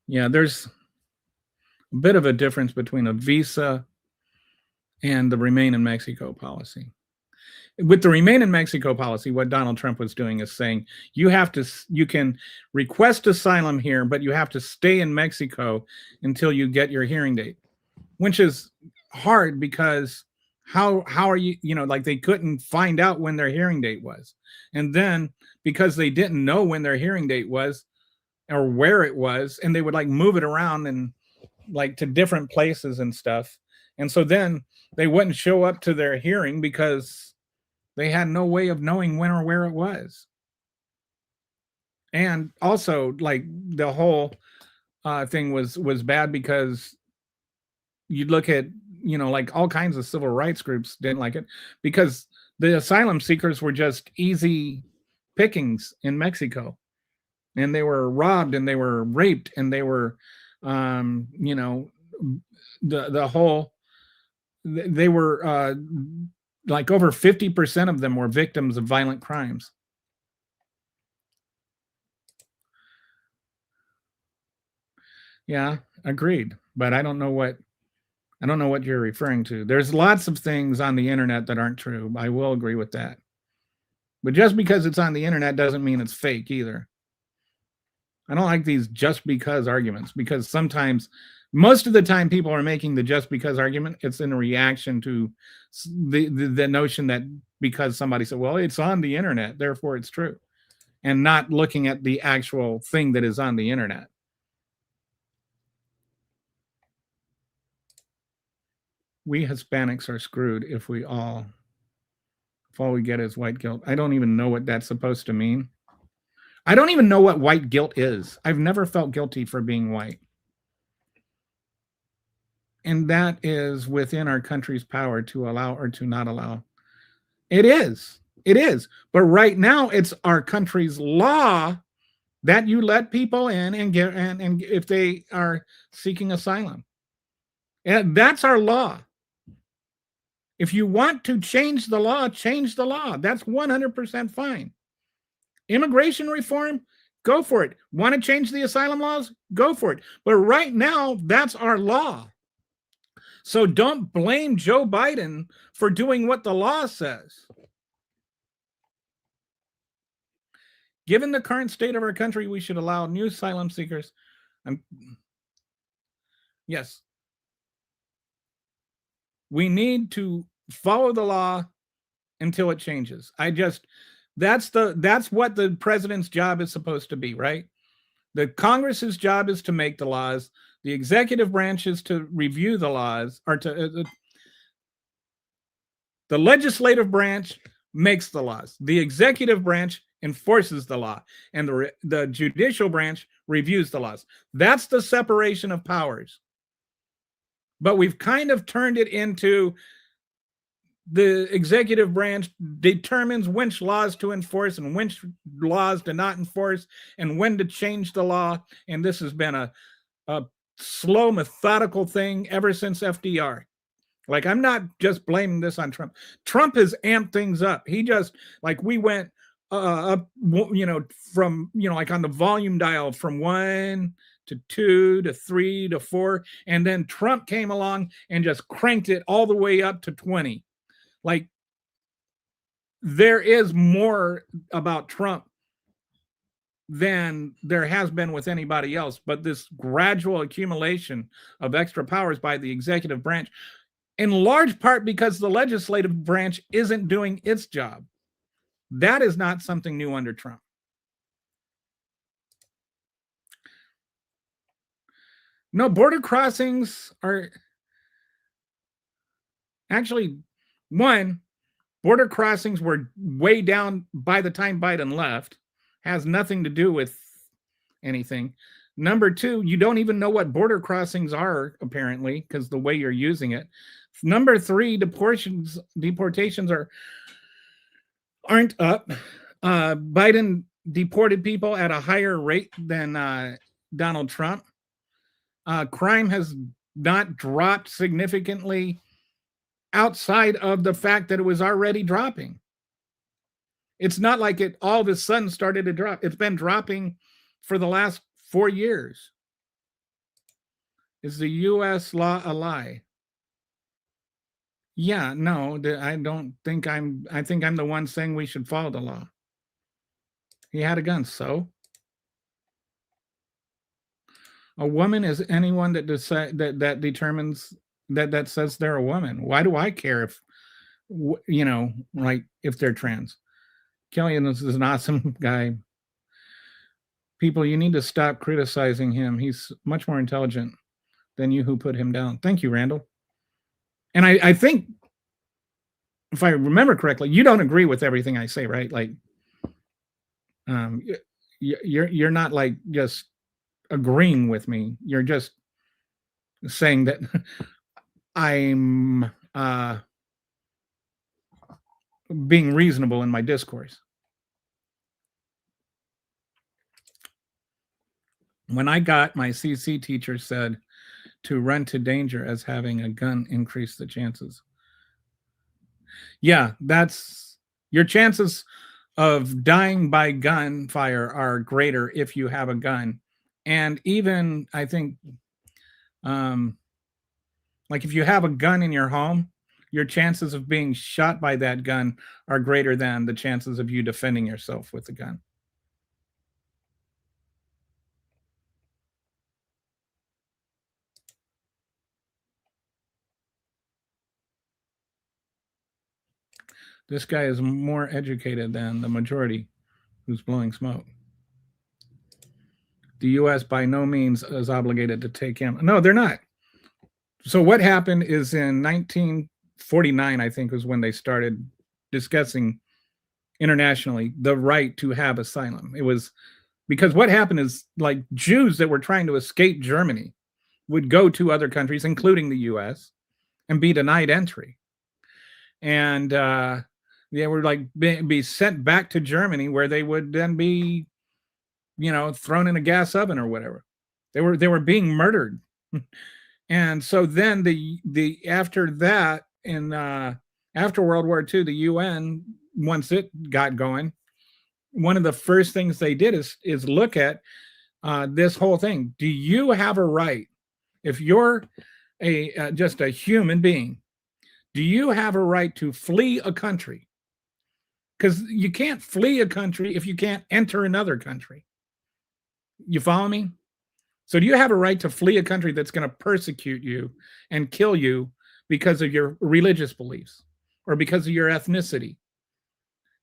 Speaker 1: Yeah, there's a bit of a difference between a visa and the remain in Mexico policy. With the remain in Mexico policy, what Donald Trump was doing is saying you can request asylum here, but you have to stay in Mexico until you get your hearing date, which is hard because how are you, like they couldn't find out when their hearing date was. And then because they didn't know when their hearing date was or where it was, and they would like move it around and like to different places and stuff. And so then they wouldn't show up to their hearing because they had no way of knowing when or where it was. And also, like the whole thing was bad because you'd look at, like all kinds of civil rights groups didn't like it because the asylum seekers were just easy pickings in Mexico. And they were robbed and they were raped and they were, the whole, they were, like over 50% of them were victims of violent crimes. Yeah, agreed. But I don't know what you're referring to. There's lots of things on the internet that aren't true. I will agree with that. But just because it's on the internet doesn't mean it's fake either. I don't like these just because arguments because sometimes, most of the time, people are making the just because argument. It's in reaction to the notion that because somebody said, well, it's on the internet, therefore it's true, and not looking at the actual thing that is on the internet. We Hispanics are screwed if all we get is white guilt. I don't even know what that's supposed to mean. I don't even know what white guilt is. I've never felt guilty for being white. And that is within our country's power to allow or to not allow. It is. It is. But right now, it's our country's law that you let people in and get and if they are seeking asylum. And that's our law. If you want to change the law, change the law. That's 100% fine. Immigration reform, go for it. Want to change the asylum laws? Go for it. But right now, that's our law. So don't blame Joe Biden for doing what the law says. Given the current state of our country, we should allow new asylum seekers. Yes. We need to follow the law until it changes. That's what the president's job is supposed to be, right? The Congress's job is to make the laws. The executive branch is to review the laws, or to the legislative branch makes the laws. The executive branch enforces the law, and the judicial branch reviews the laws. That's the separation of powers. But we've kind of turned it into the executive branch determines which laws to enforce and which laws to not enforce and when to change the law. And this has been a slow, methodical thing ever since FDR. Like, I'm not just blaming this on Trump. Trump has amped things up. He just, like, we went up, from, like on the volume dial from 1 to 2 to 3 to 4. And then Trump came along and just cranked it all the way up to 20. Like, there is more about Trump than there has been with anybody else, but this gradual accumulation of extra powers by the executive branch, in large part because the legislative branch isn't doing its job. That is not something new under Trump. No, border crossings are actually one. Border crossings were way down by the time Biden left. Has nothing to do with anything. Number two, you don't even know what border crossings are, apparently, because the way you're using it. Number three, deportations aren't up. Biden deported people at a higher rate than Donald Trump. Crime has not dropped significantly outside of the fact that it was already dropping. It's not like it all of a sudden started to drop. It's been dropping for the last 4 years. Is the U.S. law a lie? Yeah, no, I don't think I think I'm the one saying we should follow the law. He had a gun, so a woman is anyone that that determines that says they're a woman. Why do I care if like if they're trans? Kelly is an awesome guy. People, you need to stop criticizing him. He's much more intelligent than you who put him down. Thank you, Randall. And I think, if I remember correctly, you don't agree with everything I say, right? Like, you're not like just agreeing with me. You're just saying that I'm being reasonable in my discourse. When I got my CC teacher said to run to danger as having a gun increased the chances. Yeah, that's your chances of dying by gunfire are greater if you have a gun. And even I think like if you have a gun in your home, your chances of being shot by that gun are greater than the chances of you defending yourself with the gun. This guy is more educated than the majority who's blowing smoke. The U.S. by no means is obligated to take him. No, they're not. So what happened is in 1949, I think, was when they started discussing internationally the right to have asylum. It was because what happened is like Jews that were trying to escape Germany would go to other countries, including the U.S., and be denied entry. And they were like be sent back to Germany, where they would then be, thrown in a gas oven or whatever. They were being murdered. And so then the after that, in after World War II, the UN, once it got going, one of the first things they did is look at this whole thing. Do you have a right, if you're just a human being, do you have a right to flee a country? Because you can't flee a country if you can't enter another country. You follow me? So do you have a right to flee a country that's going to persecute you and kill you because of your religious beliefs or because of your ethnicity?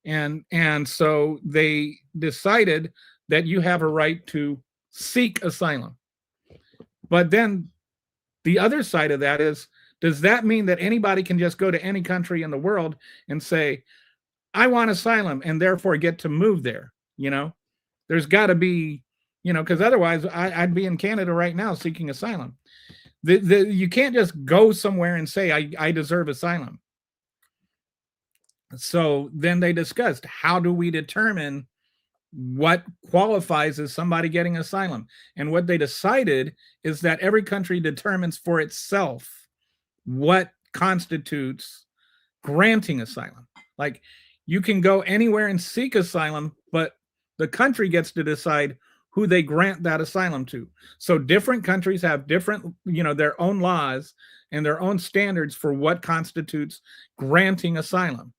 Speaker 1: And so they decided that you have a right to seek asylum. But then the other side of that is, does that mean that anybody can just go to any country in the world and say, I want asylum, and therefore get to move there? There's got to be, because otherwise I'd be in Canada right now seeking asylum. You can't just go somewhere and say, I deserve asylum. So then they discussed, how do we determine what qualifies as somebody getting asylum? And what they decided is that every country determines for itself what constitutes granting asylum. Like, you can go anywhere and seek asylum, but the country gets to decide who they grant that asylum to. So different countries have different, their own laws and their own standards for what constitutes granting asylum.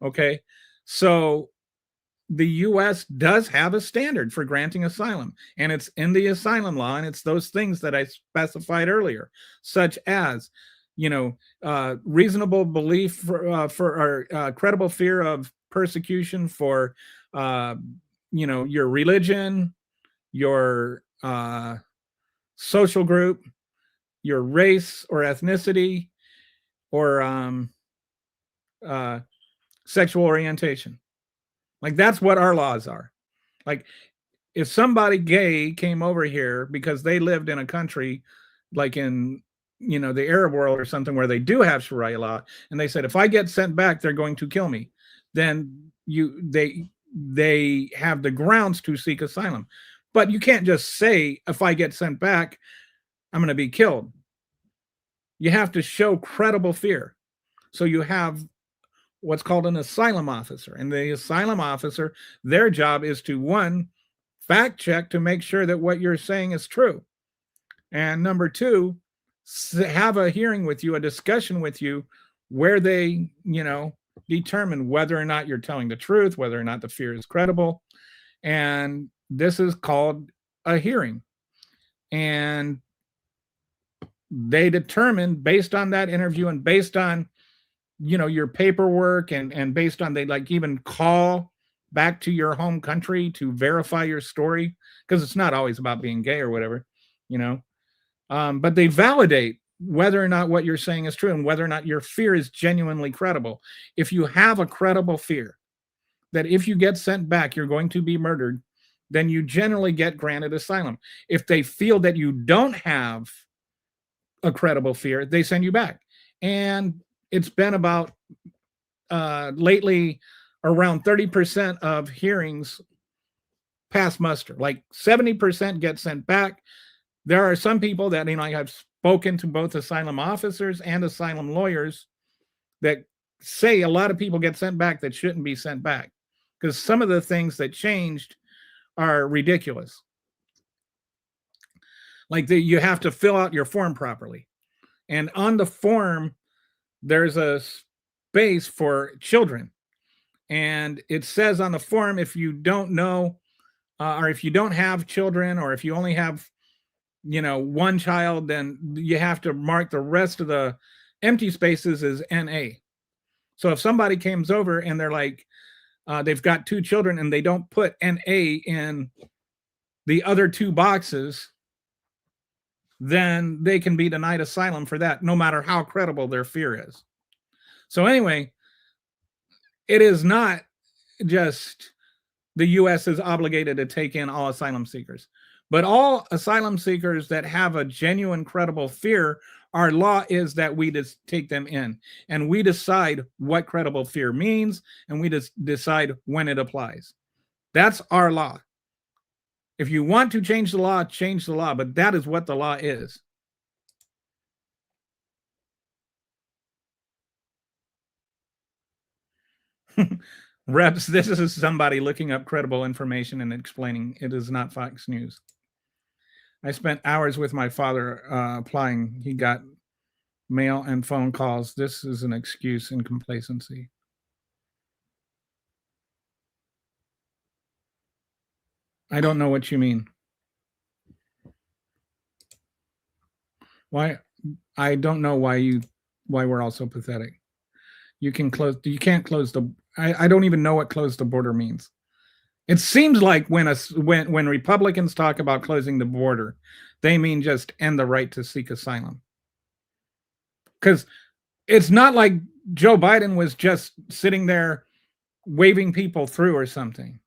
Speaker 1: Okay. So the U.S. does have a standard for granting asylum, and it's in the asylum law, and it's those things that I specified earlier, such as, reasonable belief for credible fear of persecution for, your religion, your social group, your race or ethnicity, or uh, sexual orientation. Like, that's what our laws are. Like, if somebody gay came over here because they lived in a country like in, the Arab world or something where they do have Sharia law, and they said, if I get sent back, they're going to kill me, then they have the grounds to seek asylum. But you can't just say, if I get sent back, I'm going to be killed. You have to show credible fear. So you have what's called an asylum officer. And the asylum officer, their job is to, one, fact check to make sure that what you're saying is true. And number two, have a hearing with you, a discussion with you, where they, determine whether or not you're telling the truth, whether or not the fear is credible. And this is called a hearing. And they determine, based on that interview and based on, your paperwork, and based on, they like even call back to your home country to verify your story, because it's not always about being gay or whatever, but they validate whether or not what you're saying is true and whether or not your fear is genuinely credible. If you have a credible fear that if you get sent back, you're going to be murdered, then you generally get granted asylum. If they feel that you don't have a credible fear, they send you back. And it's been about lately around 30% of hearings pass muster. Like 70% get sent back. There are some people that, I've spoken to both asylum officers and asylum lawyers that say a lot of people get sent back that shouldn't be sent back, because some of the things that changed are ridiculous. Like you have to fill out your form properly. And on the form, there's a space for children. And it says on the form, if you don't know, or if you don't have children, or if you only have, one child, then you have to mark the rest of the empty spaces as NA. So if somebody comes over and they're like, they've got 2 children and they don't put NA in the other 2 boxes, then they can be denied asylum for that, no matter how credible their fear is. So anyway, it is not just the U.S. is obligated to take in all asylum seekers, but all asylum seekers that have a genuine, credible fear, our law is that we just take them in, and we decide what credible fear means, and we just decide when it applies. That's our law. If you want to change the law, but that is what the law is. Reps, this is somebody looking up credible information and explaining it is not Fox News. I spent hours with my father applying. He got mail and phone calls. This is an excuse and complacency. I don't know what you mean. Why? I don't know why we're all so pathetic. You can't close the, I don't even know what close the border means. It seems like when Republicans talk about closing the border, they mean just end the right to seek asylum. Because it's not like Joe Biden was just sitting there waving people through or something.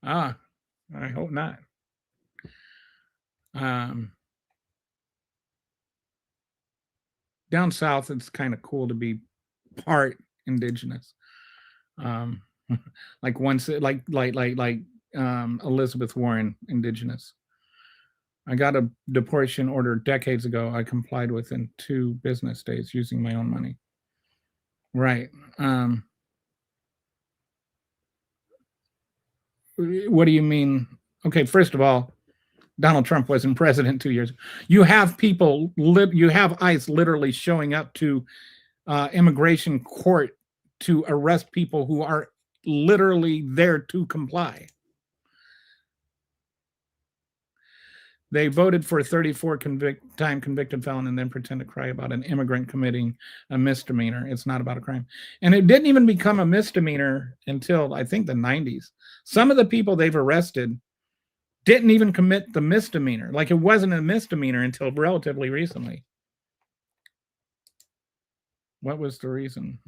Speaker 1: I hope not. Down south, it's kind of cool to be part indigenous. Like once, like Elizabeth Warren, indigenous. I got a deportation order decades ago. I complied with in 2 business days using my own money. Right. What do you mean? Okay, first of all, Donald Trump wasn't president 2 years. You have people, you have ICE literally showing up to immigration court to arrest people who are literally there to comply. They voted for a 34 time convicted felon and then pretend to cry about an immigrant committing a misdemeanor. It's not about a crime. And it didn't even become a misdemeanor until I think the 90s. Some of the people they've arrested didn't even commit the misdemeanor. Like, it wasn't a misdemeanor until relatively recently. What was the reason?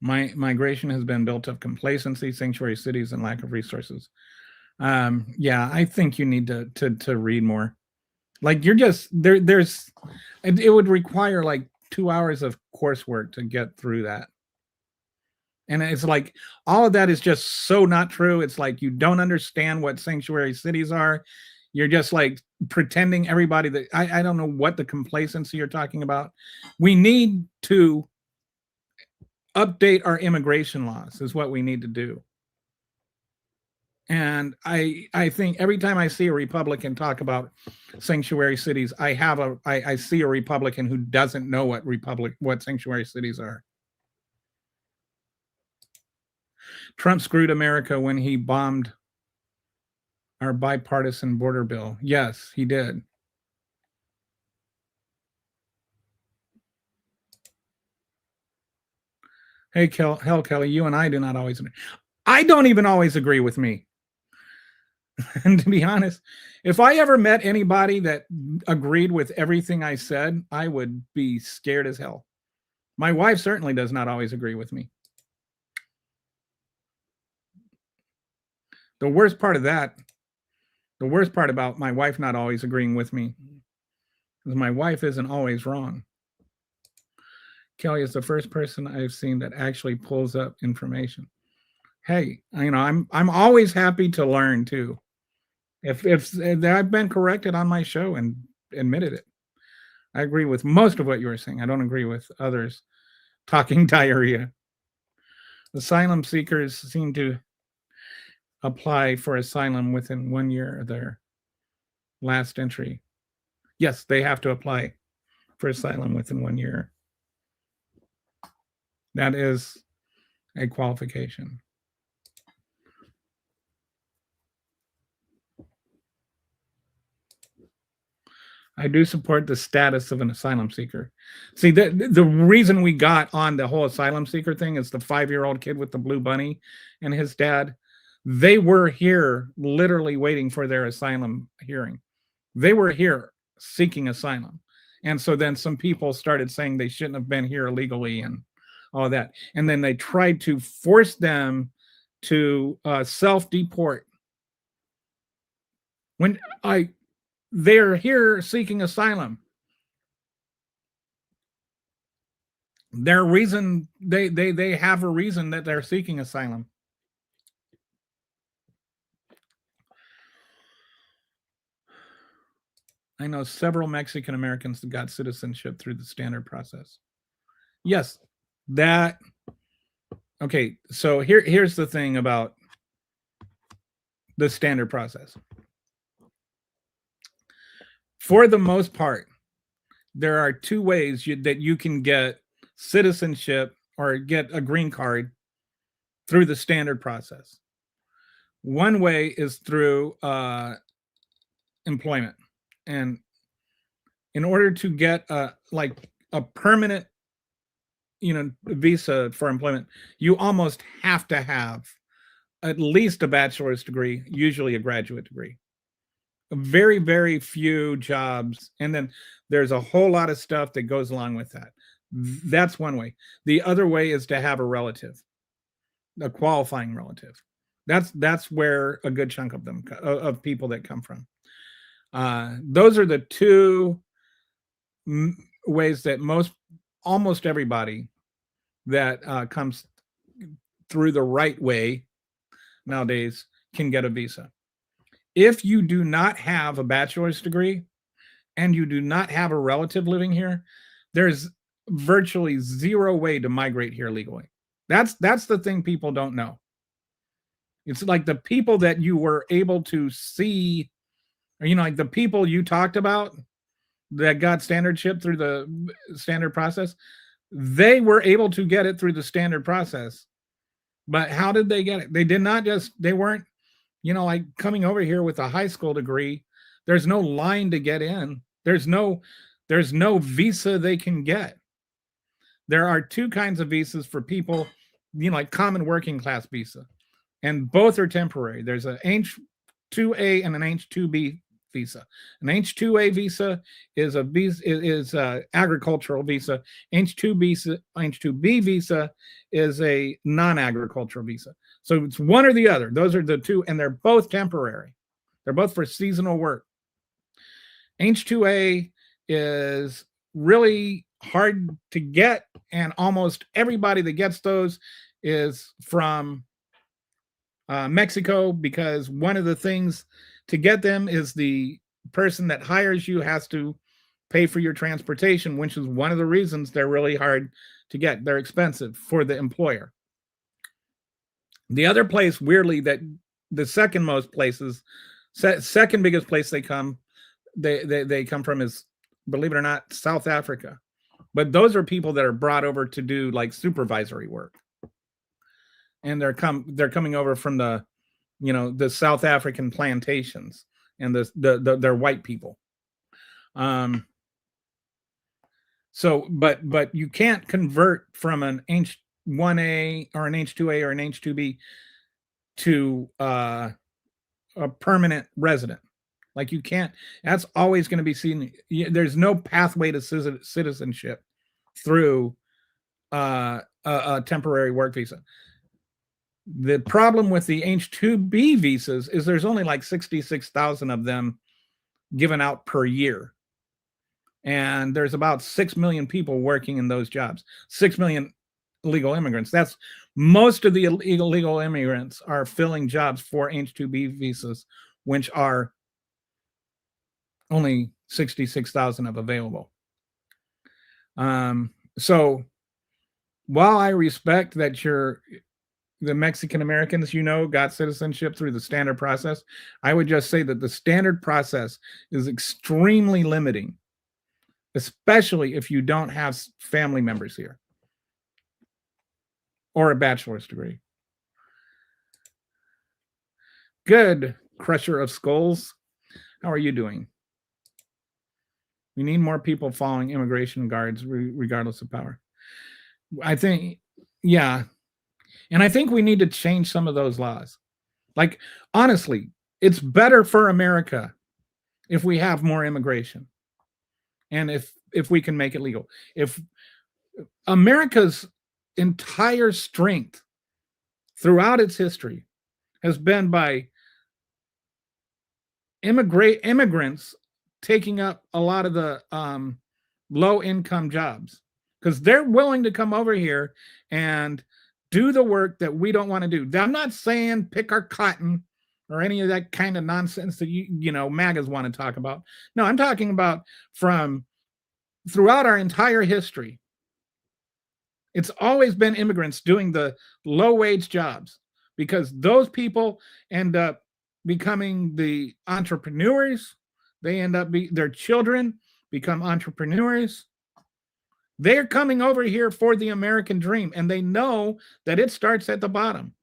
Speaker 1: Migration has been built of complacency, sanctuary cities, and lack of resources. Yeah, I think you need to read more. Like, you're just there's it would require like 2 hours of coursework to get through that. And it's like all of that is just so not true. It's like you don't understand what sanctuary cities are. You're just like pretending everybody that I don't know what the complacency you're talking about. We need to update our immigration laws is what we need to do. And I think every time I see a Republican talk about sanctuary cities, I see a Republican who doesn't know what sanctuary cities are. Trump screwed America when he bombed our bipartisan border bill. Yes, he did. Hey, hell, Kelly, you and I do not always agree. I don't even always agree with me. And to be honest, if I ever met anybody that agreed with everything I said, I would be scared as hell. My wife certainly does not always agree with me. The worst part about my wife not always agreeing with me is my wife isn't always wrong. Kelly is the first person I've seen that actually pulls up information. Hey, I'm always happy to learn too. If I've been corrected on my show and admitted it, I agree with most of what you were saying. I don't agree with others talking diarrhea. Asylum seekers seem to apply for asylum within 1 year of their last entry. Yes, they have to apply for asylum within 1 year. That is a qualification. I do support the status of an asylum seeker. See, the reason we got on the whole asylum seeker thing is the 5-year-old kid with the blue bunny and his dad. They were here literally waiting for their asylum hearing. They were here seeking asylum. And so then some people started saying they shouldn't have been here illegally and all that. And then they tried to force them to self-deport. When they're here seeking asylum. Their reason, they have a reason that they're seeking asylum. I know several Mexican Americans that got citizenship through the standard process. Yes, that. Okay, so here's the thing about the standard process. For the most part, there are two ways that you can get citizenship or get a green card through the standard process. One way is through employment. And in order to get a permanent visa for employment, you almost have to have at least a bachelor's degree, usually a graduate degree. Very, very few jobs. And then there's a whole lot of stuff that goes along with that. That's one way. The other way is to have a relative, a qualifying relative. That's where a good chunk of them, of people that come from. Those are the two ways that almost everybody that comes through the right way nowadays can get a visa. If you do not have a bachelor's degree and you do not have a relative living here, there's virtually zero way to migrate here legally. That's the thing people don't know. It's like the people that you were able to see, or, like the people you talked about that got standardship through the standard process, They were able to get it through the standard process. But how did they get it? They did not just, they weren't, like coming over here with a high school degree. There's no line to get in. There's no visa they can get. There are two kinds of visas for people, like common working class visa, and both are temporary. There's an H-2A and an H-2B visa. An H-2A visa is a visa is a agricultural visa. H-2B visa is a non-agricultural visa. So it's one or the other. Those are the two, and they're both temporary. They're both for seasonal work. H-2A is really hard to get, and almost everybody that gets those is from Mexico, because one of the things to get them is the person that hires you has to pay for your transportation, which is one of the reasons they're really hard to get. They're expensive for the employer. The other place, weirdly, that the second most places, second biggest place they come from is, believe it or not, South Africa. But those are people that are brought over to do like supervisory work, and they're coming over from the South African plantations, and they're white people. So but you can't convert from an H-1A or an H-2A or an H-2B to a permanent resident. Like, you can't. That's always going to be seen. There's no pathway to citizenship through a temporary work visa. The problem with the H-2B visas is there's only like 66,000 of them given out per year. And there's about 6 million people working in those jobs. 6 million illegal immigrants. That's most of the illegal immigrants are filling jobs for H-2B visas, which are only 66,000 of available. So while I respect that the Mexican Americans, got citizenship through the standard process, I would just say that the standard process is extremely limiting, especially if you don't have family members here or a bachelor's degree. Good, Crusher of Skulls. How are you doing? We need more people following immigration guards regardless of power. I think, yeah. And I think we need to change some of those laws. Like, honestly, it's better for America if we have more immigration, and if we can make it legal. If America's entire strength throughout its history has been by immigrants taking up a lot of the low income jobs, because they're willing to come over here and do the work that we don't want to do. I'm not saying pick our cotton or any of that kind of nonsense that MAGAs want to talk about. No, I'm talking about from throughout our entire history. It's always been immigrants doing the low wage jobs, because those people end up becoming the entrepreneurs. They end up their children become entrepreneurs. They're coming over here for the American dream, and they know that it starts at the bottom,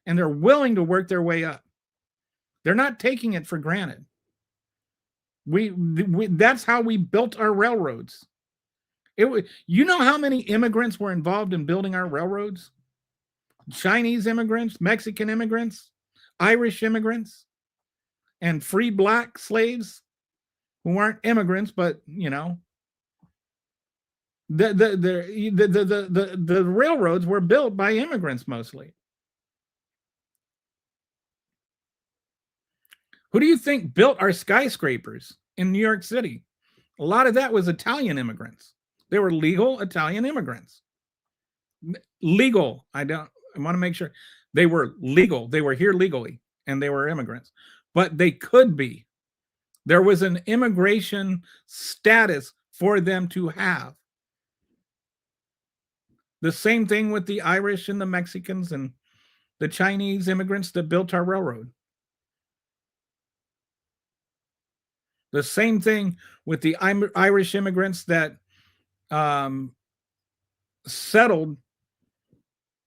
Speaker 1: and they're willing to work their way up. They're not taking it for granted. That's how we built our railroads. You know how many immigrants were involved in building our railroads? Chinese immigrants, Mexican immigrants, Irish immigrants, and free black slaves who aren't immigrants, but the railroads were built by immigrants mostly. Who do you think built our skyscrapers in New York City? A lot of that was Italian immigrants. They were legal Italian immigrants. Legal. I want to make sure they were legal. They were here legally, and they were immigrants. But they could be. There was an immigration status for them to have. The same thing with the Irish and the Mexicans and the Chinese immigrants that built our railroad. The same thing with the Irish immigrants that settled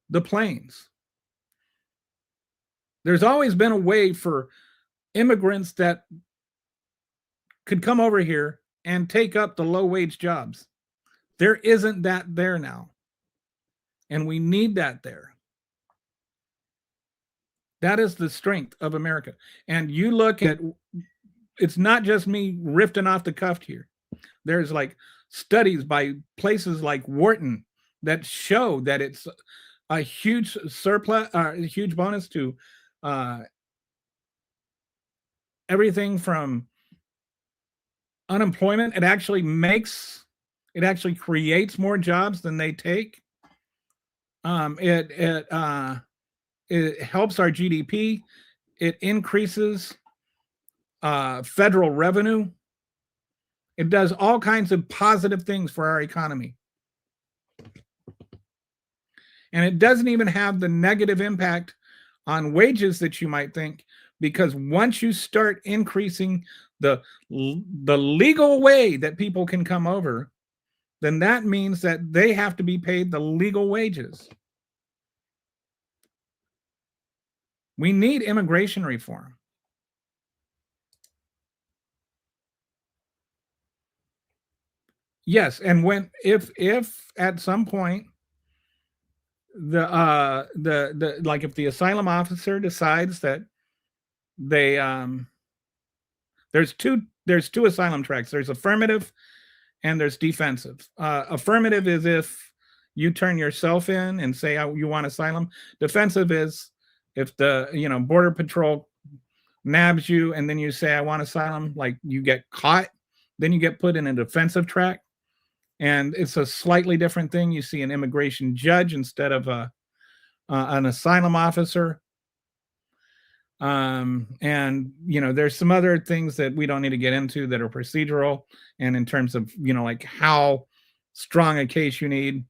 Speaker 1: the plains. There's always been a way for immigrants that could come over here and take up the low wage jobs. There isn't that there now. And we need that there. That is the strength of America. And you look at, it's not just me riffing off the cuff here. There's like studies by places like Wharton that show that it's a huge surplus, a huge bonus to everything from unemployment. It actually creates more jobs than they take. It helps our GDP. It increases federal revenue. It does all kinds of positive things for our economy. And it doesn't even have the negative impact on wages that you might think, because once you start increasing the legal way that people can come over, then that means that they have to be paid the legal wages. We need immigration reform. Yes, and if at some point the like if the asylum officer decides that they there's two asylum tracks. There's affirmative and there's defensive. Affirmative is if you turn yourself in and say you want asylum. Defensive is if the Border Patrol nabs you and then you say I want asylum, like you get caught, then you get put in a defensive track. And it's a slightly different thing. You see an immigration judge instead of an asylum officer. And there's some other things that we don't need to get into that are procedural and in terms of like how strong a case you need.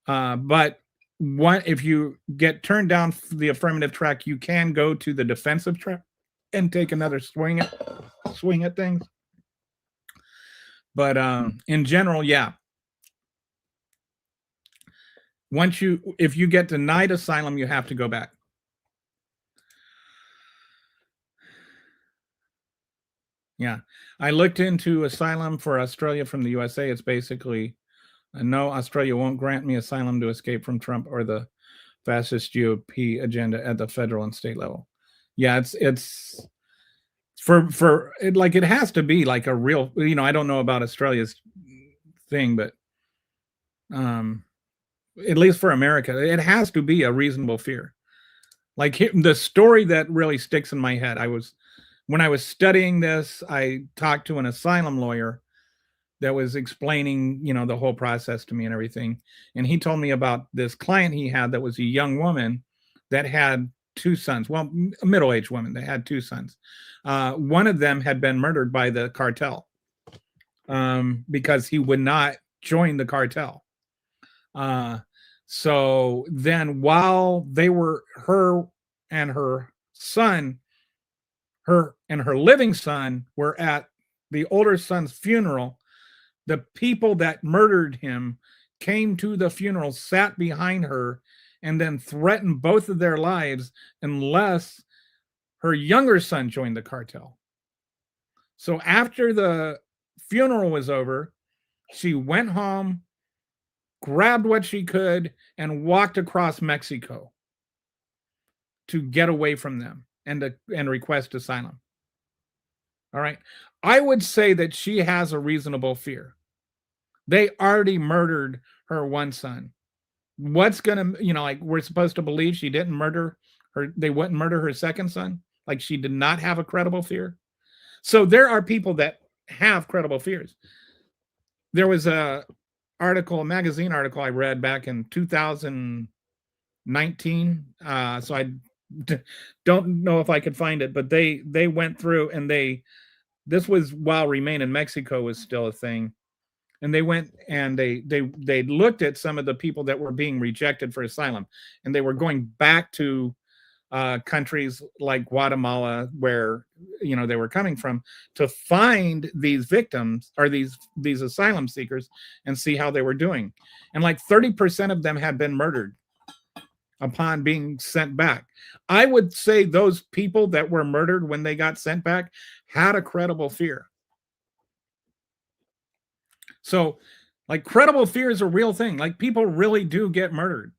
Speaker 1: But if you get turned down the affirmative track, you can go to the defensive track and take another swing at things. But in general, yeah. If you get denied asylum, you have to go back. Yeah. I looked into asylum for Australia from the USA. It's basically, no, Australia won't grant me asylum to escape from Trump or the fascist GOP agenda at the federal and state level. Yeah, it's for it, like it has to be like a real, I don't know about Australia's thing, but at least for America, it has to be a reasonable fear. Like the story that really sticks in my head, when I was studying this, I talked to an asylum lawyer that was explaining, the whole process to me and everything. And he told me about this client he had that was a young woman that had two sons. Well, a middle-aged woman that had two sons. One of them had been murdered by the cartel because he would not join the cartel. So then while her and her living son were at the older son's funeral, the people that murdered him came to the funeral, sat behind her, and then threatened both of their lives unless her younger son joined the cartel. So after the funeral was over, she went home, grabbed what she could, and walked across Mexico to get away from them and request asylum. All right. I would say that she has a reasonable fear. They already murdered her one son. What's going to, like we're supposed to believe she didn't murder her, they wouldn't murder her second son? Like she did not have a credible fear? So there are people that have credible fears. There was a magazine article I read back in 2019. So I don't know if I could find it, but they went through and this was while Remain in Mexico was still a thing. And they went and they looked at some of the people that were being rejected for asylum, and they were going back to countries like Guatemala, where they were coming from, to find these victims or these asylum seekers and see how they were doing. And like 30% of them had been murdered upon being sent back. I would say those people that were murdered when they got sent back had a credible fear. So, like, credible fear is a real thing. Like, people really do get murdered.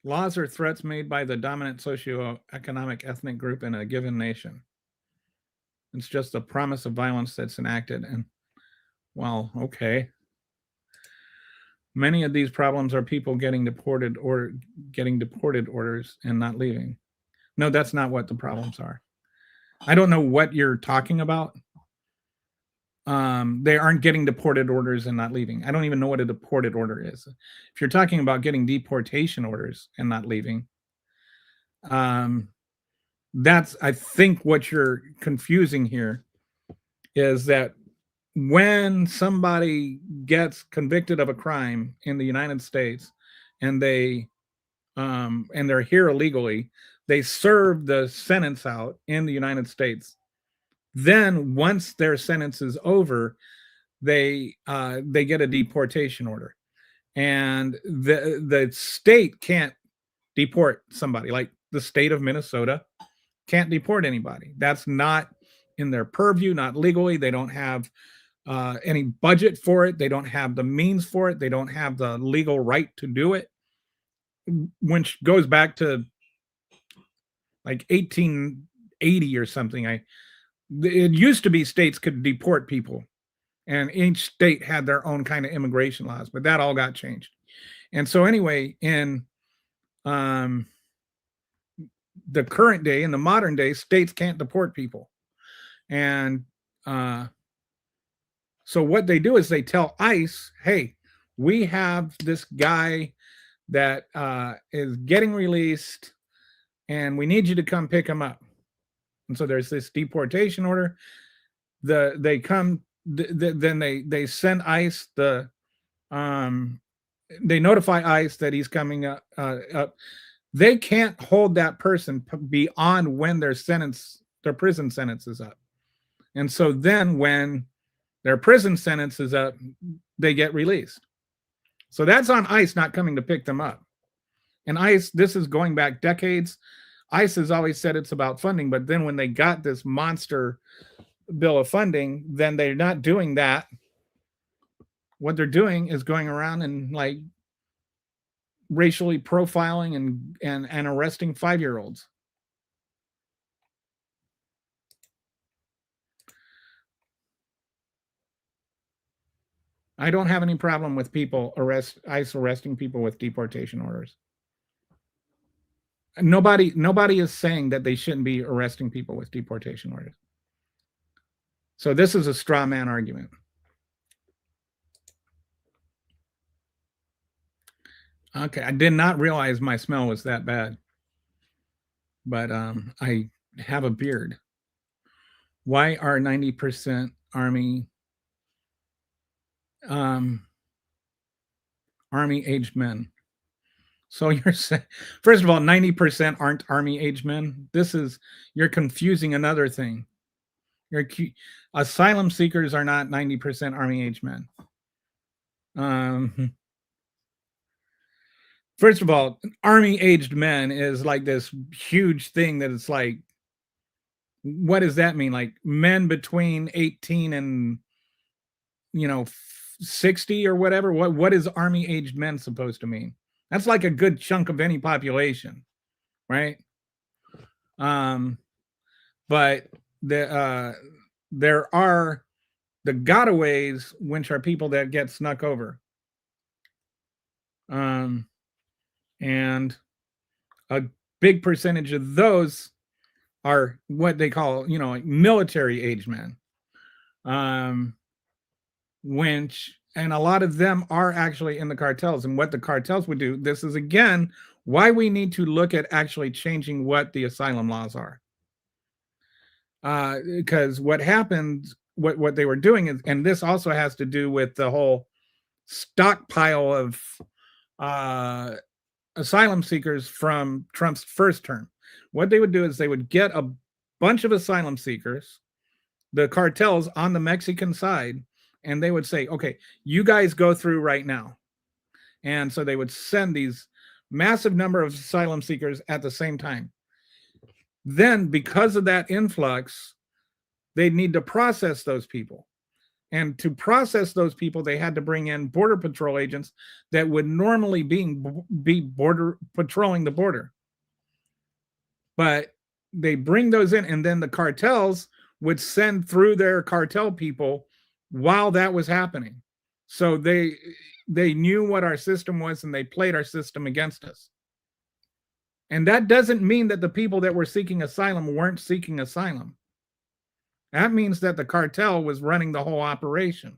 Speaker 1: Laws are threats made by the dominant socioeconomic ethnic group in a given nation. It's just a promise of violence that's enacted. And, well, okay. Many of these problems are people getting deported orders and not leaving. No, that's not what the problems are. I don't know what you're talking about. They aren't getting deported orders and not leaving. I don't even know what a deported order is. If you're talking about getting deportation orders and not leaving, that's, I think, what you're confusing here is that when somebody gets convicted of a crime in the United States and they're here illegally, they serve the sentence out in the United States. Then once their sentence is over, they get a deportation order, and the state can't deport somebody. Like the state of Minnesota can't deport anybody. That's not in their purview, not legally. They don't have any budget for it. They don't have the means for it. They don't have the legal right to do it, which goes back to like 1880 or something. It used to be states could deport people, and each state had their own kind of immigration laws, but that all got changed. And so anyway, in the current day, in the modern day, states can't deport people. And so what they do is they tell ICE, hey, we have this guy that is getting released, and we need you to come pick him up. And so there's this deportation order. They come, then they send ICE they notify ICE that he's coming up. They can't hold that person beyond when their prison sentence is up. And so then when their prison sentence is up, they get released. So that's on ICE not coming to pick them up. And ICE, this is going back decades. ICE has always said it's about funding, but then when they got this monster bill of funding, then they're not doing that. What they're doing is going around and like racially profiling and arresting 5-year-olds. I don't have any problem with ICE arresting people with deportation orders. Nobody is saying that they shouldn't be arresting people with deportation orders. So this is a straw man argument. Okay, I did not realize my smell was that bad. But I have a beard. Why are 90% Army aged men? So you're saying, first of all, 90% aren't Army aged men. You're confusing another thing. Asylum seekers are not 90% Army aged men. First of all, Army aged men is like this huge thing that it's like, what does that mean? Like men between 18 and 60 or whatever? What is Army aged men supposed to mean? That's like a good chunk of any population, right? But there are the gotaways, which are people that get snuck over. And a big percentage of those are what they call, like military age men. And a lot of them are actually in the cartels. And what the cartels would do, this is again why we need to look at actually changing what the asylum laws are. Because what happened, what they were doing is, and this also has to do with the whole stockpile of asylum seekers from Trump's first term. What they would do is they would get a bunch of asylum seekers, the cartels on the Mexican side, and they would say, okay, you guys go through right now. And so they would send these massive number of asylum seekers at the same time. Then, because of that influx, they need to process those people. And to process those people, they had to bring in Border Patrol agents that would normally be border patrolling the border. But they bring those in, and then the cartels would send through their cartel people while that was happening. So they knew what our system was, and they played our system against us. And that doesn't mean that the people that were seeking asylum weren't seeking asylum. That means that the cartel was running the whole operation.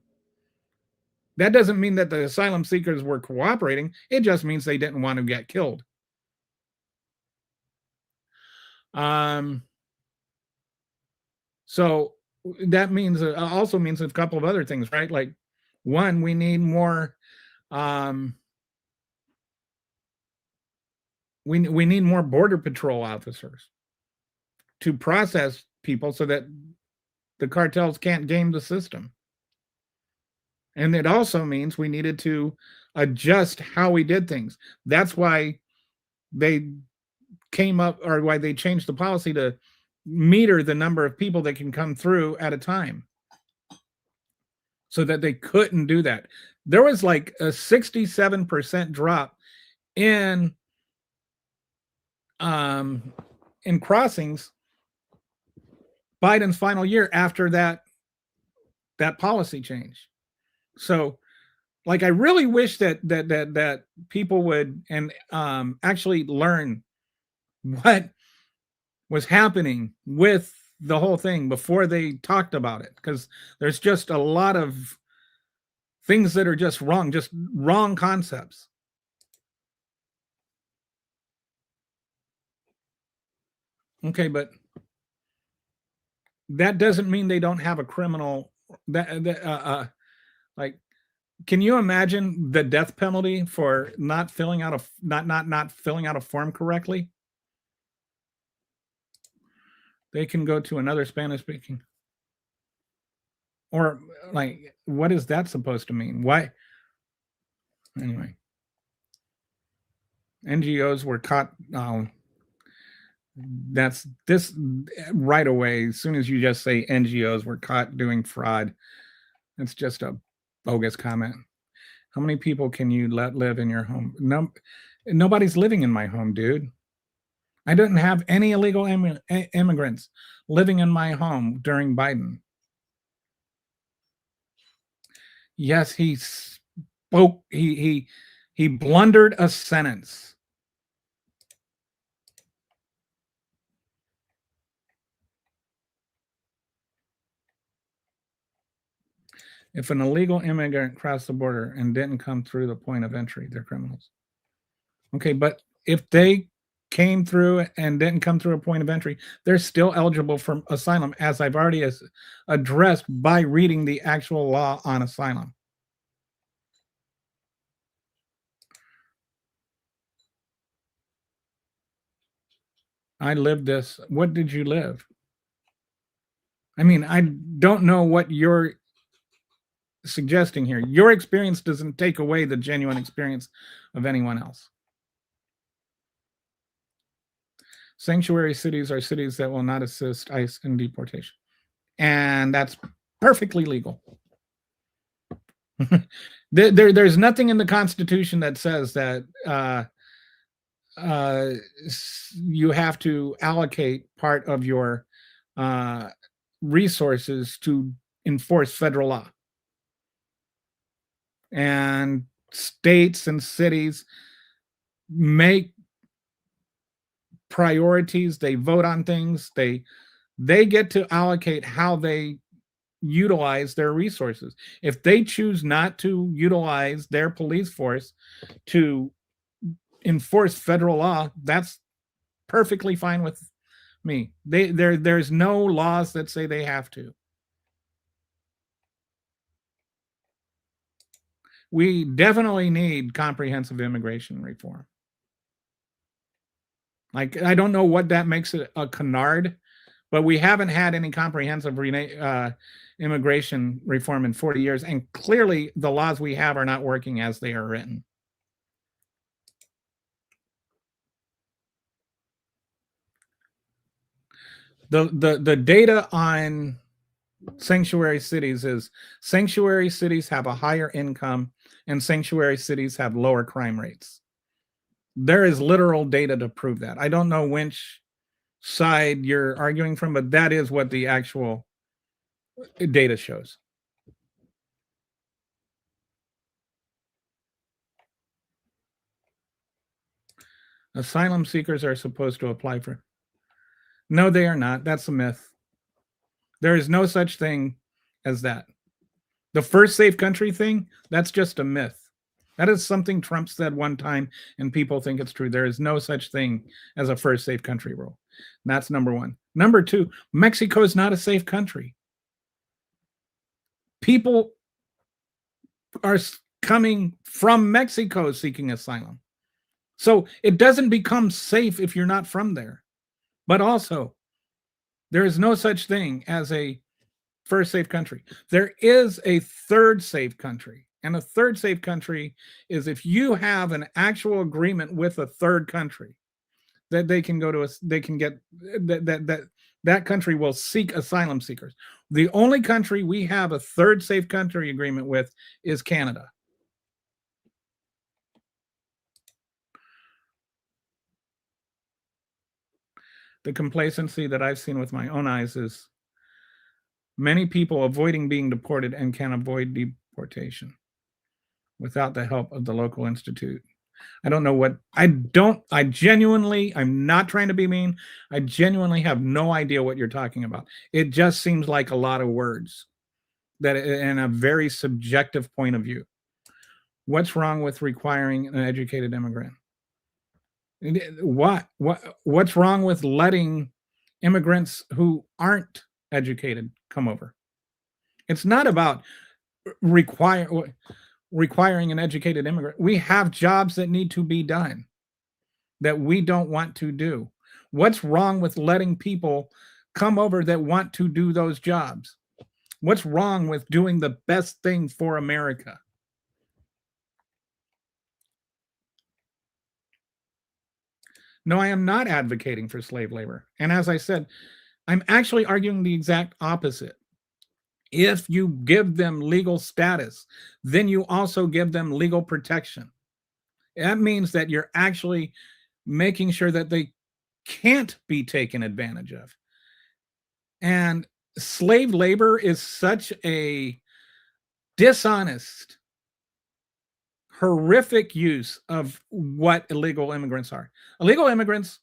Speaker 1: That doesn't mean that the asylum seekers were cooperating. It just means they didn't want to get killed. So that means also means a couple of other things, right? Like, one, we need more. We need more Border Patrol officers to process people so that the cartels can't game the system. And it also means we needed to adjust how we did things. That's why they came up, or why they changed the policy to meter the number of people that can come through at a time, so that they couldn't do that. There was like a 67% drop in crossings Biden's final year after that policy change. So, like, I really wish that people would and actually learn what was happening with the whole thing before they talked about it, because there's just a lot of things that are just wrong concepts. Okay, but that doesn't mean they don't have a criminal. Like, can you imagine the death penalty for not filling out not filling out a form correctly? They can go to another Spanish speaking. Or, like, what is that supposed to mean? Why? Anyway, NGOs were caught. That's this right away. As soon as you just say NGOs were caught doing fraud, it's just a bogus comment. How many people can you let live in your home? No, nobody's living in my home, dude. I didn't have any illegal immigrants living in my home during Biden. Yes, he spoke. He blundered a sentence. If an illegal immigrant crossed the border and didn't come through the point of entry, they're criminals. Okay, but if they came through and didn't come through a point of entry, they're still eligible for asylum, as I've already addressed by reading the actual law on asylum. I lived this. What did you live? I mean, I don't know what you're suggesting here. Your experience doesn't take away the genuine experience of anyone else. Sanctuary cities are cities that will not assist ICE in deportation. And that's perfectly legal. There's nothing in the Constitution that says that you have to allocate part of your resources to enforce federal law. And states and cities make priorities. They vote on things. They get to allocate how they utilize their resources. If they choose not to utilize their police force to enforce federal law, that's perfectly fine with me. There's no laws that say they have to. We definitely need comprehensive immigration reform. Like, I don't know what that makes it a canard, but we haven't had any comprehensive immigration reform in 40 years. And clearly the laws we have are not working as they are written. The data on sanctuary cities is sanctuary cities have a higher income and sanctuary cities have lower crime rates. There is literal data to prove that. I don't know which side you're arguing from, but that is what the actual data shows. Asylum seekers are supposed to apply for. No, they are not. That's a myth. There is no such thing as that. The first safe country thing, that's just a myth. That is something Trump said one time, and people think it's true. There is no such thing as a first safe country rule. That's number one. Number two, Mexico is not a safe country. People are coming from Mexico seeking asylum. So it doesn't become safe if you're not from there. But also, there is no such thing as a first safe country. There is a third safe country. And a third safe country is if you have an actual agreement with a third country that they can go to us, they can get that country will seek asylum seekers. The only country we have a third safe country agreement with is Canada. The complacency that I've seen with my own eyes is many people avoiding being deported and can avoid deportation without the help of the local institute. I don't know what I'm not trying to be mean. I genuinely have no idea what you're talking about. It just seems like a lot of words that in a very subjective point of view. What's wrong with requiring an educated immigrant? What's wrong with letting immigrants who aren't educated come over? It's not about requiring an educated immigrant. We have jobs that need to be done that we don't want to do. What's wrong with letting people come over that want to do those jobs? What's wrong with doing the best thing for America? No, I am not advocating for slave labor. And as I said, I'm actually arguing the exact opposite. If you give them legal status, then you also give them legal protection. That means that you're actually making sure that they can't be taken advantage of. And slave labor is such a dishonest, horrific use of what illegal immigrants are. Illegal immigrants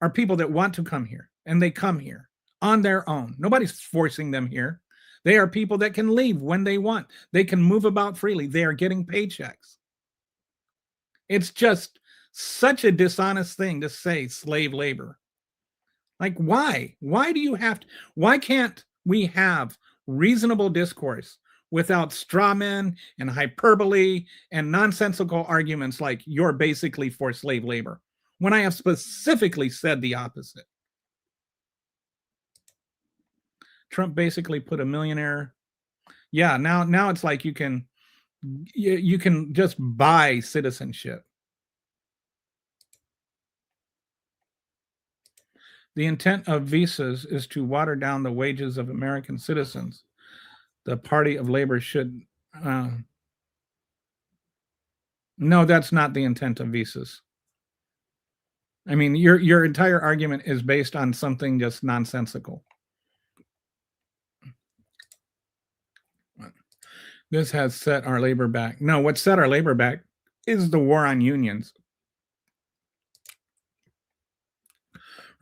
Speaker 1: are people that want to come here, and they come here on their own. Nobody's forcing them here. They are people that can leave when they want. They can move about freely. They are getting paychecks. It's just such a dishonest thing to say slave labor. Like, why? Why do you have to? Why can't we have reasonable discourse without straw men and hyperbole and nonsensical arguments like you're basically for slave labor when I have specifically said the opposite? Trump basically put a millionaire. Yeah, now it's like you can just buy citizenship. The intent of visas is to water down the wages of American citizens. The party of labor should. No, that's not the intent of visas. I mean, your entire argument is based on something just nonsensical. This has set our labor back. No, what set our labor back is the war on unions.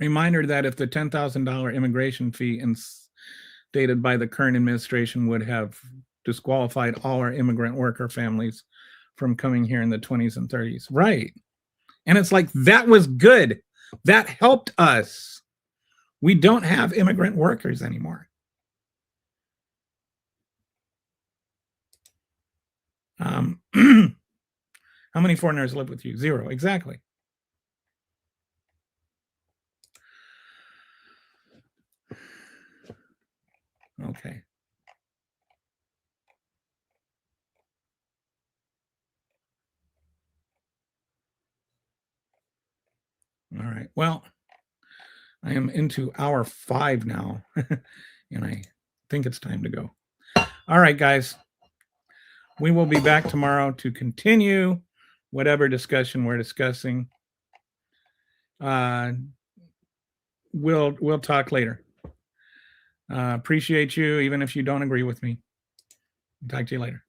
Speaker 1: Reminder that if the $10,000 immigration fee instated by the current administration would have disqualified all our immigrant worker families from coming here in the 20s and 30s. Right. And it's like, that was good. That helped us. We don't have immigrant workers anymore. How many foreigners live with you? Zero. Exactly. Okay. All right. Well, I am into hour 5 now, and I think it's time to go. All right, guys. We will be back tomorrow to continue whatever discussion we're discussing. We'll talk later. Appreciate you, even if you don't agree with me. Talk to you later.